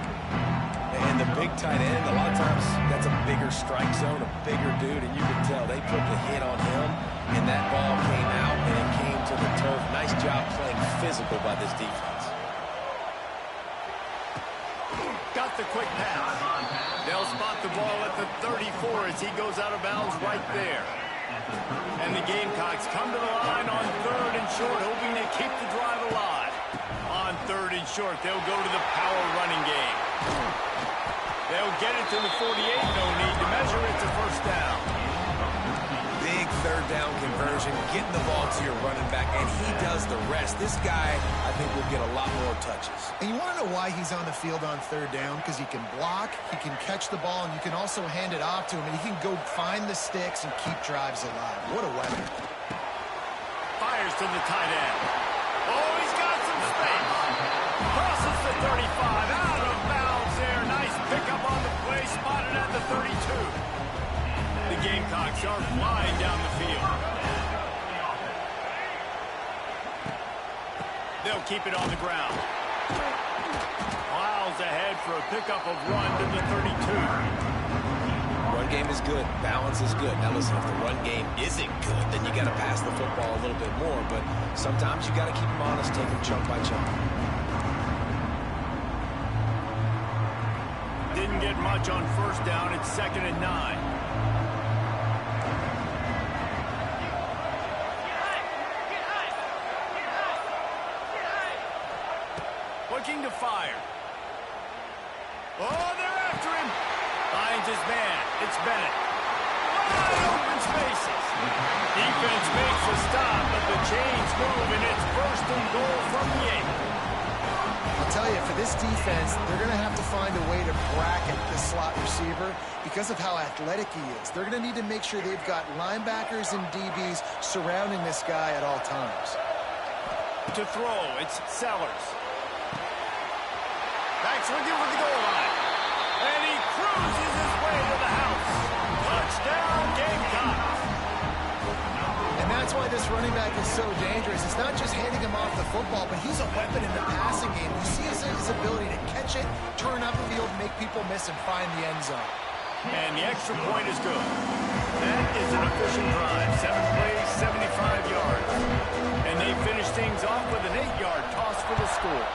[SPEAKER 2] And the big tight end, a lot of times that's a bigger strike zone, a bigger dude, and you can tell they put the hit on him, and that ball came out, and it came to the turf. Nice job playing physical by this defense.
[SPEAKER 1] Got the quick pass. They'll spot the ball at the 34 as he goes out of bounds right there. And the Gamecocks come to the line on 3rd and short, hoping to keep the drive alive. On 3rd and short, they'll go to the power running game. They'll get it to the 48, no need to measure it to first down.
[SPEAKER 2] Big 3rd down conversion, getting the ball to your running back, and he does the rest. This guy, I think, will get a lot more touches.
[SPEAKER 3] And you want to know why he's on the field on 3rd down? Because he can block, he can catch the ball, and you can also hand it off to him, and he can go find the sticks and keep drives alive. What a weapon.
[SPEAKER 1] Fires to the tight end. Oh, he's got some space. Crosses the 35, out of bounds there. Nice pickup on the play, spotted at the 32. The Gamecocks are flying down the field. They'll keep it on the ground. Miles ahead for a pickup of 1 to the 32.
[SPEAKER 2] Run game is good. Balance is good. Now listen, if the run game isn't good, then you got to pass the football a little bit more. But sometimes you got to keep them honest, take them chunk by chunk.
[SPEAKER 1] Didn't get much on first down. It's 2nd and 9. Looking to fire. Oh, they're after him. Finds his man. It's Bennett. Wide open spaces. Defense makes a stop, but the chains move, and it's 1st and goal from the 8.
[SPEAKER 3] I'll tell you, for this defense, they're going to have to find a way to bracket this slot receiver because of how athletic he is. They're going to need to make sure they've got linebackers and DBs surrounding this guy at all times.
[SPEAKER 1] To throw, it's Sellers. Backs looking for the goal line. And he cruises his way to the house. Touchdown, Gamecocks.
[SPEAKER 3] And that's why this running back is so dangerous. It's not just handing him off the football, but he's a weapon in the passing game. You see his ability to catch it, turn upfield, make people miss, and find the end zone.
[SPEAKER 1] And the extra point is good. That is an efficient drive. 7 plays, 75 yards. And they finish things off with an 8-yard toss for the score.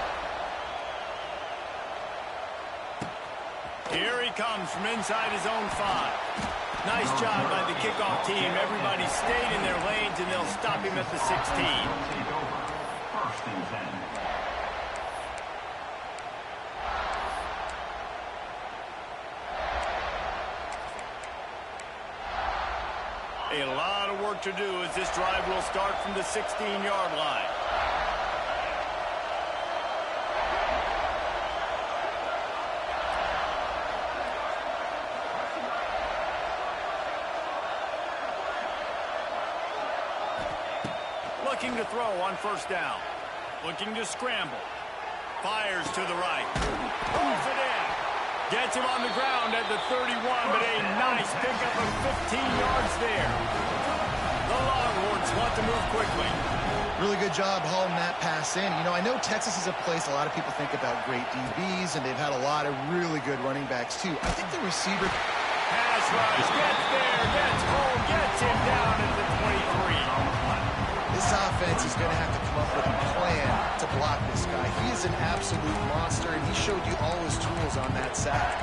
[SPEAKER 1] Here he comes from inside his own 5. Nice job by the kickoff team. Everybody stayed in their lanes, and they'll stop him at the 16.
[SPEAKER 4] Take over. First and 10.
[SPEAKER 1] A lot of work to do as this drive will start from the 16-yard line. Looking to throw on first down. Looking to scramble. Fires to the right. Pulls it in. Gets him on the ground at the 31, but a nice pickup of 15 yards there. The Longhorns want to move quickly.
[SPEAKER 3] Really good job hauling that pass in. You know, I know Texas is a place a lot of people think about great DBs, and they've had a lot of really good running backs, too. I think the receiver...
[SPEAKER 1] Pass rush, gets there, gets home, gets him down at the 23.
[SPEAKER 3] This offense is going to have to come up with a plan to block this guy. He is an absolute monster, and he showed you all his tools on that sack.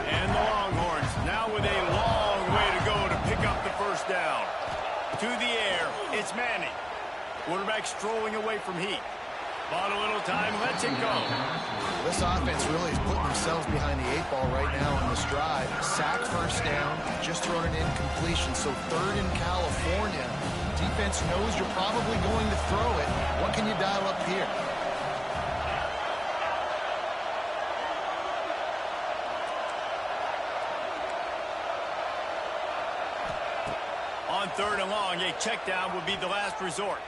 [SPEAKER 1] And the Longhorns now with a long way to go to pick up the first down. To the air, it's Manning. Quarterback strolling away from Heat. Bought a little time, lets it go.
[SPEAKER 3] This offense really is putting themselves behind the 8 ball right now on this drive. Sack first down, just thrown an incompletion, so 3rd in California. Defense knows you're probably going to throw it. What can you dial up here?
[SPEAKER 1] On 3rd and long, a check down would be the last resort.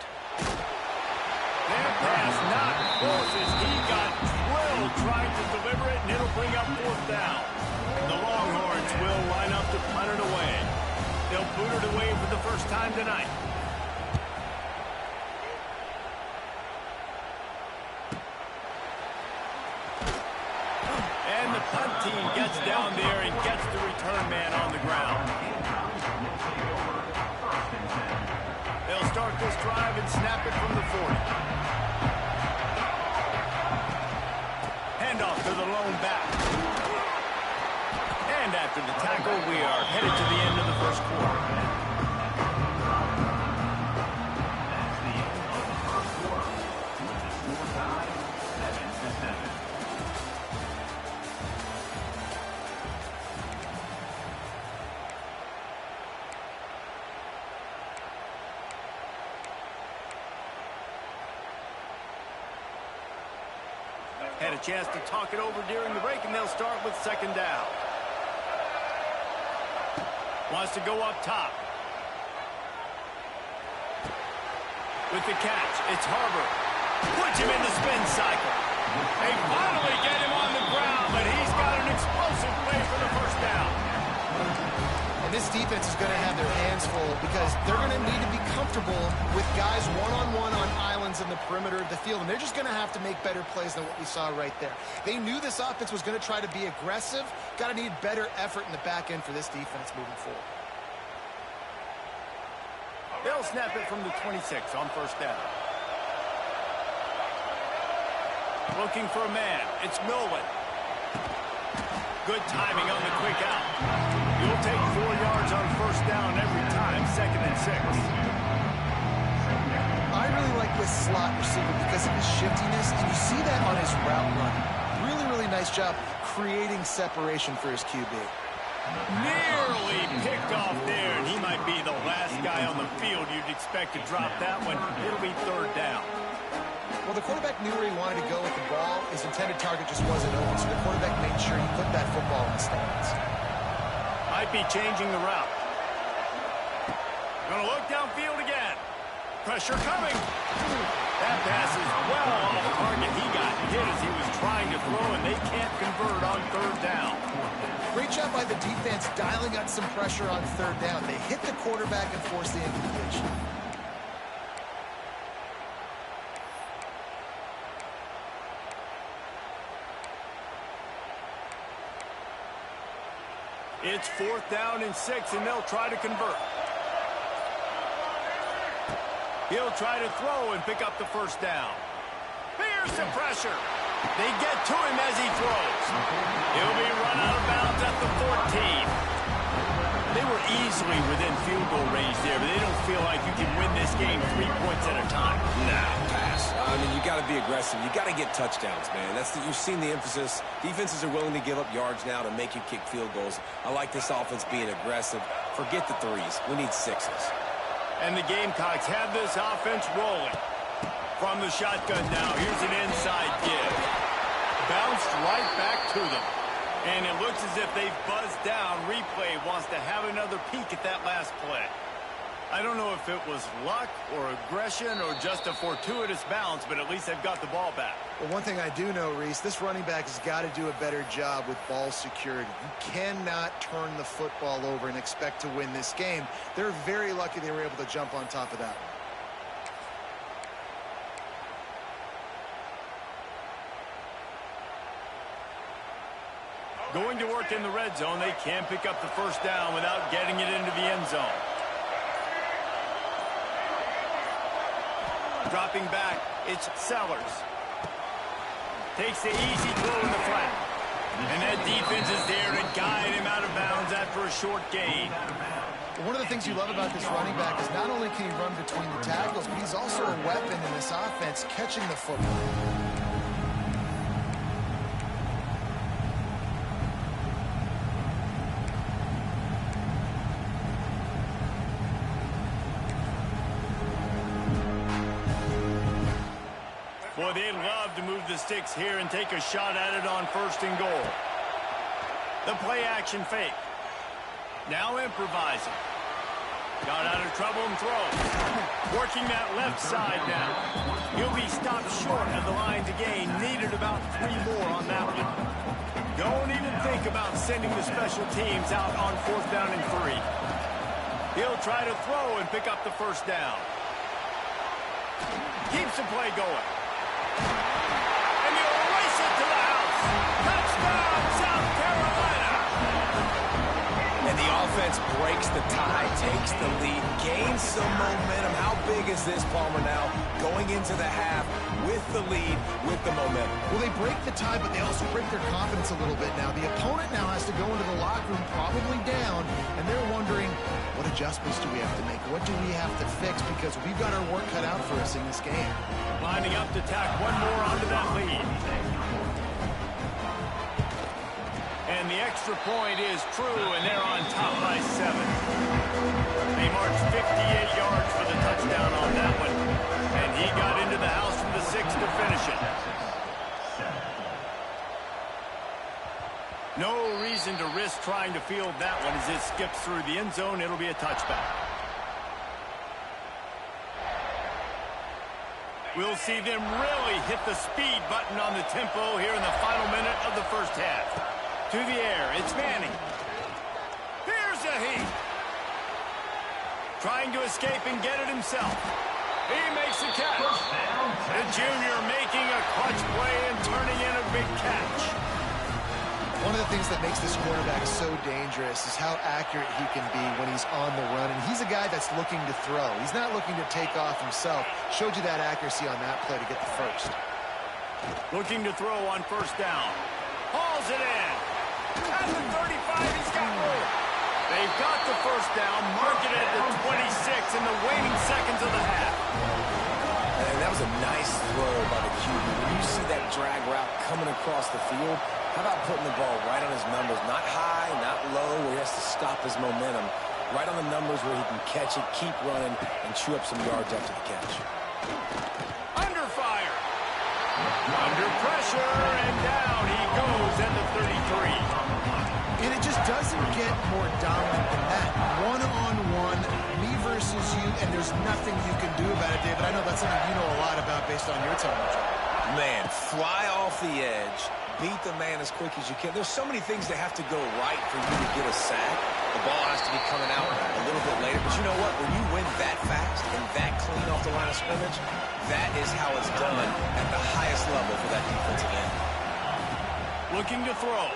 [SPEAKER 1] Their pass not close as he got drilled trying to deliver it, and it'll bring up 4th down. The Longhorns will line up to punt it away. They'll boot it away for the first time tonight. And the punt team gets down there and gets the return man on the ground. They'll start this drive and snap it from the 40. Handoff to the lone back. And after the tackle, we are headed to the end of the first quarter.
[SPEAKER 4] That's the end of the first quarter. With the score tied 7-7.
[SPEAKER 1] Had a chance to talk it over during the break, and they'll start with 2nd down. Wants to go up top. With the catch, it's Harbor. Puts him in the spin cycle. They finally get him on the ground, but he's got an explosive play for the first down.
[SPEAKER 3] And this defense is going to have their hands full because they're going to need to be comfortable with guys one-on-one on islands in the perimeter of the field, and they're just going to have to make better plays than what we saw right there. They knew this offense was going to try to be aggressive. Got to need better effort in the back end for this defense moving forward.
[SPEAKER 1] They'll snap it from the 26 on first down. Looking for a man. It's Milwin. Good timing on the quick out. You'll take 4 yards on first down every time, 2nd and 6.
[SPEAKER 3] I really like this slot receiver because of his shiftiness, and you see that on his route running. Really, really nice job creating separation for his QB.
[SPEAKER 1] Nearly picked off there, and he might be the last guy on the field you'd expect to drop that one. It'll be 3rd down.
[SPEAKER 3] Well, the quarterback knew where he wanted to go with the ball. His intended target just wasn't open, so the quarterback made sure he put that football in the stands.
[SPEAKER 1] Might be changing the route. Gonna look downfield again. Pressure coming. That pass is well off target. He got hit as he was trying to throw, and they can't convert on 3rd down.
[SPEAKER 3] Great job by the defense dialing up some pressure on 3rd down. They hit the quarterback and forced the incompletion.
[SPEAKER 1] It's 4th down and 6, and they'll try to convert. He'll try to throw and pick up the first down. Here's the pressure. They get to him as he throws. He'll be run out of bounds at the 14. They were easily within field goal range there, but they don't feel like you can win this game 3 points at a time.
[SPEAKER 2] Nah, pass. I mean, you got to be aggressive. You got to get touchdowns, man. You've seen the emphasis. Defenses are willing to give up yards now to make you kick field goals. I like this offense being aggressive. Forget the threes. We need sixes.
[SPEAKER 1] And the Gamecocks have this offense rolling. From the shotgun now, here's an inside give. Bounced right back to them. And it looks as if they've buzzed down. Replay wants to have another peek at that last play. I don't know if it was luck or aggression or just a fortuitous bounce, but at least they've got the ball back.
[SPEAKER 3] Well, one thing I do know, Reese, this running back has got to do a better job with ball security. You cannot turn the football over and expect to win this game. They're very lucky they were able to jump on top of that one.
[SPEAKER 1] Going to work in the red zone, they can't pick up the first down without getting it into the end zone. Dropping back, it's Sellers. Takes the easy throw in the flat. And that defense is there to guide him out of bounds after a short gain.
[SPEAKER 3] One of the things you love about this running back is not only can he run between the tackles, but he's also a weapon in this offense catching the football.
[SPEAKER 1] Boy, they'd love to move the sticks here and take a shot at it on 1st and goal. The play action fake. Now improvising. Got out of trouble and throws. Working that left side now. He'll be stopped short of the line to gain. Needed about 3 more on that one. Don't even think about sending the special teams out on 4th down and 3. He'll try to throw and pick up the first down. Keeps the play going. And he'll race it to the house. Touchdown, South Carolina.
[SPEAKER 2] And the offense breaks the tie, takes the lead, gains some momentum. How big is this, Palmer, now? Going into the half with the lead, with the momentum.
[SPEAKER 3] Well, they break the tie, but they also break their confidence a little bit now. The opponent now has to go into the locker room probably down, and they're wondering, what adjustments do we have to make? What do we have to fix? Because we've got our work cut out for us in this game.
[SPEAKER 1] Lining up to tack one more onto that lead. And the extra point is true, and they're on top by 7. They marched 58 yards for the touchdown on that one. And he got into the house from the 6 to finish it. No reason to risk trying to field that one as it skips through the end zone. It'll be a touchback. We'll see them really hit the speed button on the tempo here in the final minute of the first half. To the air, it's Manning. Here's a heat. Trying to escape and get it himself. He makes the catch. The junior making a clutch play and turning in a big catch.
[SPEAKER 3] One of the things that makes this quarterback so dangerous is how accurate he can be when he's on the run. And he's a guy that's looking to throw. He's not looking to take off himself. Showed you that accuracy on that play to get the first.
[SPEAKER 1] Looking to throw on 1st down. Hauls it in. At the 35, he's got room. They've got the first down, mark it at the 26 in the waning seconds of the half.
[SPEAKER 2] And that was a nice throw by the QB. When you see that drag route coming across the field, how about putting the ball right on his numbers? Not high, not low, where he has to stop his momentum. Right on the numbers where he can catch it, keep running, and chew up some yards after the catch.
[SPEAKER 1] Under fire. Under pressure, and down he goes at the 33.
[SPEAKER 3] And it just doesn't get more dominant than that. One-on-one, me versus you, and there's nothing you can do about it, David. I know that's something you know a lot about based on your time.
[SPEAKER 2] Man, fly off the edge, beat the man as quick as you can. There's so many things that have to go right for you to get a sack. The ball has to be coming out a little bit later. But you know what? When you win that fast and that clean off the line of scrimmage, that is how it's done at the highest level for that defensive end.
[SPEAKER 1] Looking to throw.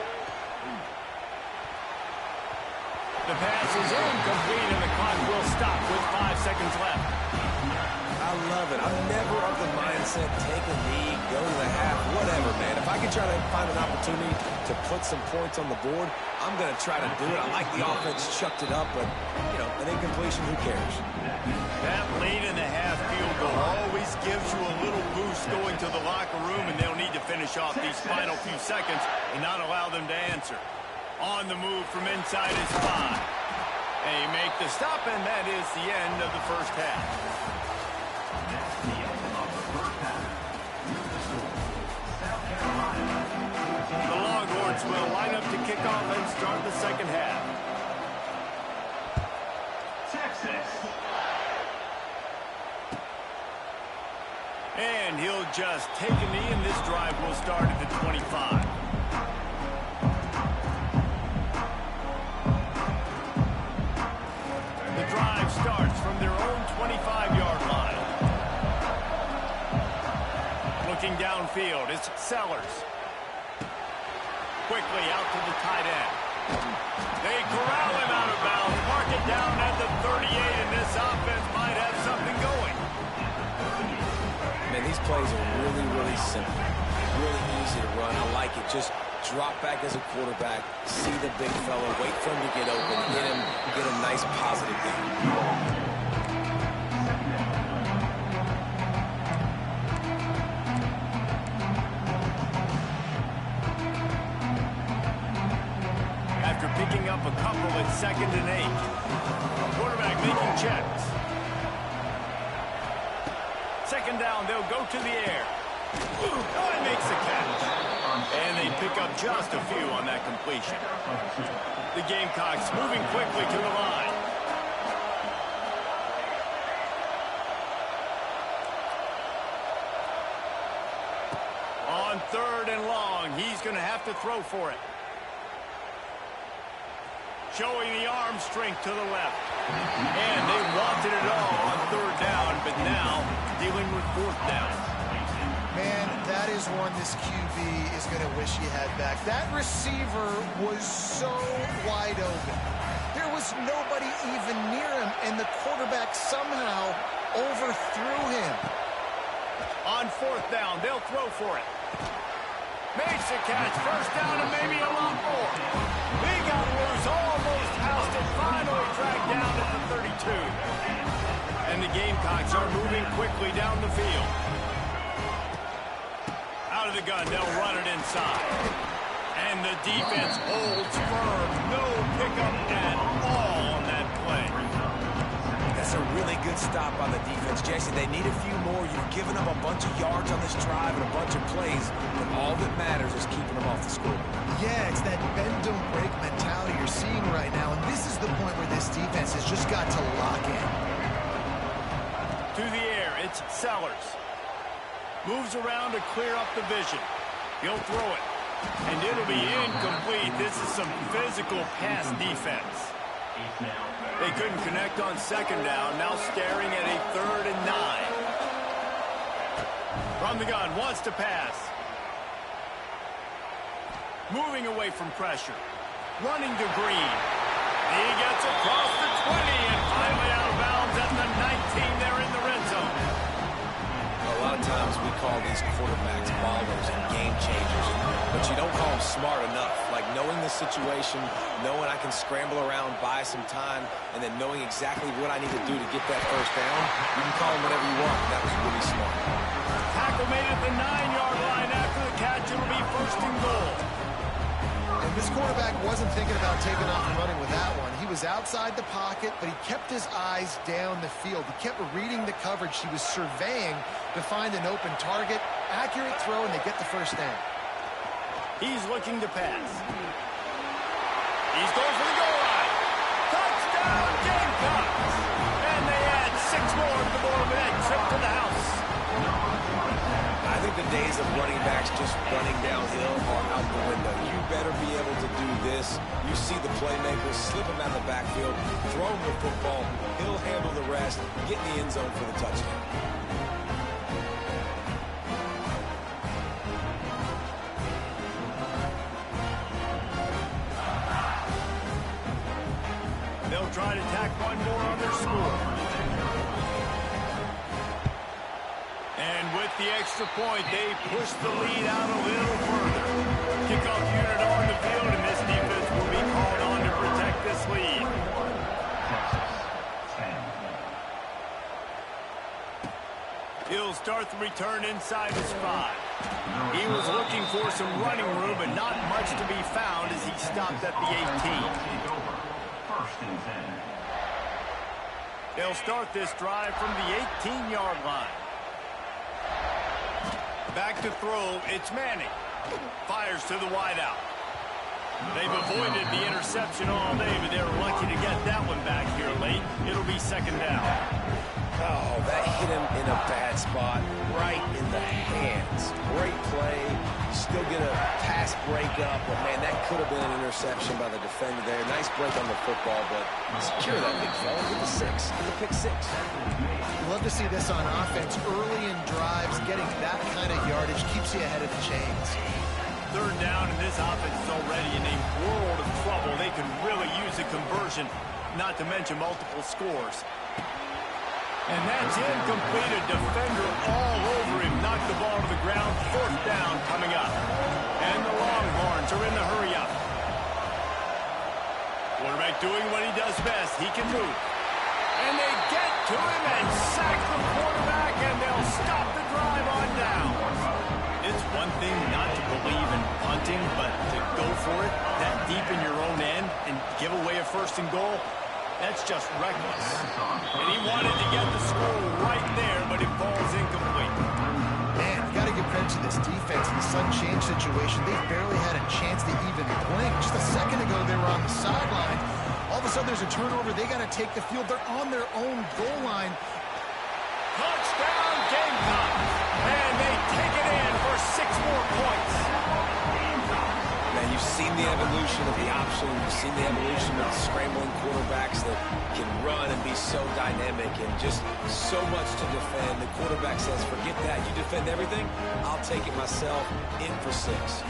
[SPEAKER 1] The pass is incomplete, and the clock will stop with 5 seconds left.
[SPEAKER 2] I love it. I'm never of the mindset, take a knee, go to the half, whatever, man. If I can try to find an opportunity to put some points on the board, I'm going to try to do it. I like the offense, chucked it up, but, you know, an incompletion, who cares?
[SPEAKER 1] That lead in the half field goal always gives you a little boost going to the locker room, and they'll need to finish off these final few seconds and not allow them to answer. On the move from inside is 5. They make the stop, and that is the end of the first half.
[SPEAKER 4] That's the end of the first half. Here's the score. South Carolina.
[SPEAKER 1] The Longhorns will line up to kick off and start the second half.
[SPEAKER 4] Texas.
[SPEAKER 1] And he'll just take a knee, and this drive will start at the 25. The drive starts from their own 25-yard line. Looking downfield, it's Sellers. Quickly out to the tight end. They corral him out of bounds, mark it down at the 38, and this offense might have something going.
[SPEAKER 2] Man, these plays are really, really simple. Really easy to run. I like it. Just drop back as a quarterback, see the big fella, wait for him to get open, hit him, get a nice positive game.
[SPEAKER 1] After picking up a couple at 2nd and 8. Quarterback making checks. 2nd down, they'll go to the air. Oh, it makes the catch. And they pick up just a few on that completion. The Gamecocks moving quickly to the line. On 3rd and long, he's going to have to throw for it. Showing the arm strength to the left. And they wanted it all on 3rd down, but now dealing with 4th down.
[SPEAKER 3] Man, that is one this QB is going to wish he had back. That receiver was so wide open. There was nobody even near him, and the quarterback somehow overthrew him.
[SPEAKER 1] On 4th down, they'll throw for it. Makes the catch, 1st down, and maybe a lot more. He got loose, almost housed it, finally tracked down at the 32. And the Gamecocks are moving quickly down the field. Out of the gun, they'll run it inside. And the defense holds firm. No pickup at all on that play.
[SPEAKER 2] That's a really good stop by the defense, Jason. They need a few more. You've given up a bunch of yards on this drive and a bunch of plays, but all that matters is keeping them off the score.
[SPEAKER 3] Yeah, it's that bend don't break mentality you're seeing right now, and this is the point where this defense has just got to lock in.
[SPEAKER 1] To the air, it's Sellers. Moves around to clear up the vision. He'll throw it, and it'll be incomplete. This is some physical pass defense. They couldn't connect on 2nd down, now staring at a 3rd and 9. From the gun, wants to pass. Moving away from pressure. Running to Green. He gets across the 20 and finally out of bounds at the 19. They're in the red zone.
[SPEAKER 2] A lot of times we call these quarterbacks ballers and game changers, but you don't call them smart enough. Like knowing the situation, knowing I can scramble around, buy some time, and then knowing exactly what I need to do to get that 1st down, you can call them whatever you want. That was really smart.
[SPEAKER 1] Tackle made at the 9-yard line. After the catch, it'll be 1st and goal.
[SPEAKER 3] And this quarterback wasn't thinking about taking off and running with that one. He was outside the pocket, but he kept his eyes down the field. He kept reading the coverage. He was surveying to find an open target. Accurate throw, and they get the 1st down.
[SPEAKER 1] He's looking to pass. He's going for the goal line. Touchdown, Gamecocks! And they add 6 more to the board with that trip to the house.
[SPEAKER 2] I think the days of running backs just running downhill are out the window. You better be able to do this. You see the playmaker, slip him out of the backfield, throw him the football, he'll handle the rest, get in the end zone for the touchdown.
[SPEAKER 1] They'll try to tack one more on their score. And with the extra point, they push the lead out a little further. Kickoff unit on the field, and this defense will be called on to protect this lead. He'll start the return inside his 5. He was looking for some running room, but not much to be found as he stopped at the 18. They'll start this drive from the 18-yard line. Back to throw, it's Manning. Fires to the wideout. They've avoided the interception all day, but they were lucky to get that one back here late. It'll be second down.
[SPEAKER 2] Oh, that hit him in a bad spot, right in the hands. Great play. Still get a pass break up, but man, that could have been an interception by the defender there. Nice break on the football, but secure that big fella with the 6, with the pick 6.
[SPEAKER 3] Love to see this on offense. Early in drives, getting that kind of yardage keeps you ahead of the chains.
[SPEAKER 1] Third down, and this offense is already in a world of trouble. They can really use a conversion, not to mention multiple scores. And that's incomplete. A defender all over him. Knocked the ball to the ground. Fourth down coming up. And the Longhorns are in the hurry up. Quarterback doing what he does best. He can move. And they get to him and sack the quarterback, and they'll stop the drive on down. It's one thing not to believe in punting, but to go for it that deep in your own end and give away a 1st and goal, that's just reckless. And he wanted to get the score right there, but it falls incomplete.
[SPEAKER 3] Man, you got to give credit to this defense in the sudden change situation. They barely had a chance to even blink. Just a second ago, they were on the sideline. All of a sudden, there's a turnover. They got to take the field. They're on their own goal line.
[SPEAKER 1] Touchdown, Gamecocks! And they take it in for 6 more points.
[SPEAKER 2] Man, you've seen the evolution of the option. You've seen the evolution of scrambling quarterbacks that can run and be so dynamic and just so much to defend. The quarterback says, forget that. You defend everything, I'll take it myself. In for 6.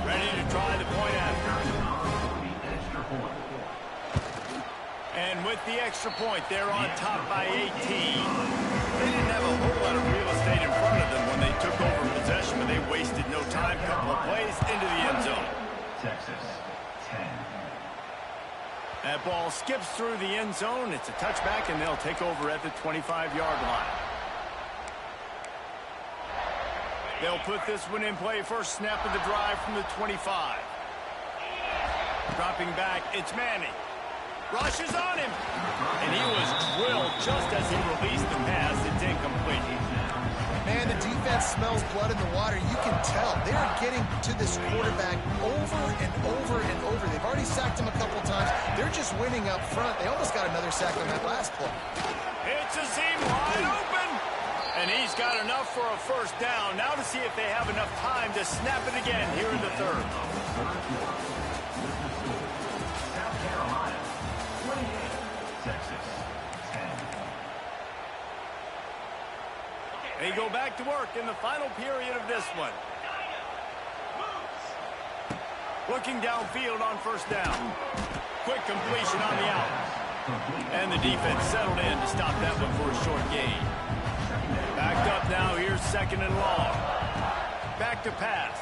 [SPEAKER 1] Ready to try the point after. And with the extra point, they're on top by 18. They didn't have a whole lot of real estate in front of them when they took over possession, but they wasted no time. Couple of plays into the end zone.
[SPEAKER 4] Texas, 10.
[SPEAKER 1] That ball skips through the end zone. It's a touchback, and they'll take over at the 25-yard line. They'll put this one in play. First snap of the drive from the 25. Dropping back, it's Manning. Rushes on him. And he was drilled just as he released the pass. It's incomplete.
[SPEAKER 3] Man, the defense smells blood in the water. You can tell. They're getting to this quarterback over and over and over. They've already sacked him a couple times. They're just winning up front. They almost got another sack on that last play.
[SPEAKER 1] It's a seam wide open. And he's got enough for a first down. Now to see if they have enough time to snap it again here in the third.
[SPEAKER 4] South Carolina, 28. Texas, 10.
[SPEAKER 1] They go back to work in the final period of this one. Looking downfield on first down. Quick completion on the out. And the defense settled in to stop that one for a short gain. Backed up now, here's second and long. Back to pass.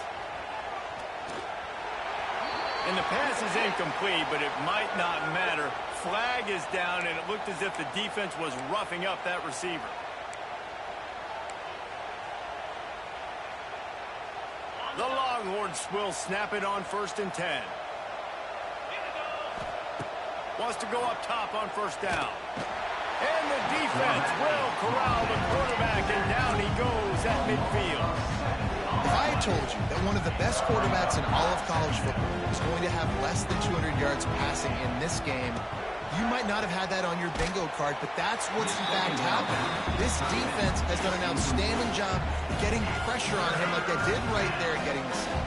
[SPEAKER 1] And the pass is incomplete, but it might not matter. Flag is down, and it looked as if the defense was roughing up that receiver. The Longhorns will snap it on 1st and 10. Wants to go up top on first down. And the defense will corral the quarterback, and down he goes at midfield.
[SPEAKER 3] If I had told you that one of the best quarterbacks in all of college football was going to have less than 200 yards passing in this game, you might not have had that on your bingo card, but that's what's in fact happened. This defense has done an outstanding job getting pressure on him like they did right there, getting the sack.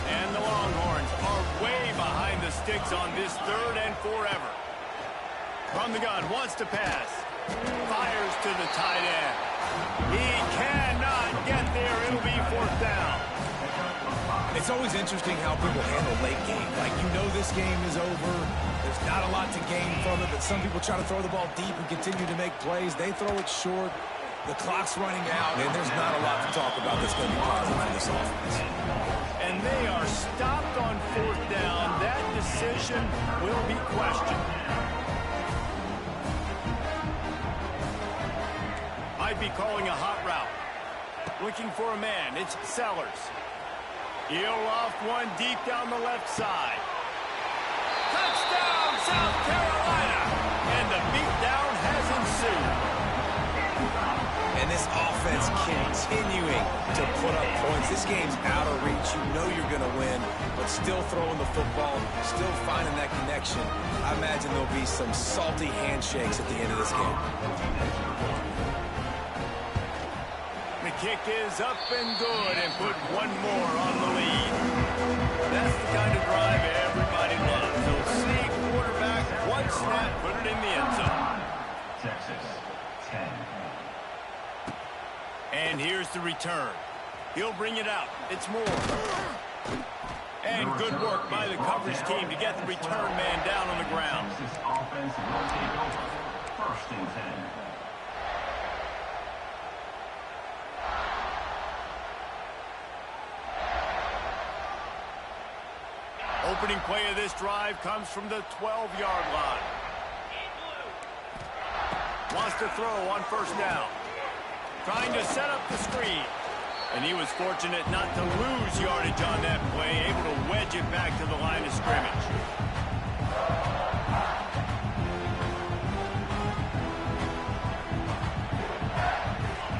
[SPEAKER 1] And the Longhorns are way behind the sticks on this 3rd and forever. From the gun, wants to pass. Fires. the tight end. He cannot get there. It'll be fourth down.
[SPEAKER 2] It's always interesting how people handle late game. Like, you know this game is over. There's not a lot to gain from it, but some people try to throw the ball deep and continue to make plays. They throw it short. The clock's running out, and there's not a lot to talk about that's going to be positive for this offense.
[SPEAKER 1] And they are stopped on fourth down. That decision will be questioned. Might be calling a hot route. Looking for a man. It's Sellers. He'll off one deep down the left side. Touchdown, South Carolina! And the beatdown has ensued.
[SPEAKER 2] And this offense continuing to put up points. This game's out of reach. You know you're going to win, but still throwing the football, still finding that connection. I imagine there'll be some salty handshakes at the end of this game.
[SPEAKER 1] The kick is up and good, and put one more on the lead. That's the kind of drive everybody loves. They'll see quarterback, one snap, put it in the end zone.
[SPEAKER 4] Texas, 10.
[SPEAKER 1] And here's the return. He'll bring it out. It's Moore. And good work by the coverage team to get the return man down on the ground.
[SPEAKER 4] Texas offense will take over. First and 10.
[SPEAKER 1] Opening play of this drive comes from the 12-yard line. Wants to throw on first down. Trying to set up the screen. And he was fortunate not to lose yardage on that play, able to wedge it back to the line of scrimmage.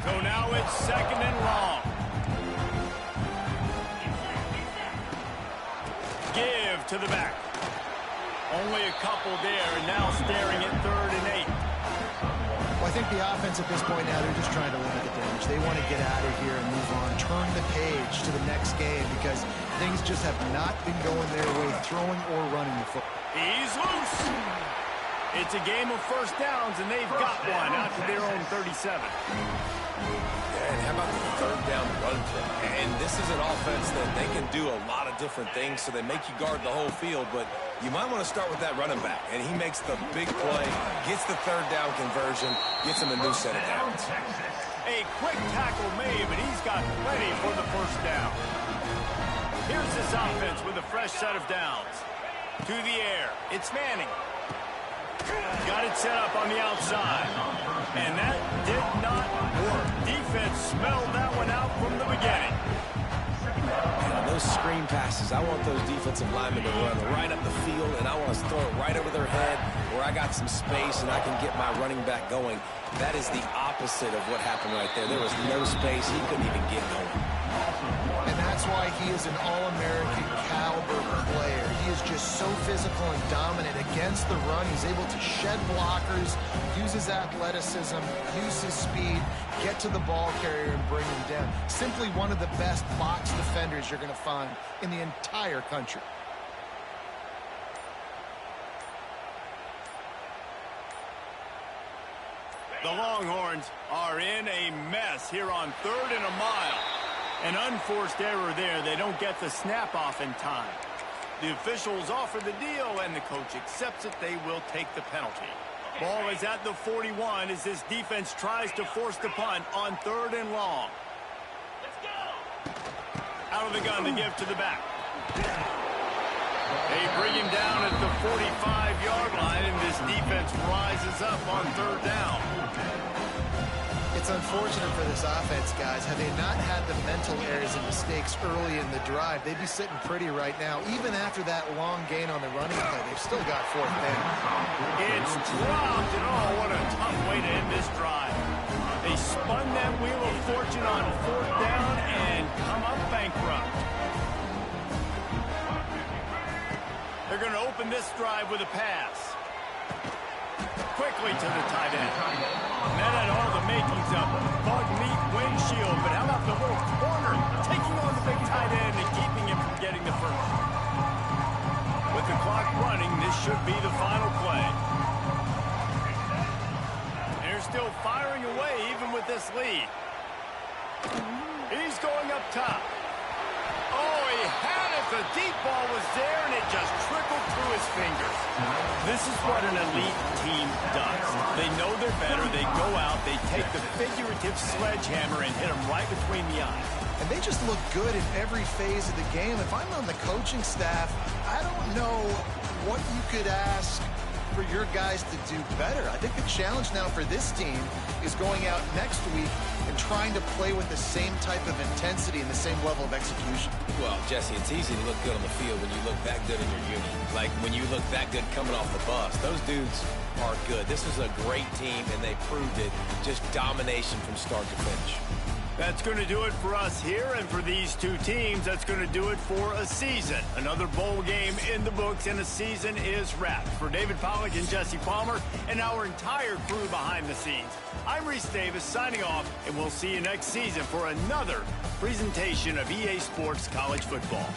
[SPEAKER 1] So now it's second and long. Give to the back. Only a couple there, and now staring at 3rd and 8.
[SPEAKER 3] Well, I think the offense at this point now, they're just trying to limit the damage. They want to get out of here and move on, turn the page to the next game because things just have not been going their way, throwing or running the football.
[SPEAKER 1] He's loose. It's a game of first downs, and they've got one out to their own 37.
[SPEAKER 2] And how about the third down run play? And this is an offense that they can do a lot of different things, so they make you guard the whole field, but you might want to start with that running back. And he makes the big play, gets the third down conversion, gets him a new set of downs.
[SPEAKER 1] A quick tackle made, but he's got plenty for the first down. Here's this offense with a fresh set of downs. To the air. It's Manning. Got it set up on the outside. And that did not work. Defense smelled that one out from the beginning.
[SPEAKER 2] And on those screen passes, I want those defensive linemen to run right up the field, and I want to throw it right over their head where I got some space and I can get my running back going. That is the opposite of what happened right there. There was no space. He couldn't even get going.
[SPEAKER 3] And that's why he is an All-American caliber player. He is just so physical and dominant against the run. He's able to shed blockers, use his athleticism, use his speed, get to the ball carrier and bring him down. Simply one of the best box defenders you're going to find in the entire country.
[SPEAKER 1] The Longhorns are in a mess here on 3rd and a mile. An unforced error there. They don't get the snap off in time. The officials offer the deal, and the coach accepts it. They will take the penalty. Ball is at the 41 as this defense tries to force the punt on 3rd and long. Let's go! Out of the gun to give to the back. They bring him down at the 45-yard line, and this defense rises up on 3rd down.
[SPEAKER 3] It's unfortunate for this offense, guys. Had they not had the mental errors and mistakes early in the drive, they'd be sitting pretty right now. Even after that long gain on the running play, they've still got 4th down.
[SPEAKER 1] It's dropped, and oh, what a tough way to end this drive. They spun that wheel of fortune on 4th down and come up bankrupt. They're going to open this drive with a pass. Quickly to the tight end. And that had all the makings of bug meat windshield, but how about the little corner taking on the big tight end and keeping him from getting the first? With the clock running, this should be the final play. There's still firing away even with this lead. He's going up top. Oh, he had it. The deep ball was there, and it just trickled through his fingers. This is what an elite team does. They know they're better. They go out. They take the figurative sledgehammer and hit them right between the eyes.
[SPEAKER 3] And they just look good in every phase of the game. If I'm on the coaching staff, I don't know what you could ask for your guys to do better. I think the challenge now for this team is going out next week and trying to play with the same type of intensity and the same level of execution.
[SPEAKER 2] Well, Jesse, it's easy to look good on the field when you look that good in your unit. Like when you look that good coming off the bus. Those dudes are good. This is a great team, and they proved it. Just domination from start to finish.
[SPEAKER 1] That's going to do it for us here, and for these two teams, that's going to do it for a season. Another bowl game in the books, and a season is wrapped. For David Pollack and Jesse Palmer, and our entire crew behind the scenes, I'm Reese Davis signing off, and we'll see you next season for another presentation of EA Sports College Football.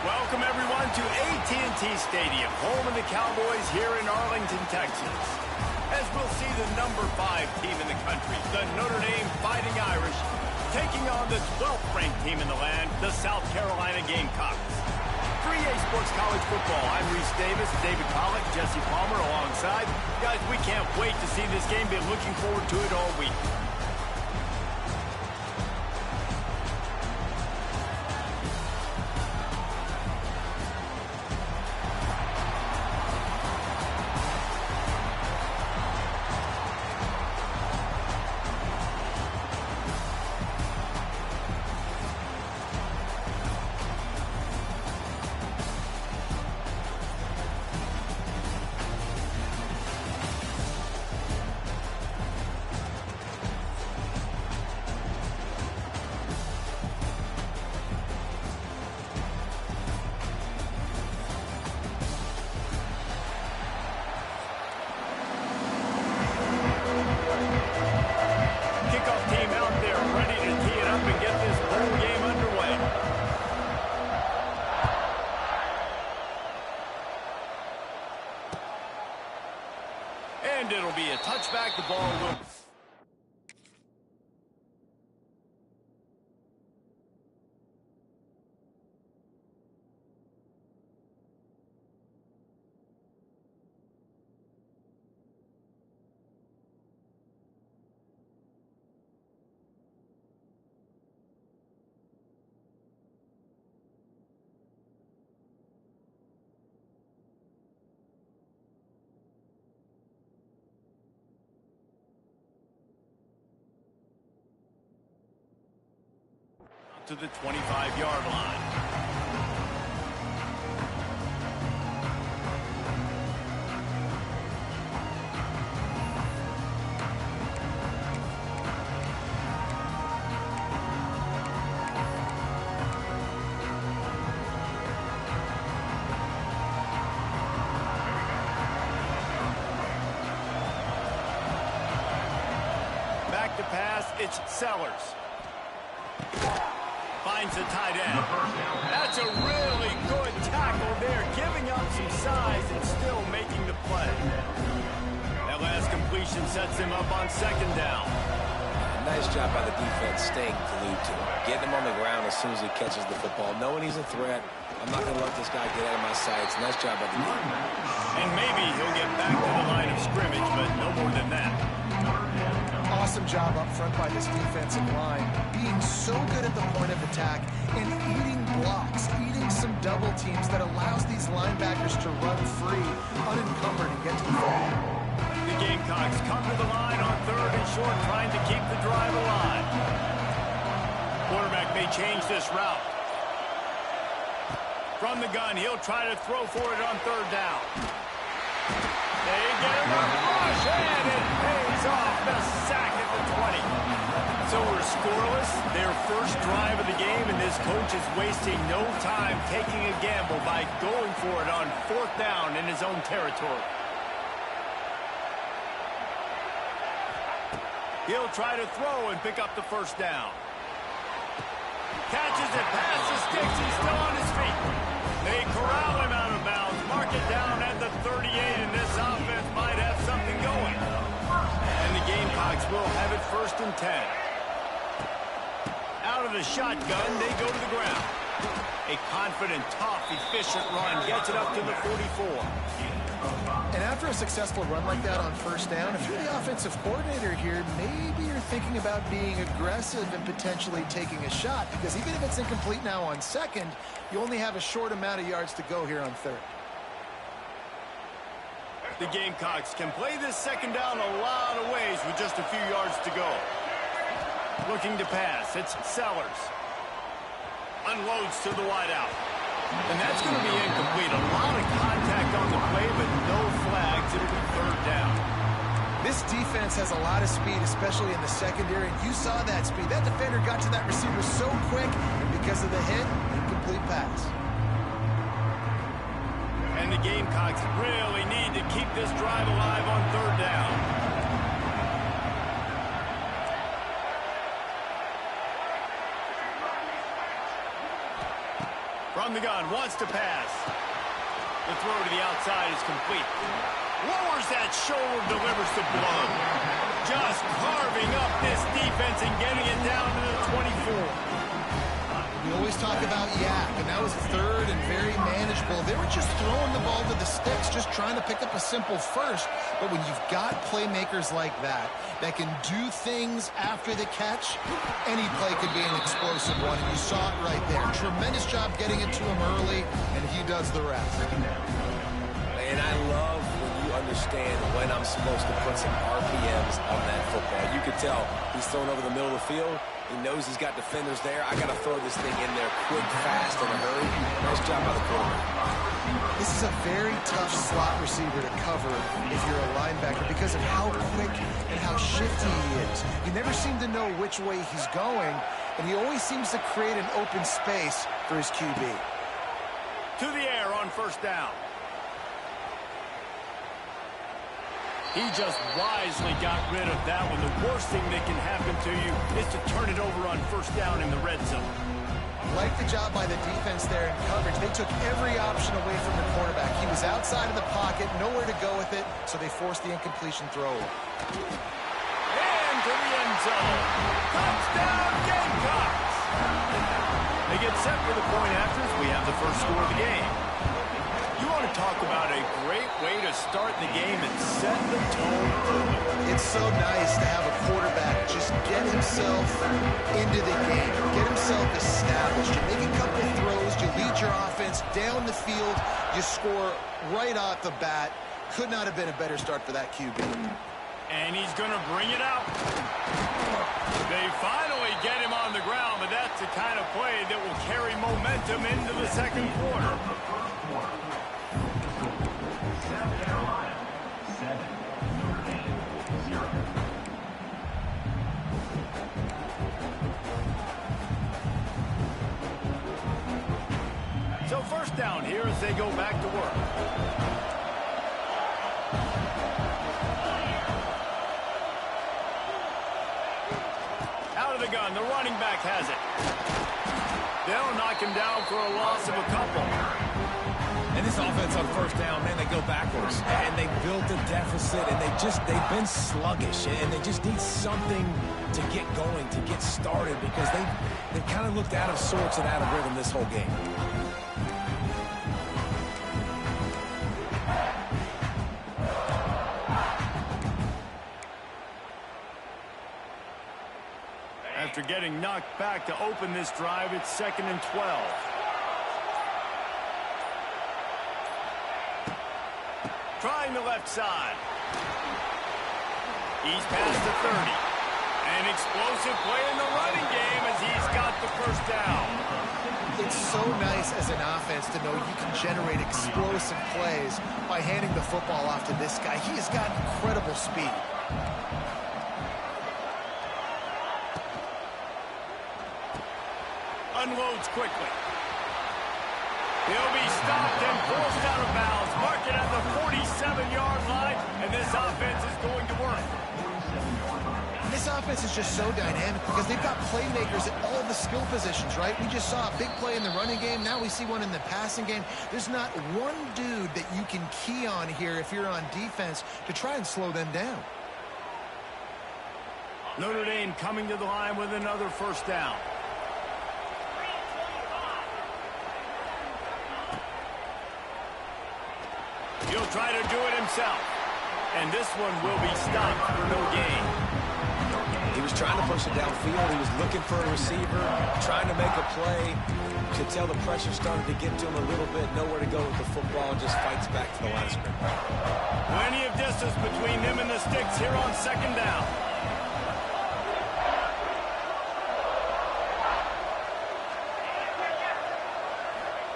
[SPEAKER 1] Welcome, everyone, to AT&T Stadium, home of the Cowboys here in Arlington, Texas. As we'll see the number 5 team in the country, the Notre Dame Fighting Irish, taking on the 12th ranked team in the land, the South Carolina Gamecocks. For EA Sports College Football, I'm Reese Davis, David Pollack, Jesse Palmer alongside. Guys, we can't wait to see this game. Been looking forward to it all week. And it'll be a touchback. The ball will... to the 25-yard line. Back to pass, it's Sellers. Finds the tight end. That's a really good tackle there, giving up some size and still making the play. That last completion sets him up on second down.
[SPEAKER 2] Nice job by the defense staying glued to him. Getting him on the ground as soon as he catches the football. Knowing he's a threat. I'm not going to let this guy get out of my sights. Nice job by the defense.
[SPEAKER 1] And maybe he'll get back to the line of scrimmage, but no more than that.
[SPEAKER 3] Awesome job up front by this defensive line, being so good at the point of attack and eating blocks, eating some double teams that allows these linebackers to run free, unencumbered, and get to the ball.
[SPEAKER 1] The Gamecocks come to the line on 3rd and short, trying to keep the drive alive. Quarterback may change this route. From the gun, he'll try to throw for it on 3rd down. They get him a rush, and it pays off. The sack at the 20. So we're scoreless, their first drive of the game, and this coach is wasting no time taking a gamble by going for it on 4th down in his own territory. He'll try to throw and pick up the 1st down. Catches it, past the sticks, he's still on his feet. They corral him out of bounds, mark it down at the 38, and this offense might have something going. And the Gamecocks will have it 1st and 10. Out of the shotgun, they go to the ground. A confident, tough, efficient run gets it up to the 44.
[SPEAKER 3] And after a successful run like that on 1st down, if you're the offensive coordinator here, maybe you're thinking about being aggressive and potentially taking a shot, because even if it's incomplete now on 2nd, you only have a short amount of yards to go here on 3rd.
[SPEAKER 1] The Gamecocks can play this 2nd down a lot of ways with just a few yards to go. Looking to pass, it's Sellers. Unloads to the wideout. And that's going to be incomplete. A lot of contact on the play, but no flags. It'll be 3rd down.
[SPEAKER 3] This defense has a lot of speed, especially in the secondary, and you saw that speed. That defender got to that receiver so quick, and because of the hit, incomplete pass.
[SPEAKER 1] And the Gamecocks really need to keep this drive alive on 3rd down. From the gun, wants to pass. The throw to the outside is complete. Lowers that shoulder, delivers the blow. Just carving up this defense and getting it down to the 24.
[SPEAKER 3] We always talk about yak, and that was third and very manageable. They were just throwing the ball to the sticks, just trying to pick up a simple first. But when you've got playmakers like that can do things after the catch, any play could be an explosive one, and you saw it right there. Tremendous job getting it to him early, and he does the rest.
[SPEAKER 2] And I love when you understand when I'm supposed to put some RPMs on that football. You could tell he's throwing over the middle of the field. He knows he's got defenders there. I got to throw this thing in there quick, fast, in a hurry. Nice job by the quarterback.
[SPEAKER 3] This is a very tough slot receiver to cover if you're a linebacker because of how quick and how shifty he is. You never seem to know which way he's going, and he always seems to create an open space for his QB.
[SPEAKER 1] To the air on first down. He just wisely got rid of that one. The worst thing that can happen to you is to turn it over on first down in the red zone.
[SPEAKER 3] Like the job by the defense there in coverage. They took every option away from the quarterback. He was outside of the pocket, nowhere to go with it, so they forced the incompletion throw.
[SPEAKER 1] And to the end zone. Touchdown, Gamecocks! They get set for the point after as we have the first score of the game. You want to talk about a great way to start the game and set the tone early.
[SPEAKER 3] It's so nice to have a quarterback just get himself into the game, get himself established. You make a couple of throws, you lead your offense down the field, you score right off the bat. Could not have been a better start for that QB.
[SPEAKER 1] And he's going to bring it out. They finally get him on the ground, but that's the kind of play that will carry momentum into the second quarter. So first down here as they go back to work. Out of the gun, the running back has it. They'll knock him down for a loss of a couple.
[SPEAKER 2] And this offense on first down, man, they go backwards. And they built a deficit, and they've been sluggish. And they just need something to get going, to get started, because they kind of looked out of sorts and out of rhythm this whole game.
[SPEAKER 1] After getting knocked back to open this drive, it's 2nd and 12. Trying the left side. He's past the 30. An explosive play in the running game as he's got the first down.
[SPEAKER 3] It's so nice as an offense to know you can generate explosive plays by handing the football off to this guy. He has got incredible speed.
[SPEAKER 1] Unloads quickly. He'll be stopped and forced out of bounds. Mark it at the 47-yard line, and this offense is going to work.
[SPEAKER 3] This offense is just so dynamic because they've got playmakers at all the skill positions, right? We just saw a big play in the running game. Now we see one in the passing game. There's not one dude that you can key on here if you're on defense to try and slow them down.
[SPEAKER 1] Notre Dame coming to the line with another first down. He'll try to do it himself. And this one will be stopped for no gain.
[SPEAKER 2] He was trying to push it downfield. He was looking for a receiver, trying to make a play. You could tell the pressure started to get to him a little bit. Nowhere to go with the football, and just fights back to the line of scrimmage.
[SPEAKER 1] Plenty of distance between him and the sticks here on 2nd down.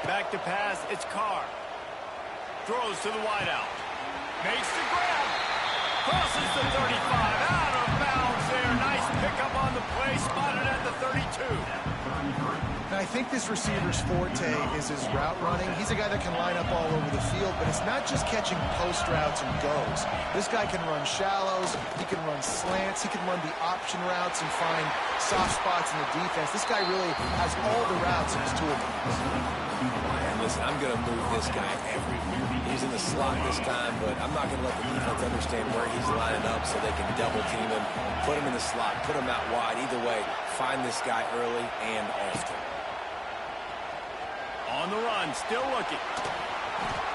[SPEAKER 1] Back to pass, it's Carr. Throws to the wideout. Makes the grab. Crosses the 35. Out of bounds there. Nice pickup on the play. Spotted at the 32.
[SPEAKER 3] Now, I think this receiver's forte is his route running. He's a guy that can line up all over the field, but it's not just catching post routes and goes. This guy can run shallows. He can run slants. He can run the option routes and find soft spots in the defense. This guy really has all the routes in his toolbox.
[SPEAKER 2] And listen, I'm going to move this guy everywhere. He's in the slot this time, but I'm not going to let the defense understand where he's lining up so they can double team him, put him in the slot, put him out wide. Either way, find this guy early and often.
[SPEAKER 1] On the run, still looking.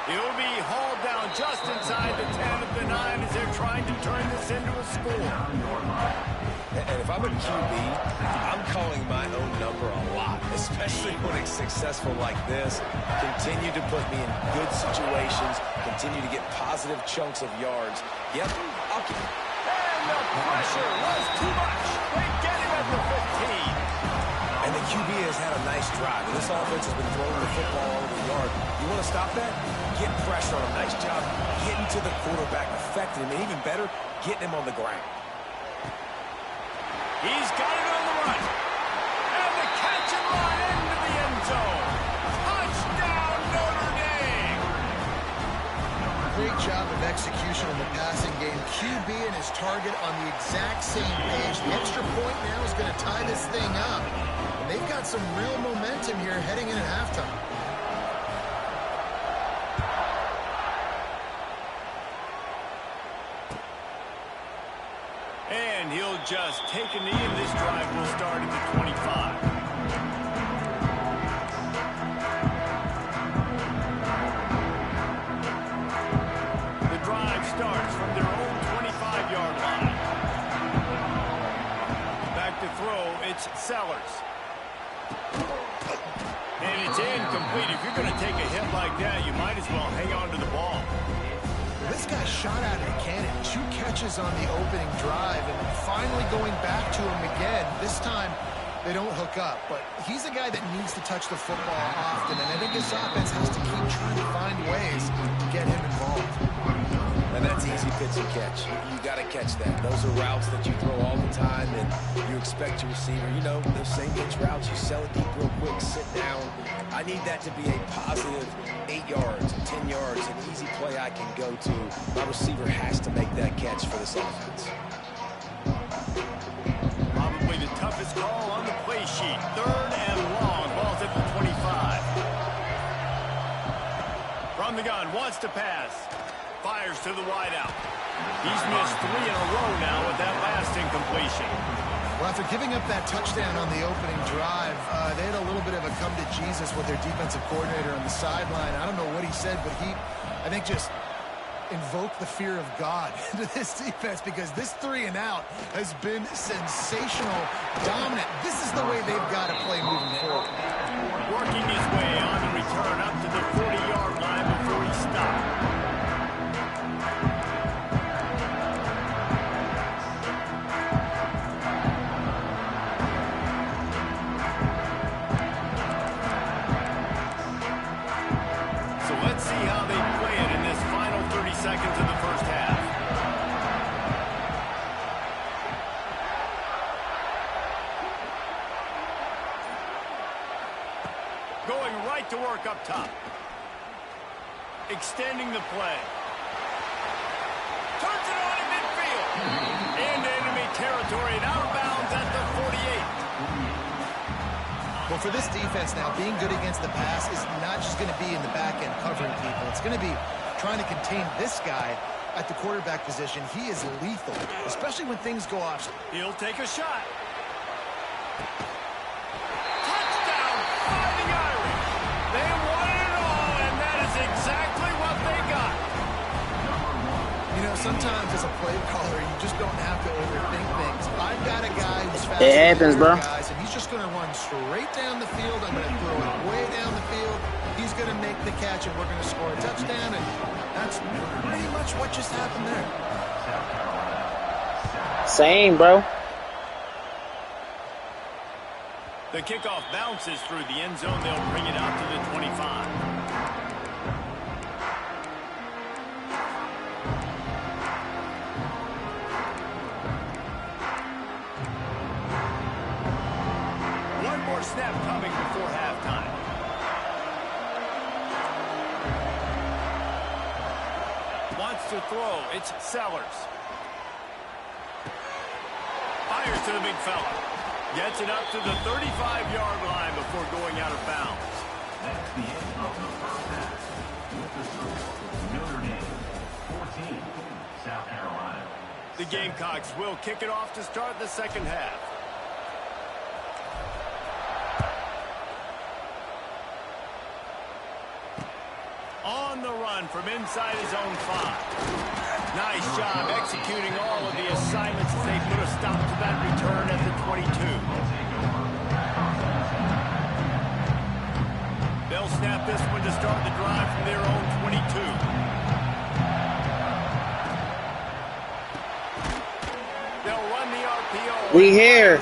[SPEAKER 1] He'll be hauled down just inside the 10 of the 9 as they're trying to turn this into a score.
[SPEAKER 2] And if I'm a QB, I'm calling my own number a lot, especially when it's successful like this. Continue to put me in good situations, continue to get positive chunks of yards. Yep, I'll keep it.
[SPEAKER 1] And the pressure was too much. They get him at the 15.
[SPEAKER 2] And the QB has had a nice drive. And this offense has been throwing the football all over the yard. You want to stop that? Get pressure on him. Nice job getting to the quarterback, affecting him, and even better, getting him on the ground.
[SPEAKER 1] He's got it on the run. And the catch and run into the end zone. Touchdown, Notre Dame.
[SPEAKER 3] Great job of execution in the passing game. QB and his target on the exact same page. The extra point now is going to tie this thing up. And they've got some real momentum here heading in at halftime.
[SPEAKER 1] And he'll just take a knee, and this drive will start at the 25. The drive starts from their own 25-yard line. Back to throw, it's Sellers. And it's incomplete. If you're going to take a hit like that, you might as well hang on to the ball.
[SPEAKER 3] This guy shot out of a cannon. 2 catches on the opening drive, and finally going back to him again. This time, they don't hook up, but he's a guy that needs to touch the football often, and I think this offense has to keep trying to find ways to get him involved.
[SPEAKER 2] And that's easy pitch and catch. You got to catch that. Those are routes that you throw all the time, and you expect your receiver, you know, those same pitch routes, you sell it deep real quick, sit down. I need that to be a positive 8 yards, 10 yards, an easy play I can go to. My receiver has to make that catch for this offense.
[SPEAKER 1] Probably the toughest call on the play sheet. 3rd and long. Ball's at the 25. From the gun, wants to pass. Fires to the wideout. He's missed 3 in a row now with that last incompletion.
[SPEAKER 3] Well, after giving up that touchdown on the opening drive, they had a little bit of a come to Jesus with their defensive coordinator on the sideline. I don't know what he said, but he, I think, just invoked the fear of God into this defense, because this 3 and out has been sensational, dominant. This is the way they've got to play moving forward.
[SPEAKER 1] Working his way on the return up to the 40-yard line before he stopped. Let's see how they play it in this final 30 seconds of the first half. Going right to work up top. Extending the play. Turns it on in midfield. Into enemy territory and out of bounds at the 48.
[SPEAKER 3] Well, for this defense now, being good against the pass is not just going to be in the back end covering people. It's going to be trying to contain this guy at the quarterback position. He is lethal, especially when things go off.
[SPEAKER 1] He'll take a shot. Touchdown, Fighting Irish. They won it all, and that is exactly what they got.
[SPEAKER 3] You know, sometimes as a play caller, you just don't have to overthink things. I've got a guy who's fast.
[SPEAKER 5] It happens, bro.
[SPEAKER 3] Guys, and he's just going to run straight down the field. I'm going to throw it way down the field. He's going to make the catch, and we're going to score a touchdown. And that's pretty much what just happened there.
[SPEAKER 5] Same, bro.
[SPEAKER 1] The kickoff bounces through the end zone. They'll bring it out to the 25. Snap coming before halftime. Wants to throw. It's Sellers. Fires to the big fella. Gets it up to the 35-yard line before going out of bounds.
[SPEAKER 4] That's the end of the first half. With the score, Notre Dame 14, South Carolina.
[SPEAKER 1] The Gamecocks will kick it off to start the second half. On the run from inside his own 5. Nice job executing all of the assignments as they put a stop to that return at the 22. They'll snap this one to start the drive from their own 22. They'll run the RPO.
[SPEAKER 5] We here.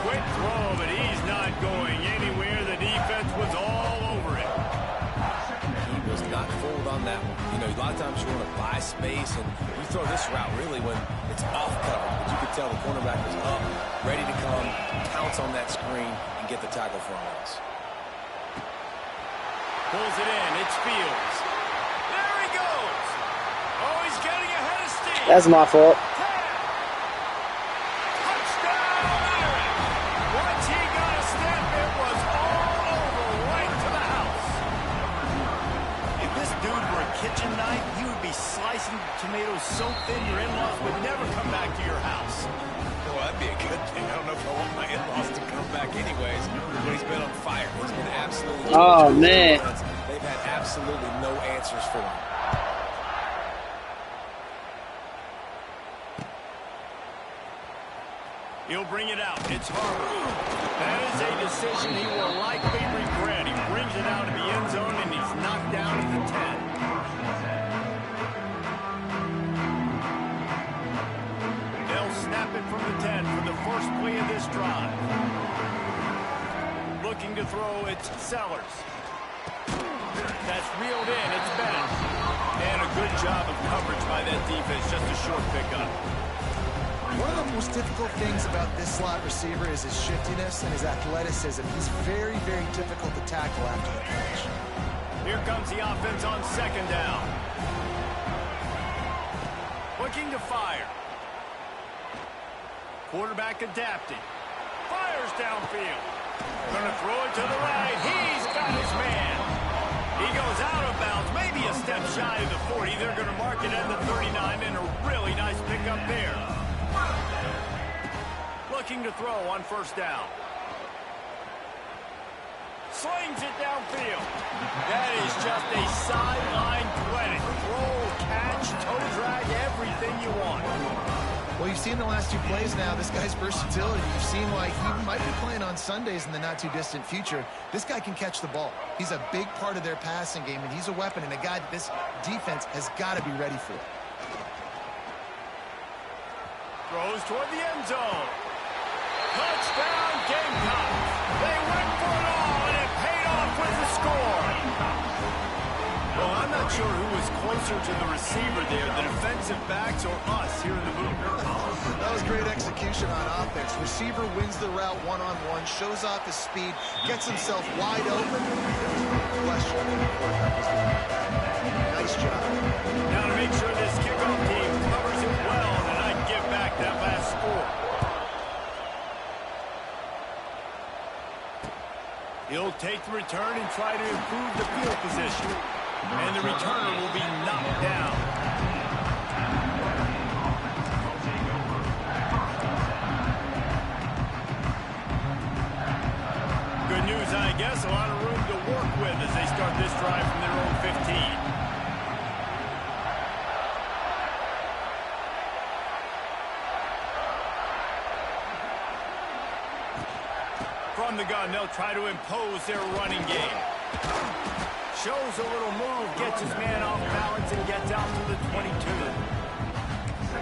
[SPEAKER 1] Quick throw, but he's not going anywhere. The defense was all over it.
[SPEAKER 2] He was not fooled on that one. You know, a lot of times you want to buy space, and you throw this route really when it's off cover. But you could tell the cornerback was up, ready to come, pounce on that screen, and get the tackle for a loss.
[SPEAKER 1] Pulls it in. It's Fields. There he goes. Oh, he's getting ahead of steam.
[SPEAKER 5] That's my fault.
[SPEAKER 1] Touchdown, Aaron. Once he got a step, it was all over, right to the house. If this dude were a kitchen knife, he would be slicing tomatoes so thin your in-laws would never come back to your house.
[SPEAKER 2] Well, that'd be a good thing. I don't know if I want my in-laws to come back anyways, but he's been on fire. He's been absolutely...
[SPEAKER 5] Oh, man.
[SPEAKER 2] They've had absolutely no answers for him.
[SPEAKER 1] He'll bring it out. It's Harper. That is a decision he will likely regret. He brings it out of the end zone, and he's knocked down at the 10. They'll snap it from the 10 for the first play of this drive. Looking to throw, it's Sellers. That's reeled in. It's Bennett. And a good job of coverage by that defense. Just a short pickup.
[SPEAKER 3] One of the most difficult things about this slot receiver is his shiftiness and his athleticism. He's very, very difficult to tackle after the catch.
[SPEAKER 1] Here comes the offense on second down. Looking to fire. Quarterback adapting. Fires downfield. Gonna throw it to the right. He's got his man. He goes out of bounds, maybe a step shy of the 40. They're going to mark it at the 39, and a really nice pickup there. Looking to throw on first down. Slings it downfield. That is just a sideline clinic. Throw, catch, toe drag, everything you want.
[SPEAKER 3] Well, you've seen the last 2 plays now. This guy's versatility. You've seen why he might be playing on Sundays in the not-too-distant future. This guy can catch the ball. He's a big part of their passing game, and he's a weapon and a guy that this defense has got to be ready for.
[SPEAKER 1] Throws toward the end zone. Touchdown, Gamecocks. They went for it all, and it paid off with the score. Well, I'm not sure who was closer to the receiver there, the defensive backs or us here in the booth.
[SPEAKER 3] That was great execution on offense. Receiver wins the route one-on-one, shows off his speed, gets himself wide open. Question. Nice job.
[SPEAKER 1] Now to make sure this kickoff team covers it well, and I give back that last score. He'll take the return and try to improve the field position. And the returner will be knocked down. Good news, I guess. A lot of room to work with as they start this drive from their own 15. From the gun, they'll try to impose their running game. Shows a little move, gets his man off balance, and gets out to the 22.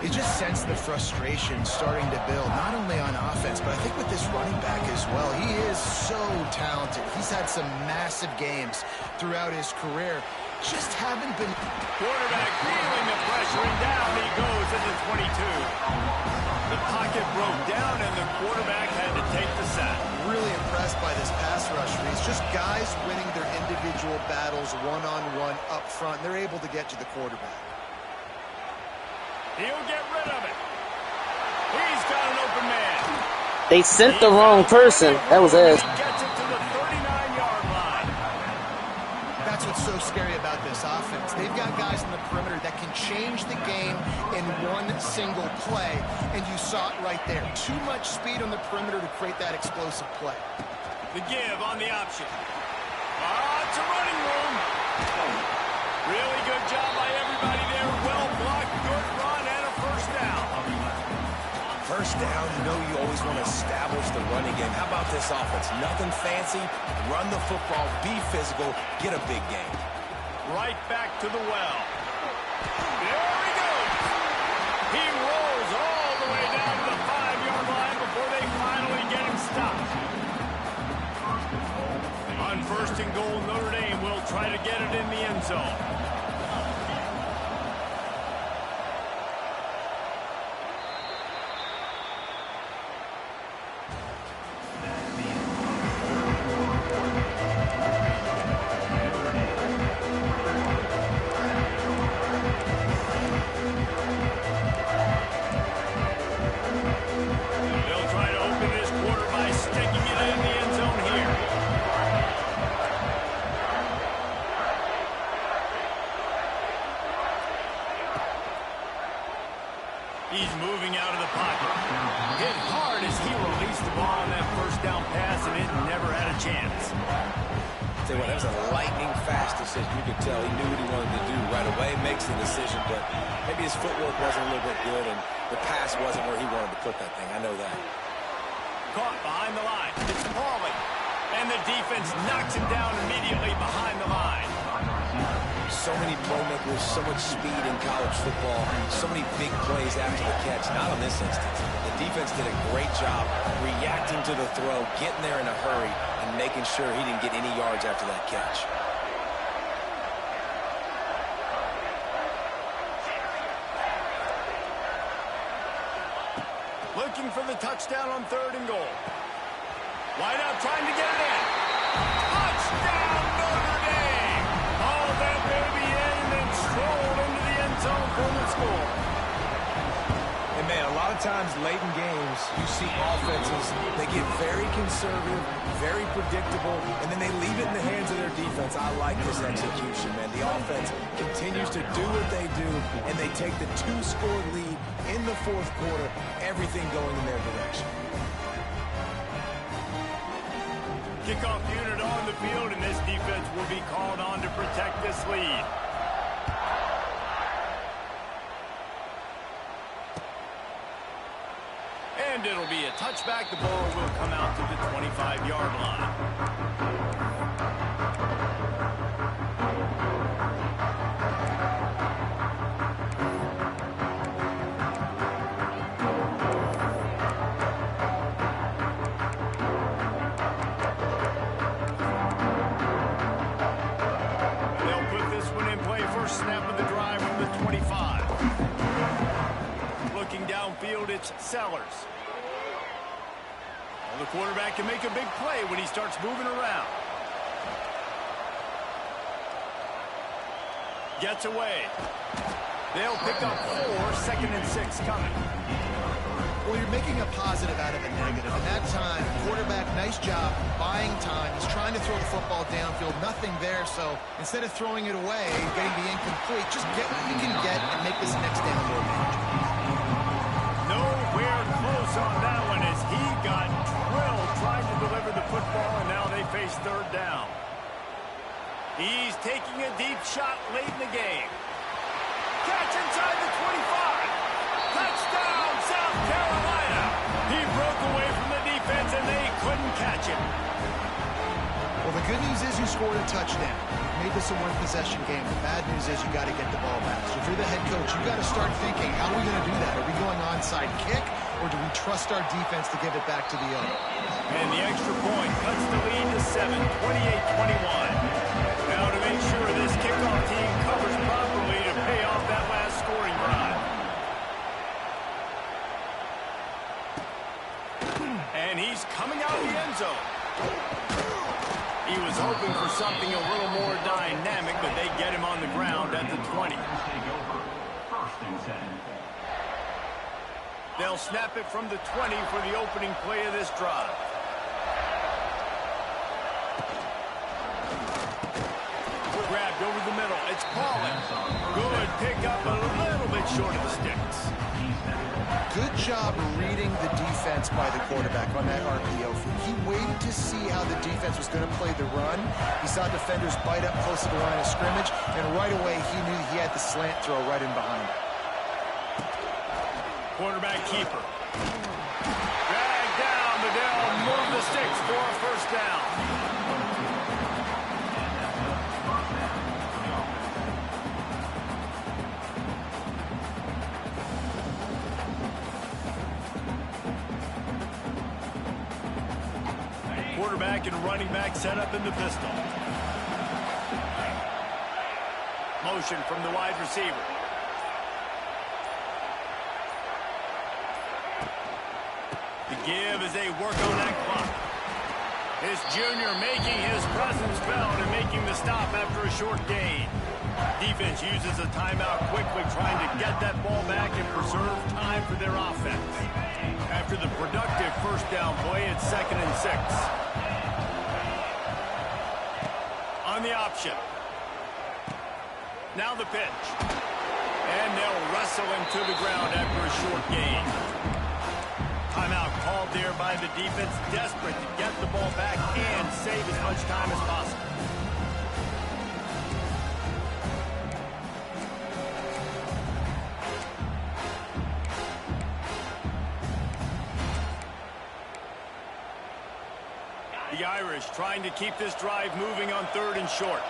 [SPEAKER 3] You just sense the frustration starting to build, not only on offense, but I think with this running back as well. He is so talented. He's had some massive games throughout his career. Just haven't been...
[SPEAKER 1] Quarterback feeling the pressure, and down he goes at the 22. The pocket broke down, and the quarterback had to take the sack.
[SPEAKER 3] Really impressed by this pass rush, Reese. Just guys winning their individual battles one-on-one up front. They're able to get to the quarterback.
[SPEAKER 1] He'll get rid of it. He's got an open man.
[SPEAKER 5] They sent the wrong person. That was us.
[SPEAKER 1] He gets it to the 39-yard line.
[SPEAKER 3] about this offense. They've got guys in the perimeter that can change the game in one single play, and you saw it right there. Too much speed on the perimeter to create that explosive play.
[SPEAKER 1] The give on the option. It's a running room. Really good job by everybody there. Well blocked, good run, and a first down.
[SPEAKER 2] First down, you know you always want to establish the running game. How about this offense? Nothing fancy. Run the football, be physical, get a big game.
[SPEAKER 1] Right back to the well. There he goes. He rolls all the way down to the 5-yard line before they finally get him stopped. On first and goal, Notre Dame will try to get it in the end zone. They'll try to open this quarter by sticking it in the end zone here. He's moving out of the pocket. Hit hard as he released the ball on that first down pass, and it never had a chance.
[SPEAKER 2] Tell you what, that was a lightning fast decision. You could tell he knew what he wanted to do right away, makes the decision, but maybe his footwork wasn't a little bit good, and the pass wasn't where he wanted to put that thing. I know that.
[SPEAKER 1] Caught behind the line. It's Pauly. And the defense knocks him down immediately behind the line.
[SPEAKER 2] So many playmakers, so much speed in college football, so many big plays after the catch. Not on this instance. The defense did a great job reacting to the throw, getting there in a hurry, and making sure he didn't get any yards after that catch.
[SPEAKER 1] Looking for the touchdown on third and goal. Wide out trying to get it in. Touchdown, Notre Dame! Haul that baby in and then stroll into the end zone for the score.
[SPEAKER 2] And man, a lot of times late in games, you see offenses, they get very conservative, very predictable, and then they leave it in the hands of their defense. I like this execution, man. The offense continues to do what they do, and they take the 2-score lead in the fourth quarter, everything going in their direction.
[SPEAKER 1] Kickoff unit on the field, and this defense will be called on to protect this lead. And it'll be a touchback. The ball will come out to the 25-yard line. They'll put this one in play. First snap of the drive from the 25. Looking downfield, it's Sellers. The quarterback can make a big play when he starts moving around. Gets away. They'll pick up 4, second and 6 coming.
[SPEAKER 3] Well, you're making a positive out of a negative. And that time, quarterback, nice job buying time. He's trying to throw the football downfield. Nothing there, so instead of throwing it away, getting the incomplete, just get what you can get and make this next down more manageable.
[SPEAKER 1] Nowhere close on that one as he got drilled trying to deliver the football, and now they face third down. He's taking a deep shot late in the game. Catch inside the 25. Touchdown, South Carolina. He broke away from the defense, and they couldn't catch him.
[SPEAKER 3] Well, the good news is you scored a touchdown. You made this a one-possession game. The bad news is you got to get the ball back. So if you're the head coach, you got to start thinking, how are we going to do that? Are we going onside kick, or do we trust our defense to give it back to the owner?
[SPEAKER 1] And the extra point cuts the lead to 7, 28-21. Now to make sure this kickoff team covers properly to pay off that last scoring drive. And he's coming out of the end zone. He was hoping for something a little more dynamic, but they get him on the ground at the 20. They'll snap it from the 20 for the opening play of this drive. Grabbed over the middle. It's Paulin. Good pickup, a little bit short of the sticks.
[SPEAKER 3] Good job reading the defense by the quarterback on that RPO. He waited to see how the defense was going to play the run. He saw defenders bite up close to the line of scrimmage, and right away he knew he had the slant throw right in behind.
[SPEAKER 1] Quarterback keeper. Drag down, but they'll move the sticks for a first down. Quarterback and running back set up in the pistol. Motion from the wide receiver. The give as they work on that clock. His junior making his presence felt and making the stop after a short gain. Defense uses a timeout quickly, trying to get that ball back and preserve time for their offense. After the productive first down play, it's 2nd and 6. On the option. Now the pitch. And they'll wrestle him to the ground after a short gain. Timeout called there by the defense, desperate to get the ball back and save as much time as possible. The Irish trying to keep this drive moving on 3rd and short.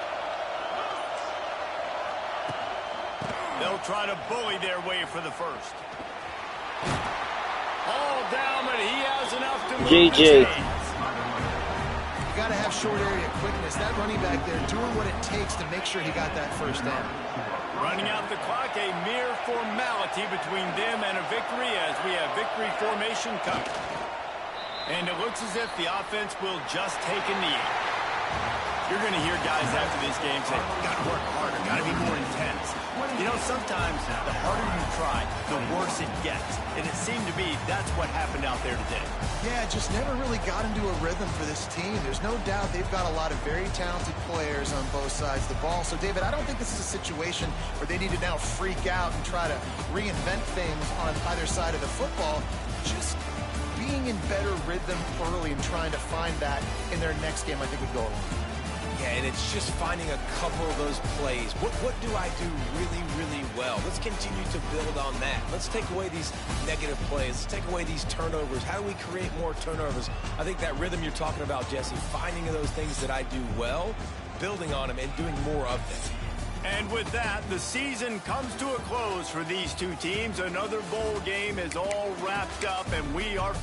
[SPEAKER 1] They'll try to bully their way for the first. All down, but he has enough to move the chains.
[SPEAKER 3] You got to have short area quickness. That running back there doing what it takes to make sure he got that first down.
[SPEAKER 1] Running out the clock, a mere formality between them and a victory as we have victory formation coming. And it looks as if the offense will just take a knee. You're going to hear guys after this game say, got to work harder, got to be more intense. You know, sometimes the harder you try, the worse it gets. And it seemed to be that's what happened out there today.
[SPEAKER 3] Yeah, just never really got into a rhythm for this team. There's no doubt they've got a lot of very talented players on both sides of the ball. So, David, I don't think this is a situation where they need to now freak out and try to reinvent things on either side of the football. Just being in better rhythm early and trying to find that in their next game, I think would go a long way.
[SPEAKER 2] Yeah, and it's just finding a couple of those plays. What do I do really, really well? Let's continue to build on that. Let's take away these negative plays. Let's take away these turnovers. How do we create more turnovers? I think that rhythm you're talking about, Jesse, finding those things that I do well, building on them, and doing more of them.
[SPEAKER 1] And with that, the season comes to a close for these two teams. Another bowl game is all wrapped up, and we are